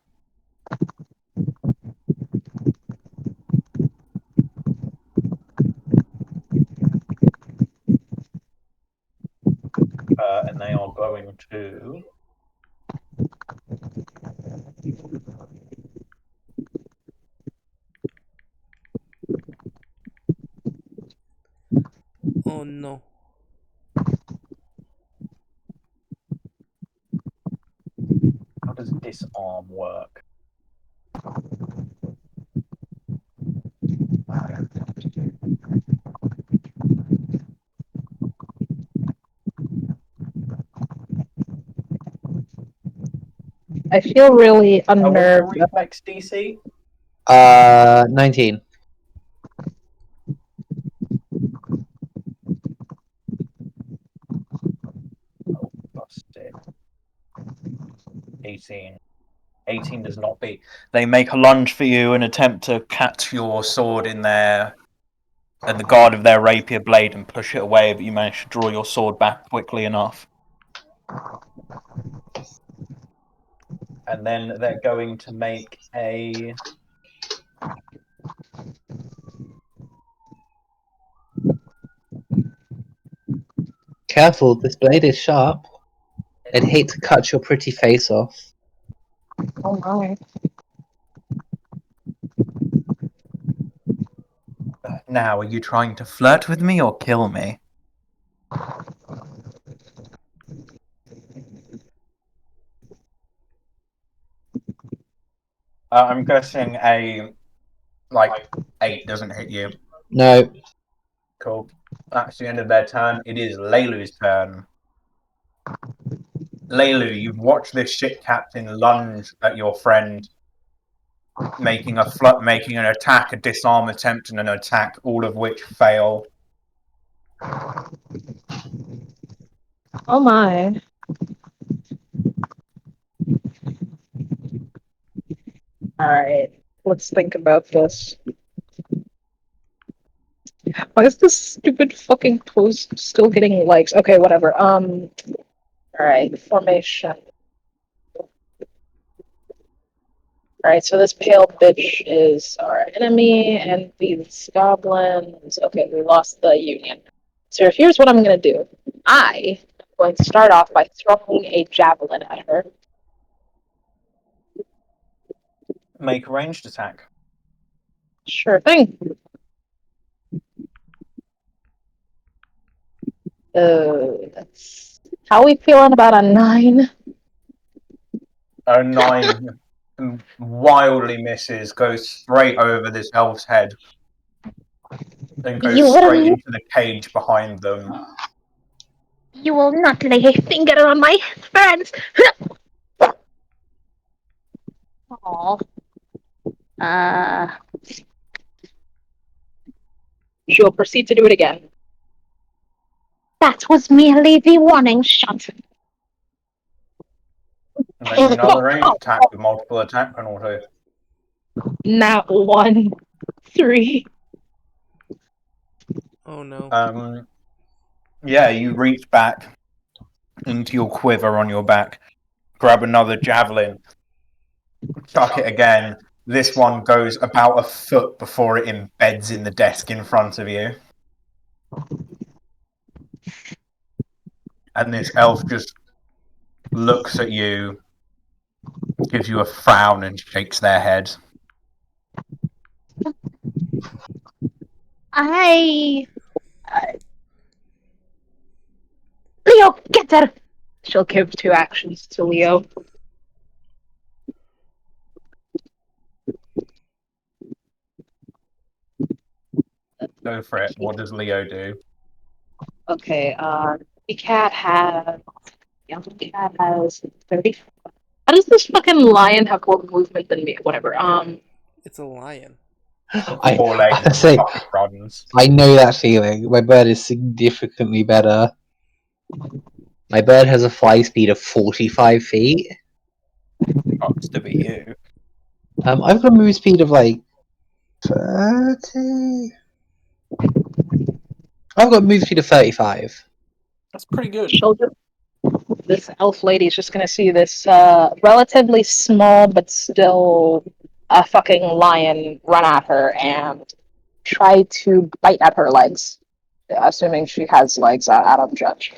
And they are going to... Oh no. How does disarm work? I feel really What's your unnerved. reflex DC? 19. Oh, plus 6. 18. 18 does not beat. They make a lunge for you and attempt to catch your sword in their... at the guard of their rapier blade and push it away, but you manage to draw your sword back quickly enough. And then they're going to make a... Careful, this blade is sharp. I'd hate to cut your pretty face off. Oh my. Now, are you trying to flirt with me or kill me? I'm guessing a, 8 doesn't hit you. No. Cool. That's the end of their turn. It is Leilu's turn. Leilu, you've watched this ship captain lunge at your friend, making an attack, a disarm attempt, and an attack, all of which fail. Oh my. Alright, let's think about this. Why is this stupid fucking post still getting likes? Okay, whatever. Alright, formation. Alright, so this pale bitch is our enemy, and these goblins. Okay, we lost the union. So here's what I'm gonna do. I am going to start off by throwing a javelin at her. Make a ranged attack. Sure thing. That's how are we feeling about a 9? A 9 wildly misses, goes straight over this elf's head, then You goes straight will, into the cage behind them. you will not lay a finger on my friends. Aw. She'll proceed to do it again. That was merely the warning shot. Make another ranged attack with multiple attack penalty. Not 1, 3. Oh no. Yeah, you reach back into your quiver on your back, grab another javelin, chuck it again. This one goes about a foot before it embeds in the desk in front of you. And this elf just looks at you, gives you a frown, and shakes their head. Leo, get her! She'll give 2 actions to Leo. Go for it. What does Leo do? Okay, the cat has. The cat has 30. How does this fucking lion have more movement than me? Whatever. It's a lion. Four legs I say, fucking runs. I know that feeling. My bird is significantly better. My bird has a fly speed of 45 feet. Sucks to be you. I've got a move speed of like 30. I've got a move speed of 35. That's pretty good. This elf lady is just gonna see this relatively small but still a fucking lion run at her and try to bite at her legs. Assuming she has legs, I don't judge.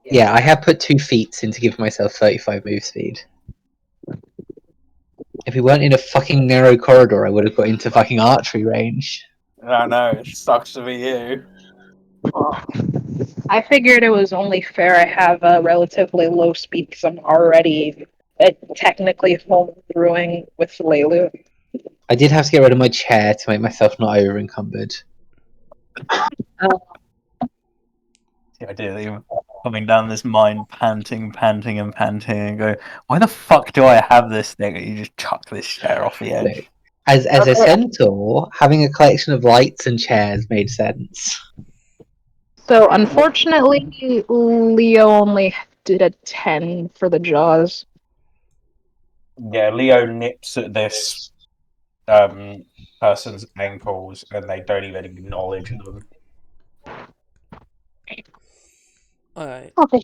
Yeah, I have put 2 feats in to give myself 35 move speed. If we weren't in a fucking narrow corridor, I would have got into fucking archery range. I know, it sucks to be you. I figured it was only fair I have a relatively low speed because I'm already technically homebrewing with Leilu. I did have to get rid of my chair to make myself not over encumbered. Yeah, I did. Even coming down this mine, panting, and go, why the fuck do I have this thing? And you just chuck this chair off the edge. As a centaur, having a collection of lights and chairs made sense. So unfortunately, Leo only did a 10 for the jaws. Yeah, Leo nips at this person's ankles, and they don't even acknowledge them. Alright. Okay.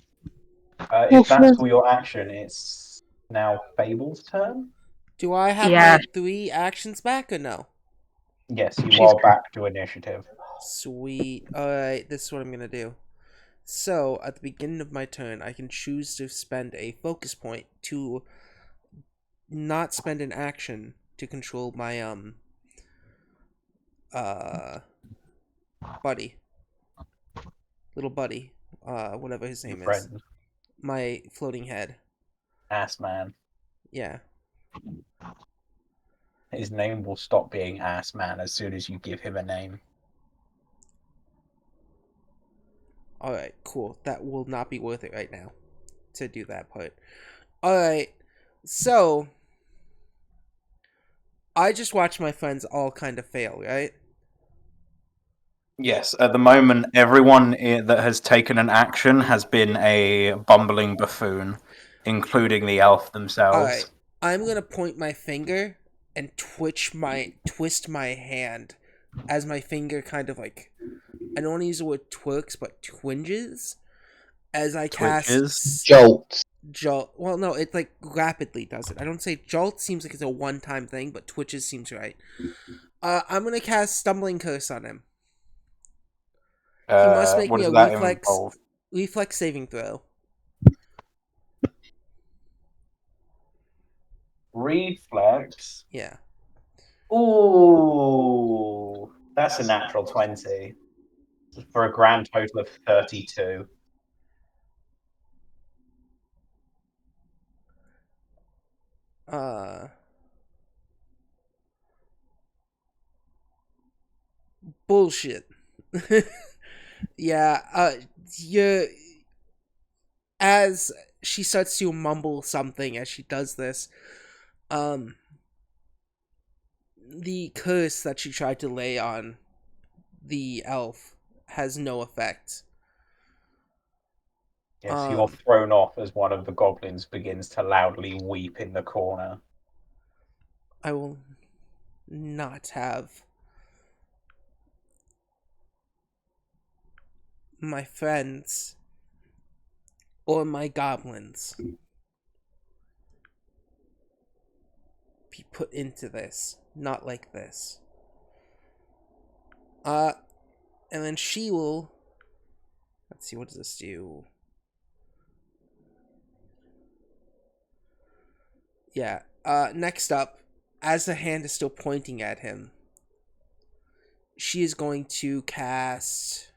If that's all your action, it's now Fable's turn. Do I have Yeah. my 3 actions back or no? Yes, you She's are back to initiative. Sweet. Alright, this is what I'm gonna do. So, at the beginning of my turn, I can choose to spend a focus point to not spend an action to control my, buddy. Little buddy. Whatever his name is. Friend, My floating head. Ass Man. Yeah. His name will stop being Ass Man as soon as you give him a name. Alright, cool. That will not be worth it right now to do that part. Alright, so I just watched my friends all kind of fail, right? Yes, at the moment, everyone that has taken an action has been a bumbling buffoon, including the elf themselves. Alright, I'm gonna point my finger and twist my hand as my finger kind of like, I don't want to use the word twerks, but twinges as I Twitches? cast Jolts. Jolt. Well, no, it like rapidly does it. I don't say jolt seems like it's a one-time thing, but twitches seems right. I'm gonna cast Stumbling Curse on him. He must make What me does a that involve? reflex saving throw. Reflex. Yeah. Ooh, that's a natural 20 for a grand total of 32. Uh. Bullshit. Yeah. You. As she starts to mumble something as she does this, um, the curse that she tried to lay on the elf has no effect. Yes, you're thrown off as one of the goblins begins to loudly weep in the corner. I will not have my friends or my goblins be put into this. Not like this. And then she will. Let's see, what does this do? Yeah. Next up, as the hand is still pointing at him, she is going to cast.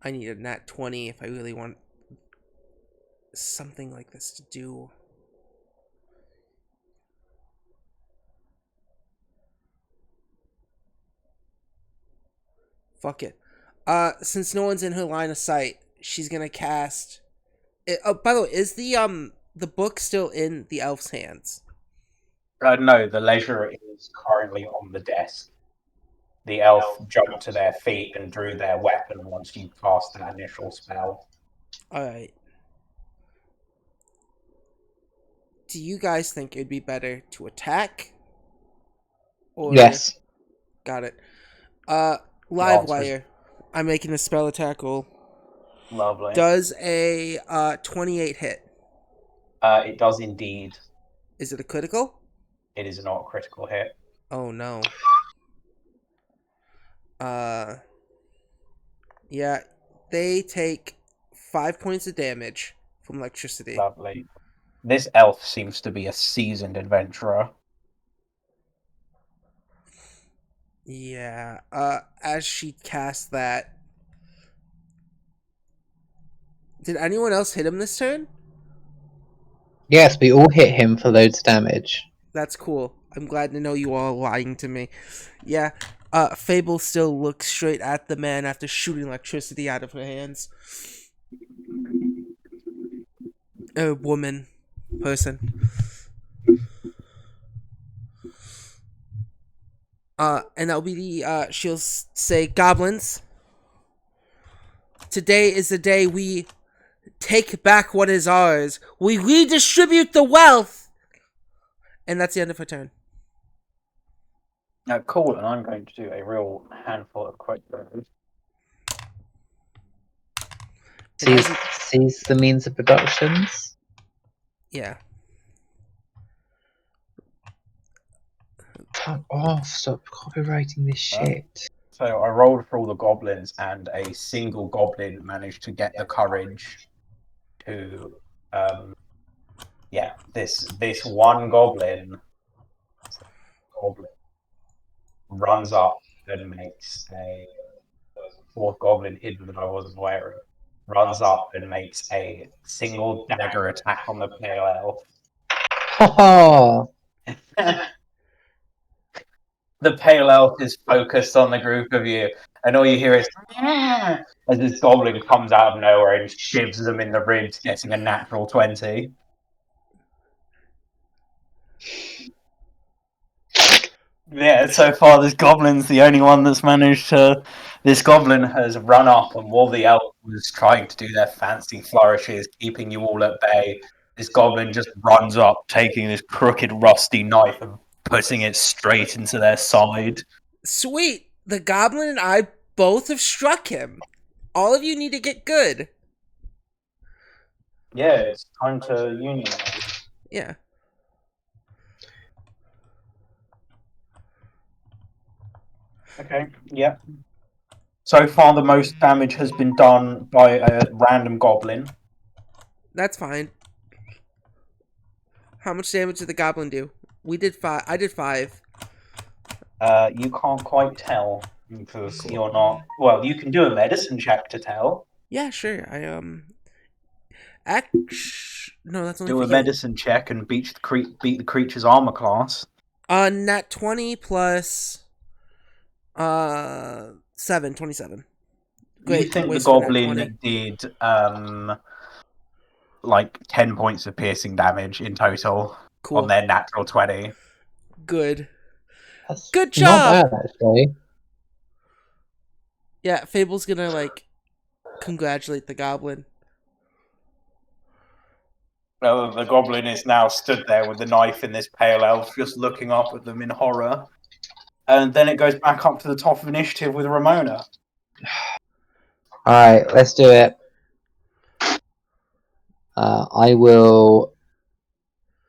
I need a nat 20 if I really want something like this to do. Fuck it. Since no one's in her line of sight, she's gonna cast. Oh, by the way, is the book still in the elf's hands? No, the leisure is currently on the desk. The elf jumped to their feet and drew their weapon once you cast that initial spell. All right. Do you guys think it'd be better to attack? Or Yes. got it. The Live answer is wire. I'm making a spell attack roll. lovely. Does a 28 hit? It does indeed. Is it a critical? It is not a critical hit. Oh no. Yeah, they take 5 points of damage from electricity. Lovely. This elf seems to be a seasoned adventurer. Yeah. As she casts that, did anyone else hit him this turn? Yes, we all hit him for loads of damage. That's cool. I'm glad to know you all lying to me. Yeah. Fable still looks straight at the man after shooting electricity out of her hands. Woman. Person. And that'll be the, she'll say, Goblins, today is the day we take back what is ours. We redistribute the wealth! And that's the end of her turn. Cool, and I'm going to do a real handful of quick throws. Seize the means of productions. Yeah. Fuck off, stop copywriting this shit. So I rolled for all the goblins, and a single goblin managed to get the courage to, this one goblin runs up and makes a fourth goblin hidden that I wasn't aware of. Runs up and makes a single dagger attack on the pale Haha! elf. The pale elf is focused on the group of you, and all you hear is as this goblin comes out of nowhere and shivs them in the ribs, getting a natural 20. Yeah, so far this goblin's the only one that's managed to. This goblin has run up, and while the elf was trying to do their fancy flourishes, keeping you all at bay, this goblin just runs up, taking this crooked, rusty knife and putting it straight into their side. Sweet! The goblin and I both have struck him. All of you need to get good. Yeah, it's time to unionize. Yeah. Okay, yeah. So far, the most damage has been done by a random goblin. That's fine. How much damage did the goblin do? We did 5. I did 5. You can't quite tell because Cool. you're not. Well, you can do a medicine check to tell. Yeah, sure. No, that's only Do for a you. medicine check and beat the creature's armor class. Nat 20 plus 7, 27. You Great. think the Waste for nat 20. goblin did like 10 points of piercing damage in total Cool. on their natural 20. Good. That's Good not job. bad, actually. Yeah, Fable's gonna like congratulate the goblin. Well, the goblin is now stood there with the knife in this pale elf, just looking up at them in horror. And then it goes back up to the top of initiative with Ramona. Alright, let's do it. I will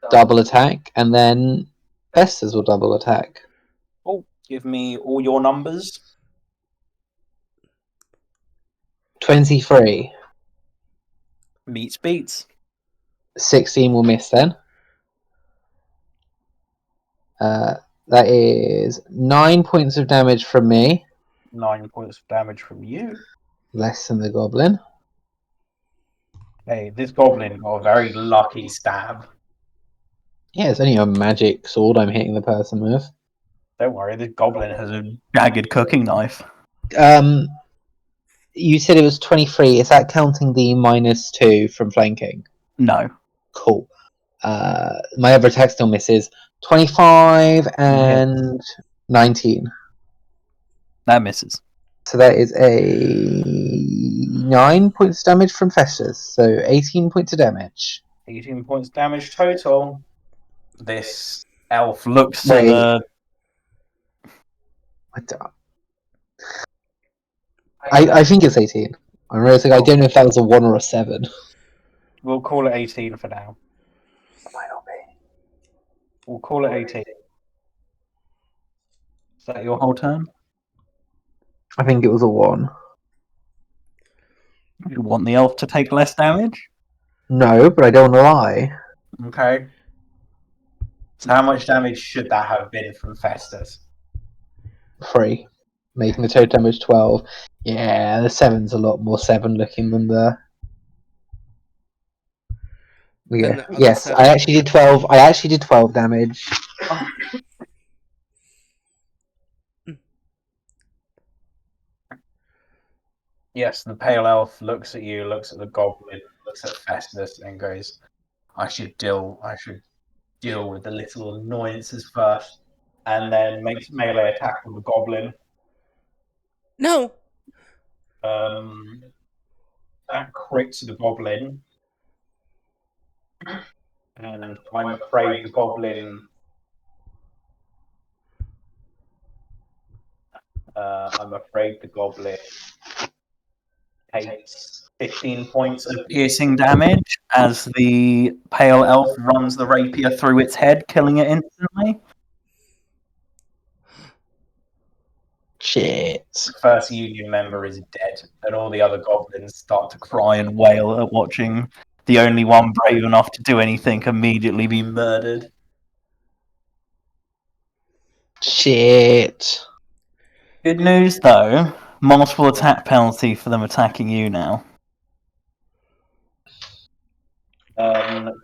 double attack, and then Festus will double attack. Oh, give me all your numbers. 23. Meets beats. 16 will miss then. That is 9 points of damage from me. 9 points of damage from you. Less than the goblin. Hey, this goblin got a very lucky stab. Yeah, it's only a magic sword I'm hitting the person with. Don't worry, this goblin has a jagged cooking knife. You said it was 23. Is that counting the -2 from flanking? No. Cool. My other attack still misses. 25 and 19. That misses. So that is a 9 points damage from Festus. So 18 points of damage. 18 points damage total. This elf looks to Wait. the... I think it's 18. I'm realizing I don't know if that was a 1 or a 7. We'll call it 18 for now. Might not be. We'll call it 18. Is that your whole turn? I think it was a 1. You want the elf to take less damage? No, but I don't want to lie. Okay. So how much damage should that have been from Festus? 3. Making the total damage 12. Yeah, the 7's a lot more 7 looking than the... Than Yeah. the other Yes, 7. I actually did 12. I actually did 12 damage. Yes, the pale elf looks at you, looks at the goblin, looks at Festus, and goes, I should deal with the little annoyances first, and then makes melee attack on the goblin. No. That crits the goblin, and I'm afraid the goblin. Takes 15 points of piercing damage as the pale elf runs the rapier through its head, killing it instantly. Shit. The first union member is dead, and all the other goblins start to cry and wail at watching the only one brave enough to do anything immediately be murdered. Shit. Good news, though, multiple attack penalty for them attacking you now.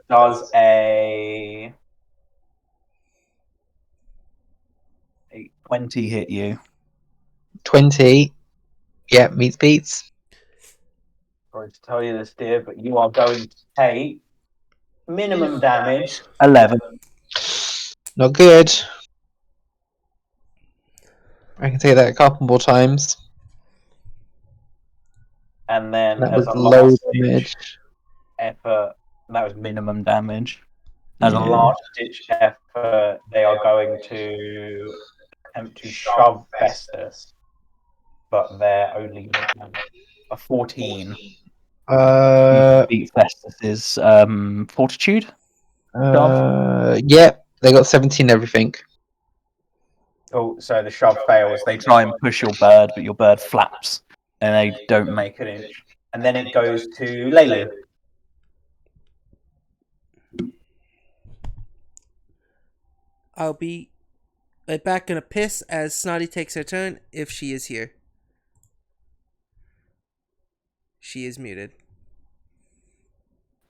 Does a 20 hit you? 20. Yeah, meets beats. Sorry to tell you this, dear, but you are going to take minimum damage 11. Not good. I can say that a couple more times. And then That as was a low last damage. ditch effort, that was minimum damage. As a Yeah. last ditch effort, they are going to attempt to shove Festus, but they're only going to have a 14. Beat Festus's fortitude. Yeah, they got 17 everything. Oh, so the shove fails. They try and push your bird, but your bird flaps, and they don't make an inch. And then it goes to Lelu. I'll be right back in a piss as Snotty takes her turn if she is here. She is muted.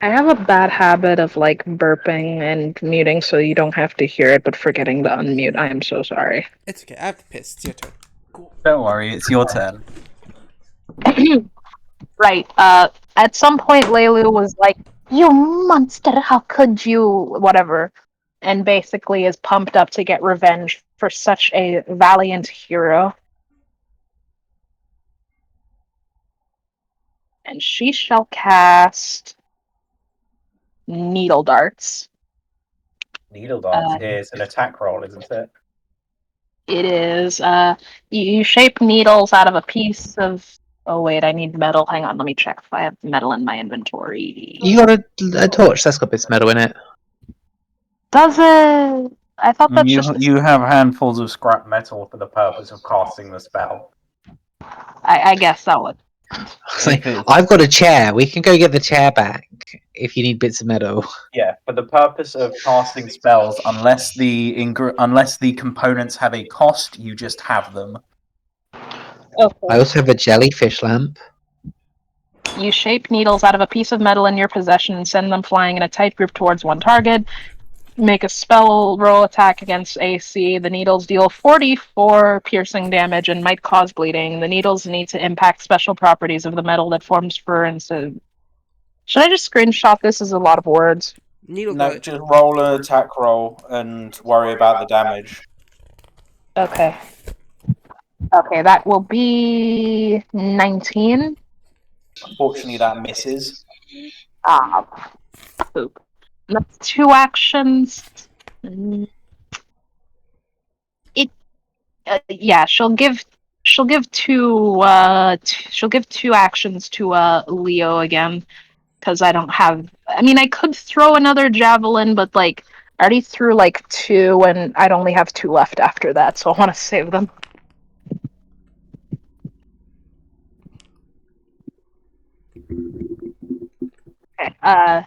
I have a bad habit of like burping and muting so you don't have to hear it, but forgetting to unmute. I am so sorry. It's okay. I have to piss. It's your turn. Cool. Don't worry, it's your turn. Right. At some point, Leilu was like, "You monster! How could you?" Whatever, and basically is pumped up to get revenge for such a valiant hero. And she shall cast Needle Darts. Needle darts is an attack roll, isn't it? It is. You shape needles out of a piece of. Oh wait, I need metal. Hang on, let me check if I have metal in my inventory. You got a torch that's got bits of metal in it. Does it? I thought that's just. You have handfuls of scrap metal for the purpose of casting the spell. I guess that would. Like, I've got a chair. We can go get the chair back if you need bits of metal. Yeah, for the purpose of casting spells, unless the components have a cost, you just have them. Okay. I also have a jellyfish lamp. You shape needles out of a piece of metal in your possession and send them flying in a tight group towards one target. Make a spell roll attack against AC. The needles deal 44 piercing damage and might cause bleeding. The needles need to impact special properties of the metal that forms for instance. Should I just screenshot this? As a lot of words. Needle No, dart. just roll an attack roll and worry about the damage. Okay. Okay, that will be 19. Unfortunately, that misses. Ah, poop. That's 2 actions. Yeah, she'll give 2 she'll give 2 actions to Leo again because I don't have. I mean, I could throw another javelin, but like I already threw like 2, and I'd only have 2 left after that, so I want to save them. Okay. All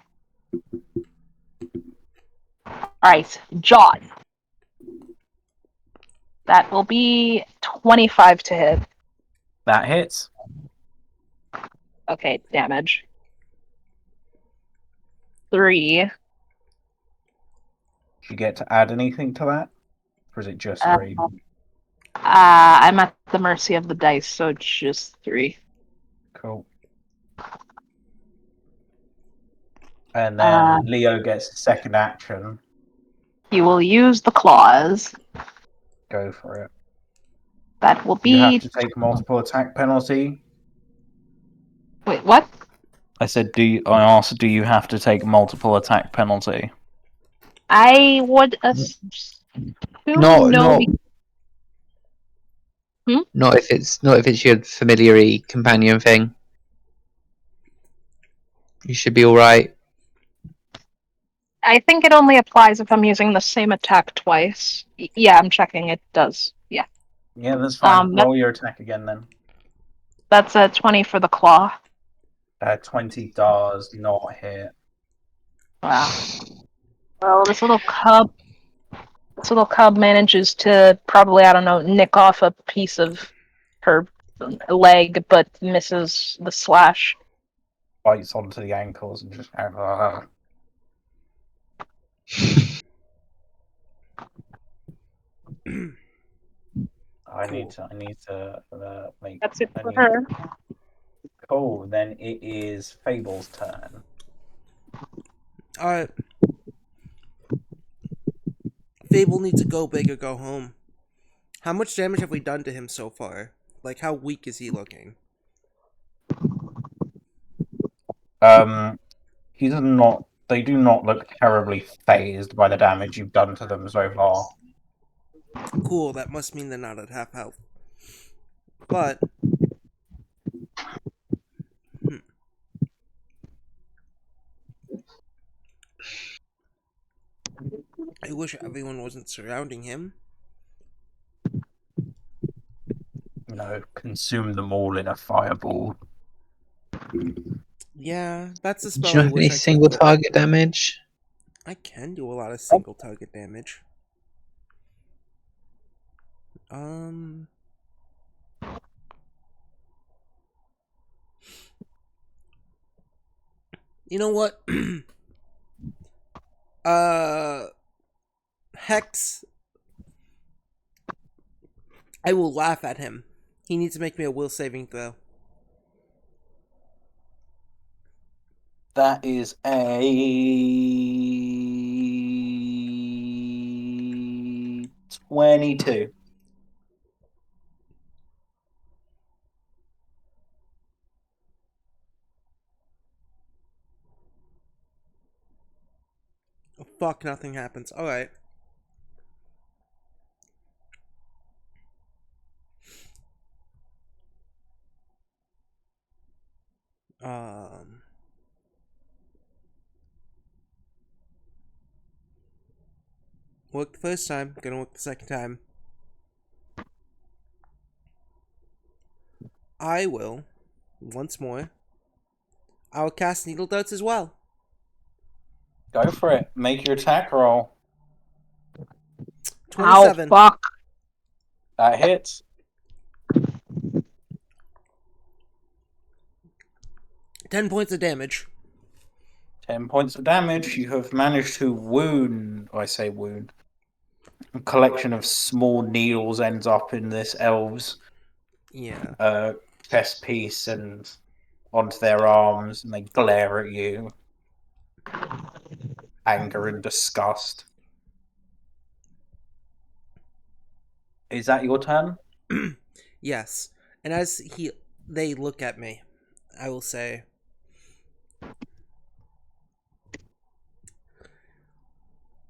right, Jaws. That will be 25 to hit. That hits. Okay, damage. 3. Do you get to add anything to that? Or is it just 3? I'm at the mercy of the dice, so just 3. Cool. And then Leo gets a second action. He will use the claws. Go for it. That will be. You have to take multiple attack penalty. Wait, what? I said, I asked, do you have to take multiple attack penalty? I would assume No. Not if it's your familiar companion thing. You should be all right. I think it only applies if I'm using the same attack twice. Yeah, I'm checking. It does. Yeah. Yeah, that's fine. Roll your attack again then. That's a 20 for the claw. 20 does not hit. Wow. Well, this little cub manages to probably, I don't know, nick off a piece of her leg, but misses the slash. Bites onto the ankles and just. I need to make. That's it for her. Cool. Then it is Fable's turn. Alright. Fable needs to go big or go home. How much damage have we done to him so far? Like, how weak is he looking? He does not. They do not look terribly phased by the damage you've done to them so far. Cool, that must mean they're not at half health. But I wish everyone wasn't surrounding him. Consume them all in a fireball. Yeah, that's a Do spell you I know any wish I single could. target damage? I can do a lot of single target damage. Um, you know what? uh, Hex. I will laugh at him. He needs to make me a will saving throw. That is a 22. Oh, fuck, nothing happens. Alright. Um. Worked the first time, gonna work the second time. I will, once more, I will cast Needle Darts as well. Go for it. Make your attack roll. Ow, 27. fuck. That hits. 10 points of damage. 10 points of damage. You have managed to wound. I say wound. A collection of small needles ends up in this elves Yeah. chest piece and onto their arms, and they glare at you. Anger and disgust. Is that your turn? Yes. And as they look at me, I will say,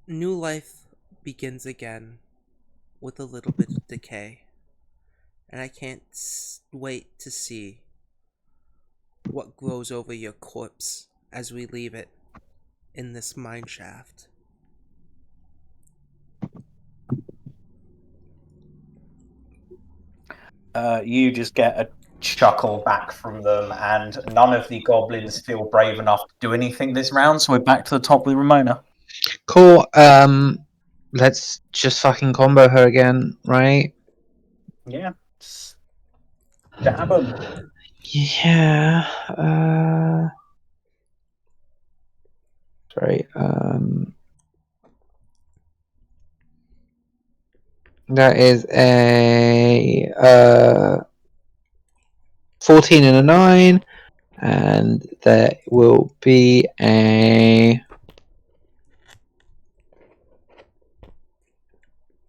new life begins again with a little bit of decay. And I can't wait to see what grows over your corpse as we leave it in this mine shaft. You just get a chuckle back from them, and none of the goblins feel brave enough to do anything this round, so we're back to the top with Ramona. Cool. Let's just fucking combo her again, right? Yeah. Stab 'em. Yeah. Sorry. That is a 14 and a 9, and there will be a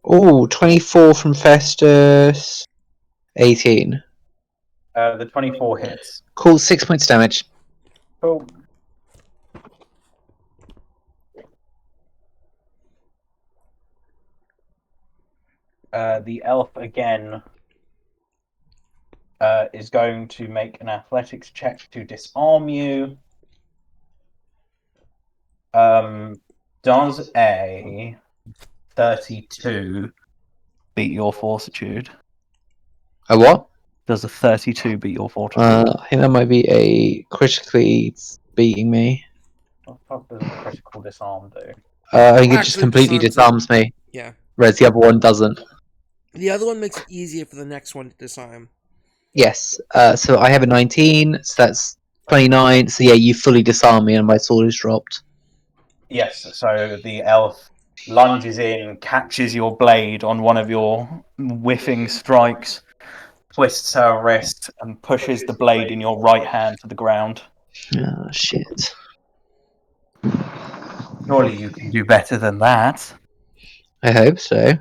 24 from Festus, 18. The 24 hits. Cool, 6 points damage. Cool. The elf again is going to make an athletics check to disarm you. Does a 32 beat your fortitude? A what? Does a 32 beat your fortitude? I think that might be a critically beating me. What the fuck does a critical disarm do? I think it just Actually completely disarms disarms me, Yeah. whereas the other one doesn't. The other one makes it easier for the next one to disarm. Yes, so I have a 19, so that's 29. So yeah, you fully disarm me and my sword is dropped. Yes, so the elf lunges in, catches your blade on one of your whiffing strikes, twists her wrist, and pushes the blade in your right hand to the ground. Oh, shit. Surely you can do better than that. I hope so.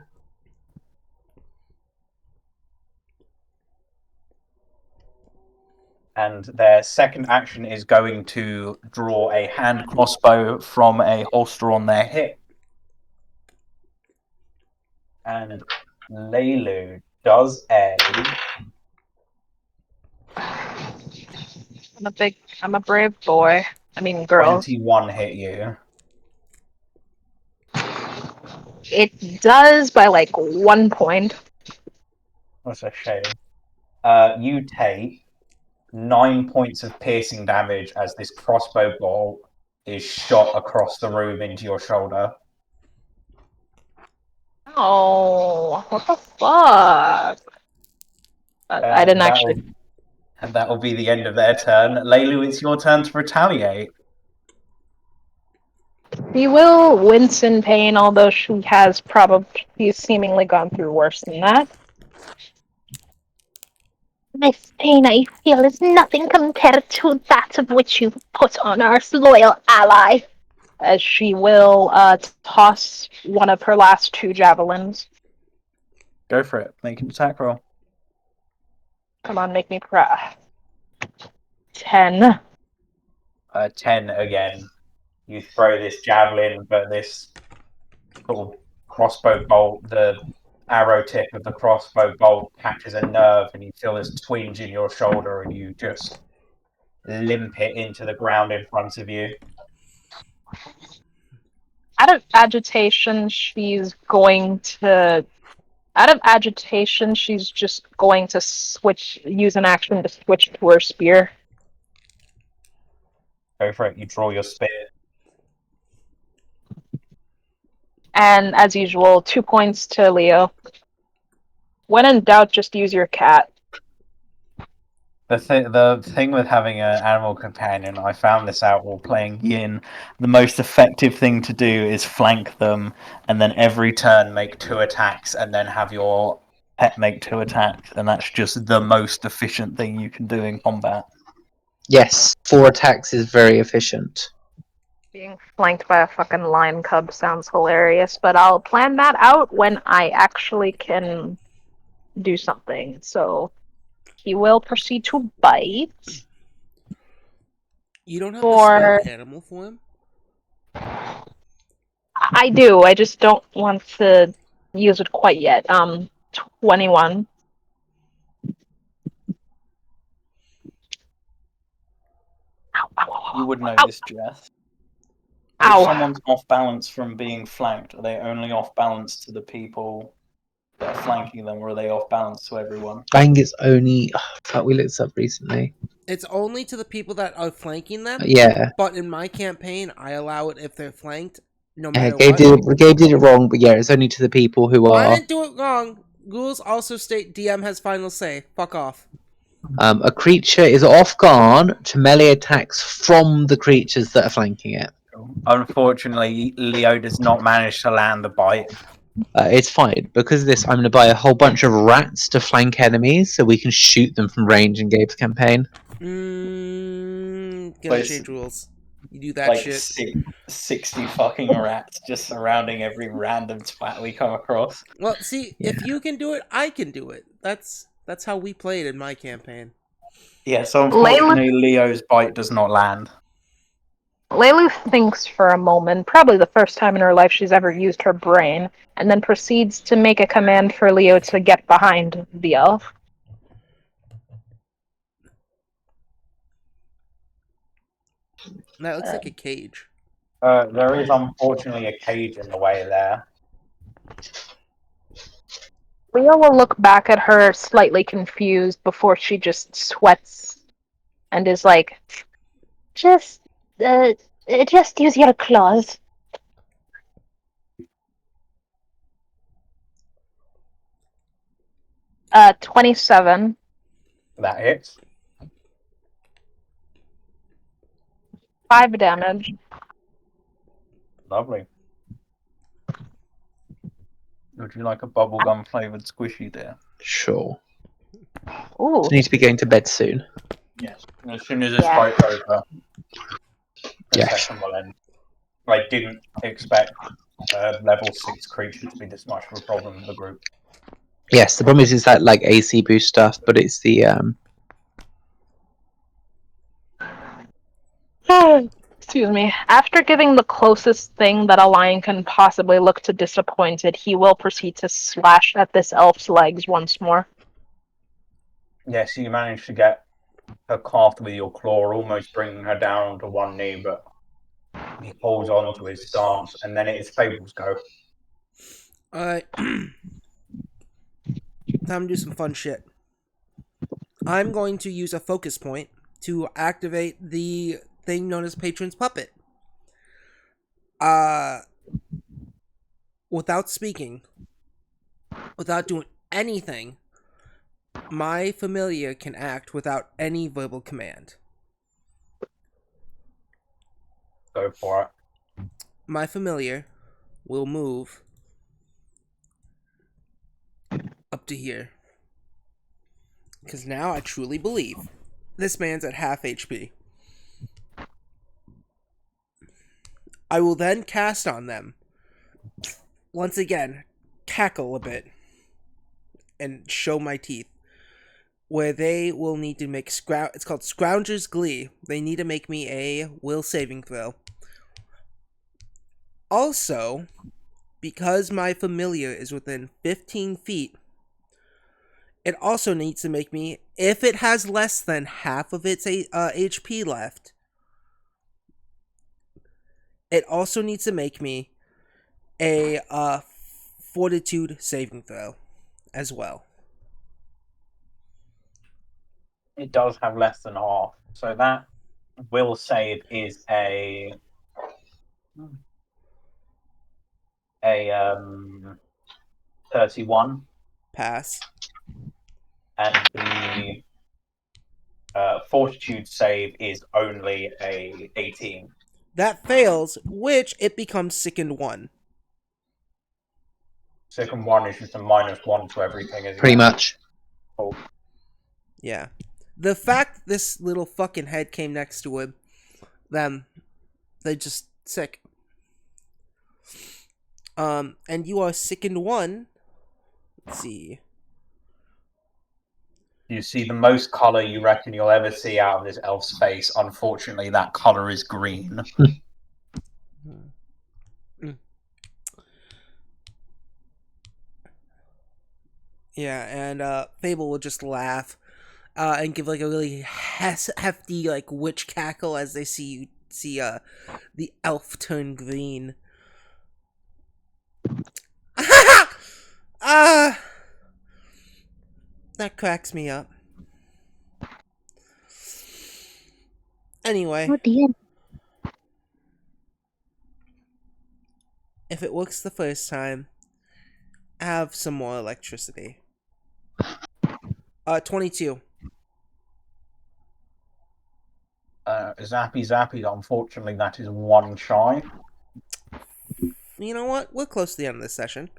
And their second action is going to draw a hand crossbow from a holster on their hip. And Leilu does a I'm a brave boy. I mean, girl. 21 hit you. It does by like 1 point. That's a shame. You take 9 points of piercing damage as this crossbow bolt is shot across the room into your shoulder. Oh, what the fuck? I didn't actually. That will be the end of their turn. Leilu, it's your turn to retaliate. She will wince in pain, although she's seemingly gone through worse than that. This pain I feel is nothing compared to that of which you put on our loyal ally. As she will toss one of her last 2 javelins. Go for it. Make an attack roll. Come on, make me proud. 10. 10 again. You throw this javelin, but this sort of crossbow bolt, the arrow tip of the crossbow bolt catches a nerve, and you feel this twinge in your shoulder, and you just limp it into the ground in front of you. Out of agitation, she's just going to use an action to switch to her spear. Go for it. You draw your spear. And as usual, 2 points to Leo. When in doubt, just use your cat. The thing with having an animal companion, I found this out while playing Yin. The most effective thing to do is flank them, and then every turn make 2 attacks, and then have your pet make 2 attacks, and that's just the most efficient thing you can do in combat. Yes, 4 attacks is very efficient. Being flanked by a fucking lion cub sounds hilarious, but I'll plan that out when I actually can do something. So he will proceed to bite. You don't have a spell animal for him? I do. I just don't want to use it quite yet. 21. You would know this, Jess. Ow. If someone's off balance from being flanked, are they only off balance to the people that are flanking them, or are they off balance to everyone? I think it's only. We looked this up recently. It's only to the people that are flanking them. Yeah. But in my campaign, I allow it if they're flanked, no Yeah, matter Gabe did it wrong, but yeah, it's only to the people who I are. didn't do it wrong. Rules also state DM has final say. Fuck off. A creature is off guard to melee attacks from the creatures that are flanking it. Unfortunately, Leo does not manage to land the bite. It's fine. Because of this, I'm going to buy a whole bunch of rats to flank enemies so we can shoot them from range in Gabe's campaign. Gonna change rules. You do that like shit. 60 fucking rats just surrounding every random twat we come across. Well, see, if you can do it, I can do it. That's how we played in my campaign. Yeah, so unfortunately, Leo's bite does not land. Leilu thinks for a moment, probably the first time in her life she's ever used her brain, and then proceeds to make a command for Leo to get behind the elf. That looks like a cage. There is unfortunately a cage in the way there. Leo will look back at her slightly confused before she just sweats and is like, Just use your claws. 27. That hits. 5 damage. Lovely. Would you like a bubblegum flavoured squishy there? Sure. Ooh. So I need to be going to bed soon. Yes. As soon as this fight's over, the Yes. session will end. I didn't expect a level 6 creature to be this much of a problem in the group. Yes, the problem is that like AC boost stuff, but it's the Excuse me. After giving the closest thing that a lion can possibly look to disappointed, he will proceed to slash at this elf's legs once more. Yes, you managed to get her calf with your claw, almost bringing her down onto one knee, but he holds on to his stance, and then it is Fable's go. Alright. Time to do some fun shit. I'm going to use a focus point to activate the thing known as Patron's Puppet. Without speaking, without doing anything, my familiar can act without any verbal command. Go for it. My familiar will move up to here. Because now I truly believe this man's at half HP. I will then cast on them. Once again, cackle a bit. And show my teeth. Where they will need to make it's called Scrounger's Glee. They need to make me a will saving throw. Also, because my familiar is within 15 feet, it also needs to make me, if it has less than half of its HP left, it also needs to make me a fortitude saving throw as well. It does have less than half, so that will save is a 31, Pass. and the fortitude save is only a 18. That fails, which it becomes sickened 1. Second one is just a -1 to everything, isn't Pretty it? much. Cool. Yeah. The fact this little fucking head came next to him, they just sick. And you are sickened 1. Let's see. You see the most color you reckon you'll ever see out of this elf's face. Unfortunately, that color is green. Yeah, and Fable will just laugh and give like a really hefty like witch cackle as they see the elf turn green. That cracks me up. Anyway, Oh dear. if it works the first time, have some more electricity. 22. Zappy, unfortunately, that is 1 shy. You know what? We're close to the end of this session.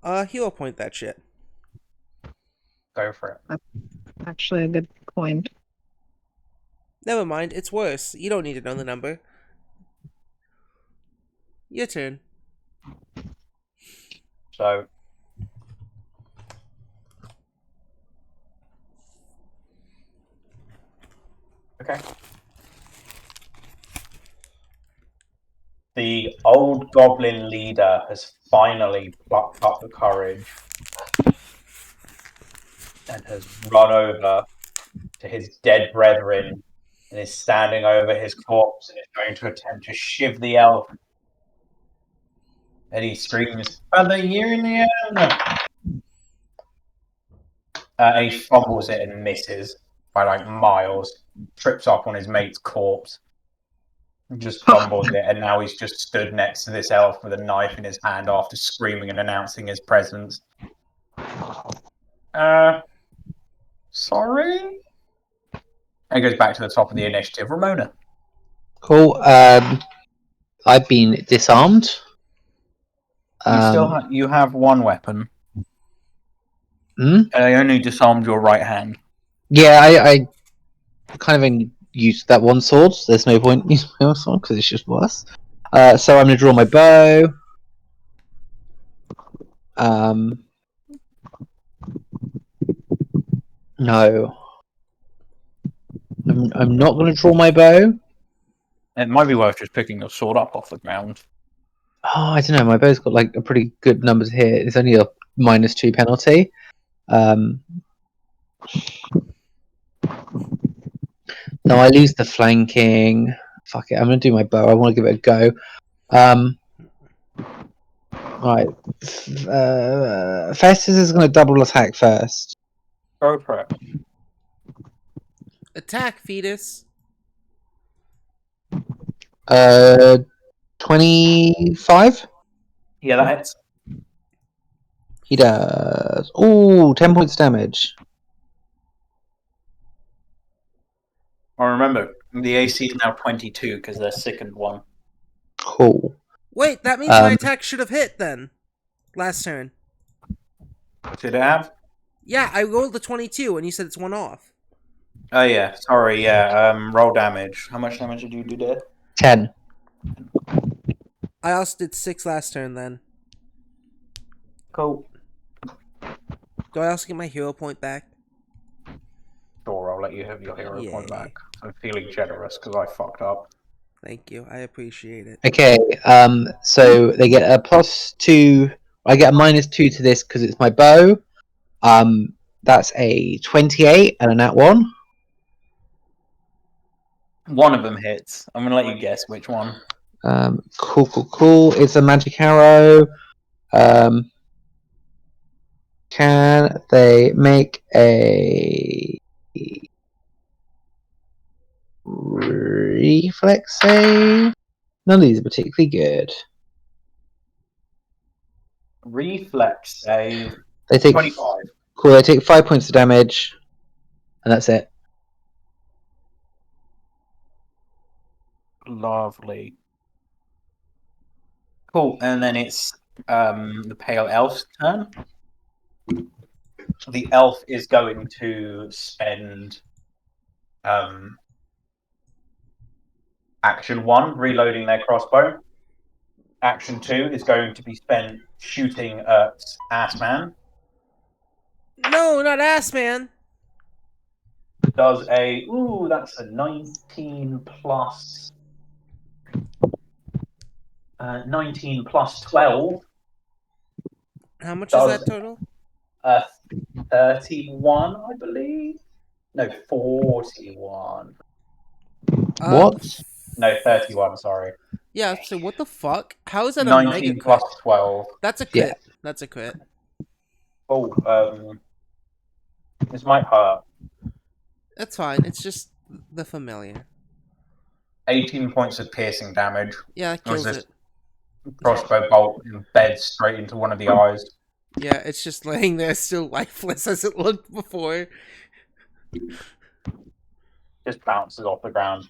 Hero point that shit. Go for it. Actually, a good point. Never mind, it's worse. You don't need to know the number. Your turn. So, okay. The old goblin leader has finally plucked up the courage and has run over to his dead brethren and is standing over his corpse and is going to attempt to shiv the elf. And he screams, "For the Union!" And he fumbles it and misses by like miles. Trips up on his mate's corpse. Just fumbles it, and now he's just stood next to this elf with a knife in his hand after screaming and announcing his presence. Sorry? And he goes back to the top of the initiative. Ramona. Cool. I've been disarmed. You have one weapon. Hmm? And I only disarmed your right hand. Yeah, I kind of only used that one sword. So there's no point in using my other sword because it's just worse. So I'm going to draw my bow. No. I'm not going to draw my bow. It might be worth just picking your sword up off the ground. Oh, I don't know. My bow's got like a pretty good number to hit. It's only a -2 penalty. No, I lose the flanking. Fuck it. I'm going to do my bow. I want to give it a go. Right. Festus is going to double attack first. Go for it. Attack, fetus. 25? Yeah, that hits. He does. Ooh, 10 points damage. I remember the AC is now 22 because they're sickened one. Cool. Wait, that means my attack should have hit then. Last turn. Should it have? Yeah, I rolled the 22 and you said it's one off. Oh yeah, sorry. Yeah. Roll damage. How much damage did you do there? 10. I also did 6 last turn then. Cool. Do I also get my hero point back? Sure, I'll let you have your hero point Yay. back. I'm feeling generous because I fucked up. Thank you. I appreciate it. Okay, so they get a +2. I get a -2 to this because it's my bow. That's a 28 and a nat 1. One of them hits. I'm gonna let you guess which one. Cool. It's a magic arrow. Can they make a reflex save? None of these are particularly good. Reflex save. They take 25. Cool. They take 5 points of damage, and that's it. Lovely. Cool, and then it's the pale elf's turn. The elf is going to spend action 1 reloading their crossbow. Action 2 is going to be spent shooting at Assman. No, not ass man. Does a that's a 19 plus 19 plus 12. How much Does is that total? 31, I believe. No, 41. What? No, 31. Sorry. Yeah, so what the fuck? How is that a 19 mega crit? plus 12. That's a Yeah. crit. That's a crit. Oh, this might hurt. That's fine. It's just the familiar. 18 points of piercing damage. Yeah, that kills it. Crossbow bolt embeds straight into one of the eyes. Yeah, it's just laying there still lifeless as it looked before. Just bounces off the ground.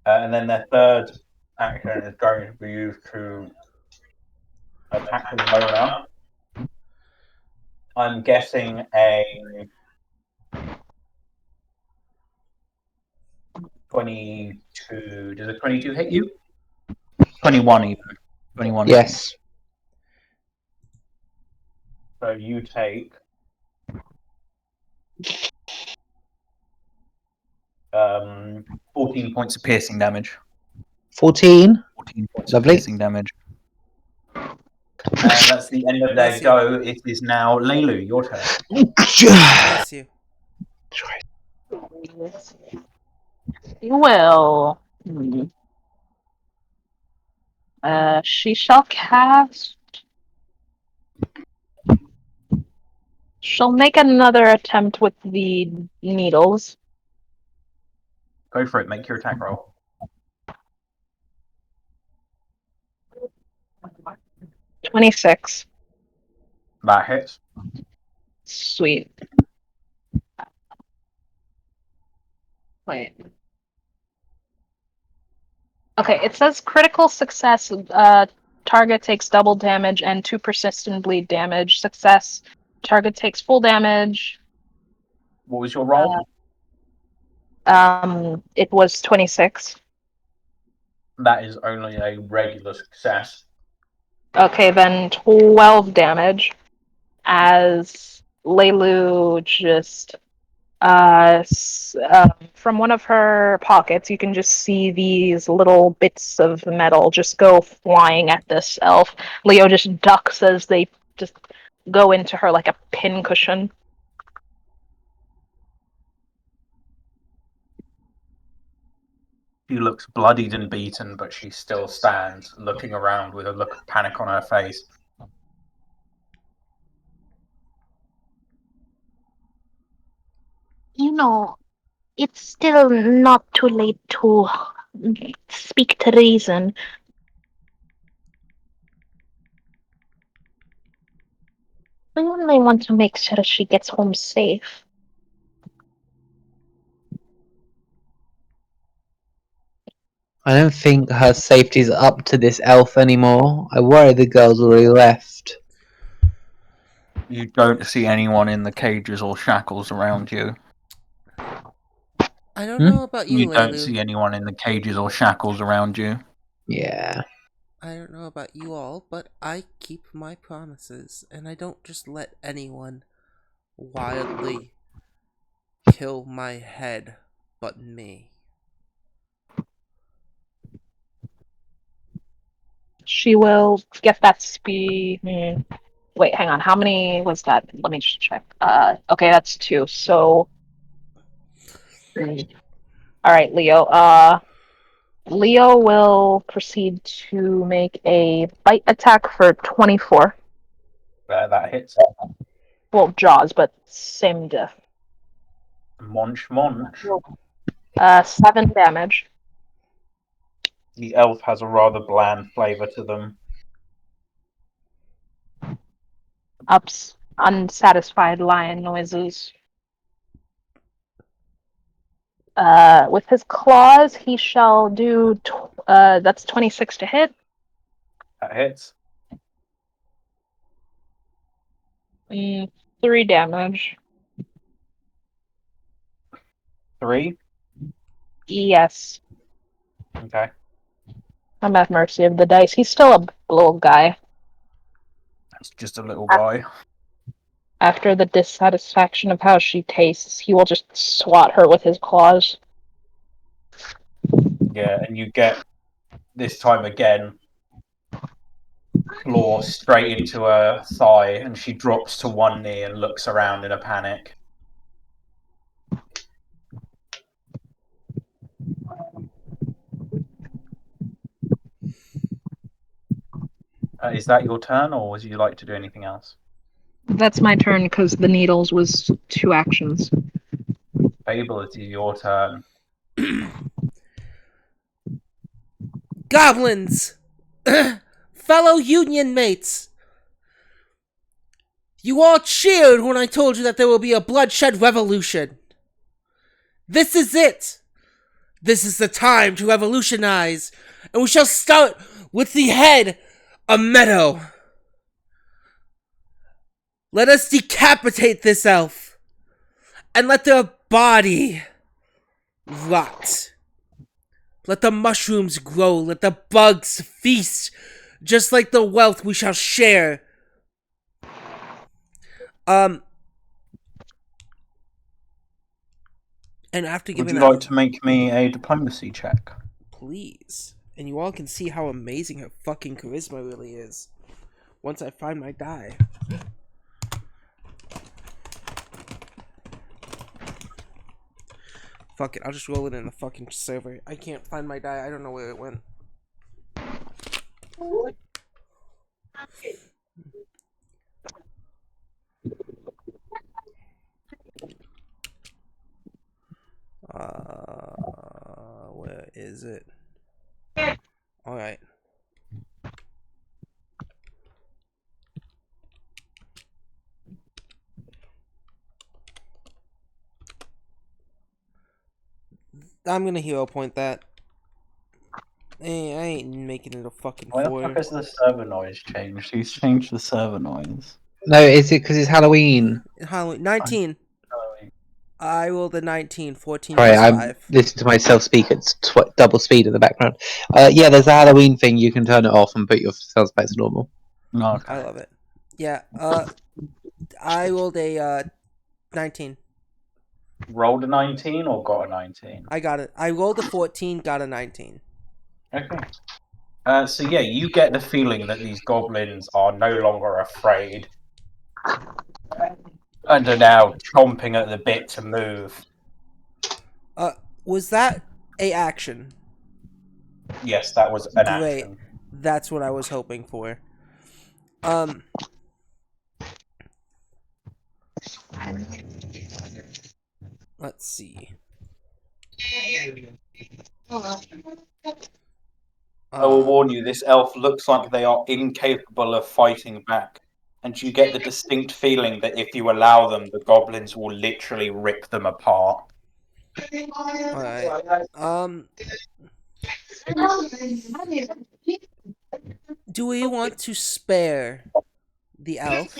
And then their third action is going to be used to attack with Mona. I'm guessing a 22. Does a 22 hit you? 21 even. 21. Yes. So you take 14 points of piercing damage. 14. 14 points Lovely. of piercing damage. And that's the end of their go. It is now Leilu, your turn. Bless you. Well, she shall cast. She'll make another attempt with the needles. Go for it. Make your attack roll. 26. That hits. Sweet. Wait. Okay, it says critical success. Target takes double damage and 2 persistent bleed damage. Success. Target takes full damage. What was your roll? It was 26. That is only a regular success. Okay, then 12 damage as Leilu just from one of her pockets, you can just see these little bits of metal just go flying at this elf. Leo just ducks as they just go into her like a pincushion. She looks bloodied and beaten, but she still stands, looking around with a look of panic on her face. It's still not too late to speak to reason. We only want to make sure she gets home safe. I don't think her safety's up to this elf anymore. I worry the girl's already left. You don't see anyone in the cages or shackles around you. I don't know about you, You don't Leilu. see anyone in the cages or shackles around you. Yeah. I don't know about you all, but I keep my promises, and I don't just let anyone wildly kill my head but me. She will get that speed. Wait, hang on. How many was that? Let me just check. Okay, that's 2. So, all right, Leo. Leo will proceed to make a bite attack for 24. That hits. Well, jaws, but same diff. Munch, munch. 7 damage. The elf has a rather bland flavour to them. Ups unsatisfied lion noises. With his claws, he shall do. That's 26 to hit. That hits. 3 damage. 3. Yes. Okay. I'm at mercy of the dice. He's still a little guy. That's just a little guy. After the dissatisfaction of how she tastes, he will just swat her with his claws. Yeah, and you get, this time again, claw straight into her thigh, and she drops to one knee and looks around in a panic. Is that your turn, or would you like to do anything else? That's my turn because the needles was 2 actions. Fable, it is your turn. Goblins! Fellow Union mates! You all cheered when I told you that there will be a bloodshed revolution. This is it! This is the time to revolutionize, and we shall start with the head of Meadow. Let us decapitate this elf, and let their body rot. Let the mushrooms grow, let the bugs feast, just like the wealth we shall share. And after giving Would you that, like to make me a diplomacy check? please, and you all can see how amazing her fucking charisma really is. Once I find my die. Fuck it, I'll just roll it in the fucking server. I can't find my die. I don't know where it went. Where is it? Alright. I'm gonna hero point that. Hey, I ain't making it a fucking Why the 4. fuck has the server noise changed? Who's changed the server noise? No, is it because it's Halloween? Halloween. 19. I rolled a 19. 14 Sorry, plus I'm 5. listening to myself speak at double speed in the background. Yeah, there's a Halloween thing. You can turn it off and put your sounds back to normal. Okay. I love it. Yeah, I rolled a 19. Rolled a 19 or got a 19? I got it. I rolled a 14, got a 19. Okay. So yeah, you get the feeling that these goblins are no longer afraid and are now chomping at the bit to move. Was that a action? Yes, that was an Great. action. That's what I was hoping for. Um. Let's see. I will Uh. warn you, this elf looks like they are incapable of fighting back, and you get the distinct feeling that if you allow them, the goblins will literally rip them apart. All right. Do we want to spare the elf,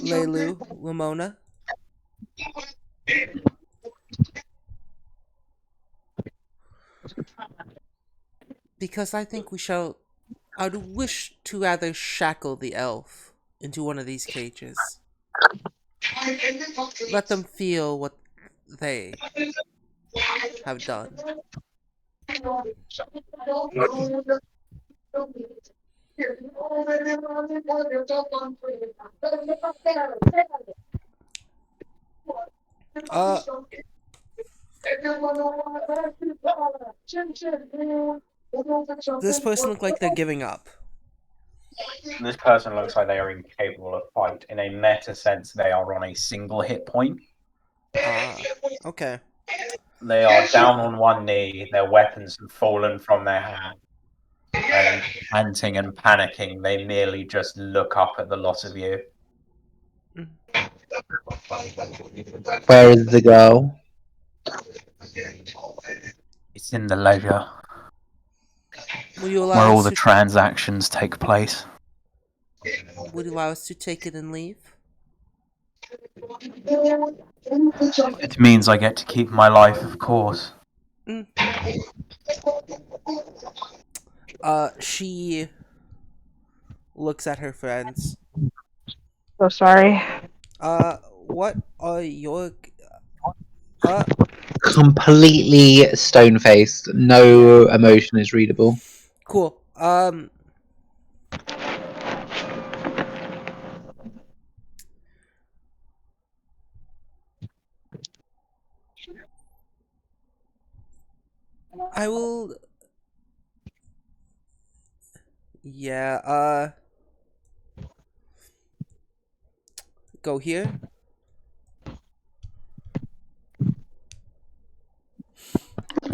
Lelu, Lamona? Because I think we shall. I'd wish to rather shackle the elf into one of these cages. Let them feel what they have done. Uh, this person look like they're giving up. This person looks like they are incapable of fight. In a meta sense, they are on a single hit point. Ah, okay. They are down on one knee, their weapons have fallen from their hand, and panting and panicking, they merely just look up at the lot of you. Where is the girl? It's in the leisure, Will you where allow all us the to? transactions take place. Would you allow us to take it and leave? If it means I get to keep my life, of course. Mm. She looks at her friends. So sorry. What are your? Uh, Completely stone faced. No emotion is readable. cool. I will. Yeah. Go here.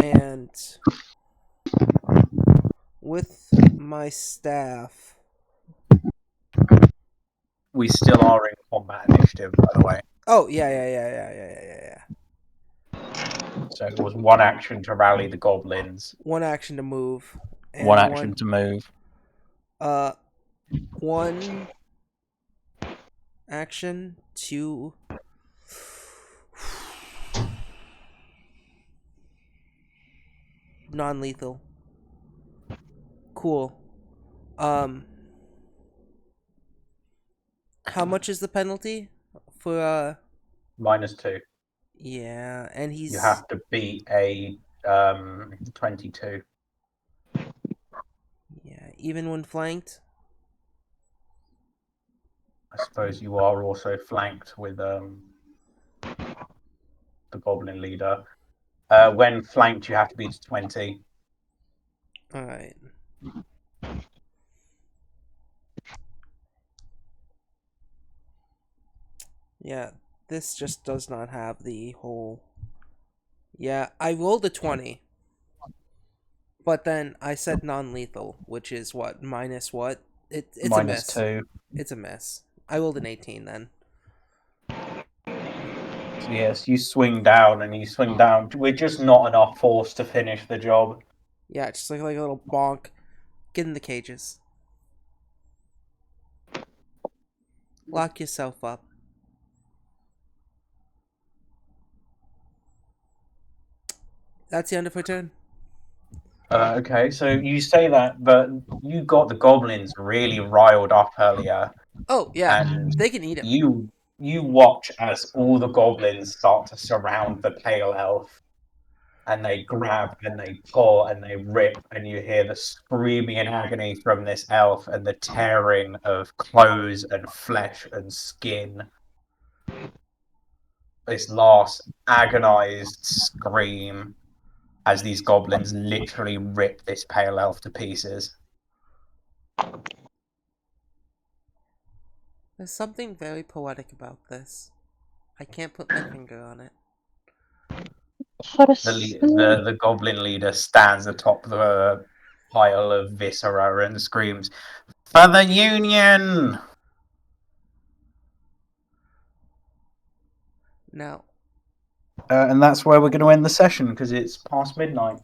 And with my staff. We still are in combat initiative, by the way. Oh yeah. So it was one action to rally the goblins, One action to move, one and action to move. uh one action to non-lethal. Cool. Um, how much is the penalty for -2. Yeah, and You he's have to beat a 22. yeah, even when flanked. I suppose you are also flanked with the goblin leader. When flanked, you have to beat 20. All right. Yeah, this just does not have the whole. Yeah, I rolled a 20. But then I said non-lethal, which is what minus what? It's a miss. -2. It's a miss. I rolled an 18 then. So yes, you swing down and you swing down. We're just not enough force to finish the job. Yeah, just like a little bonk. Get in the cages. Lock yourself up. That's the end of her turn. Okay, so you say that, but you got the goblins really riled up earlier, Oh yeah, and they can eat him. you watch as all the goblins start to surround the pale elf, and they grab and they pull and they rip, and you hear the screaming in agony from this elf and the tearing of clothes and flesh and skin. This last agonized scream, as these goblins literally rip this pale elf to pieces. There's something very poetic about this. I can't put my finger on it. The goblin leader stands atop the pile of viscera and screams, "For the Union!" Now, And that's where we're going to end the session because it's past midnight.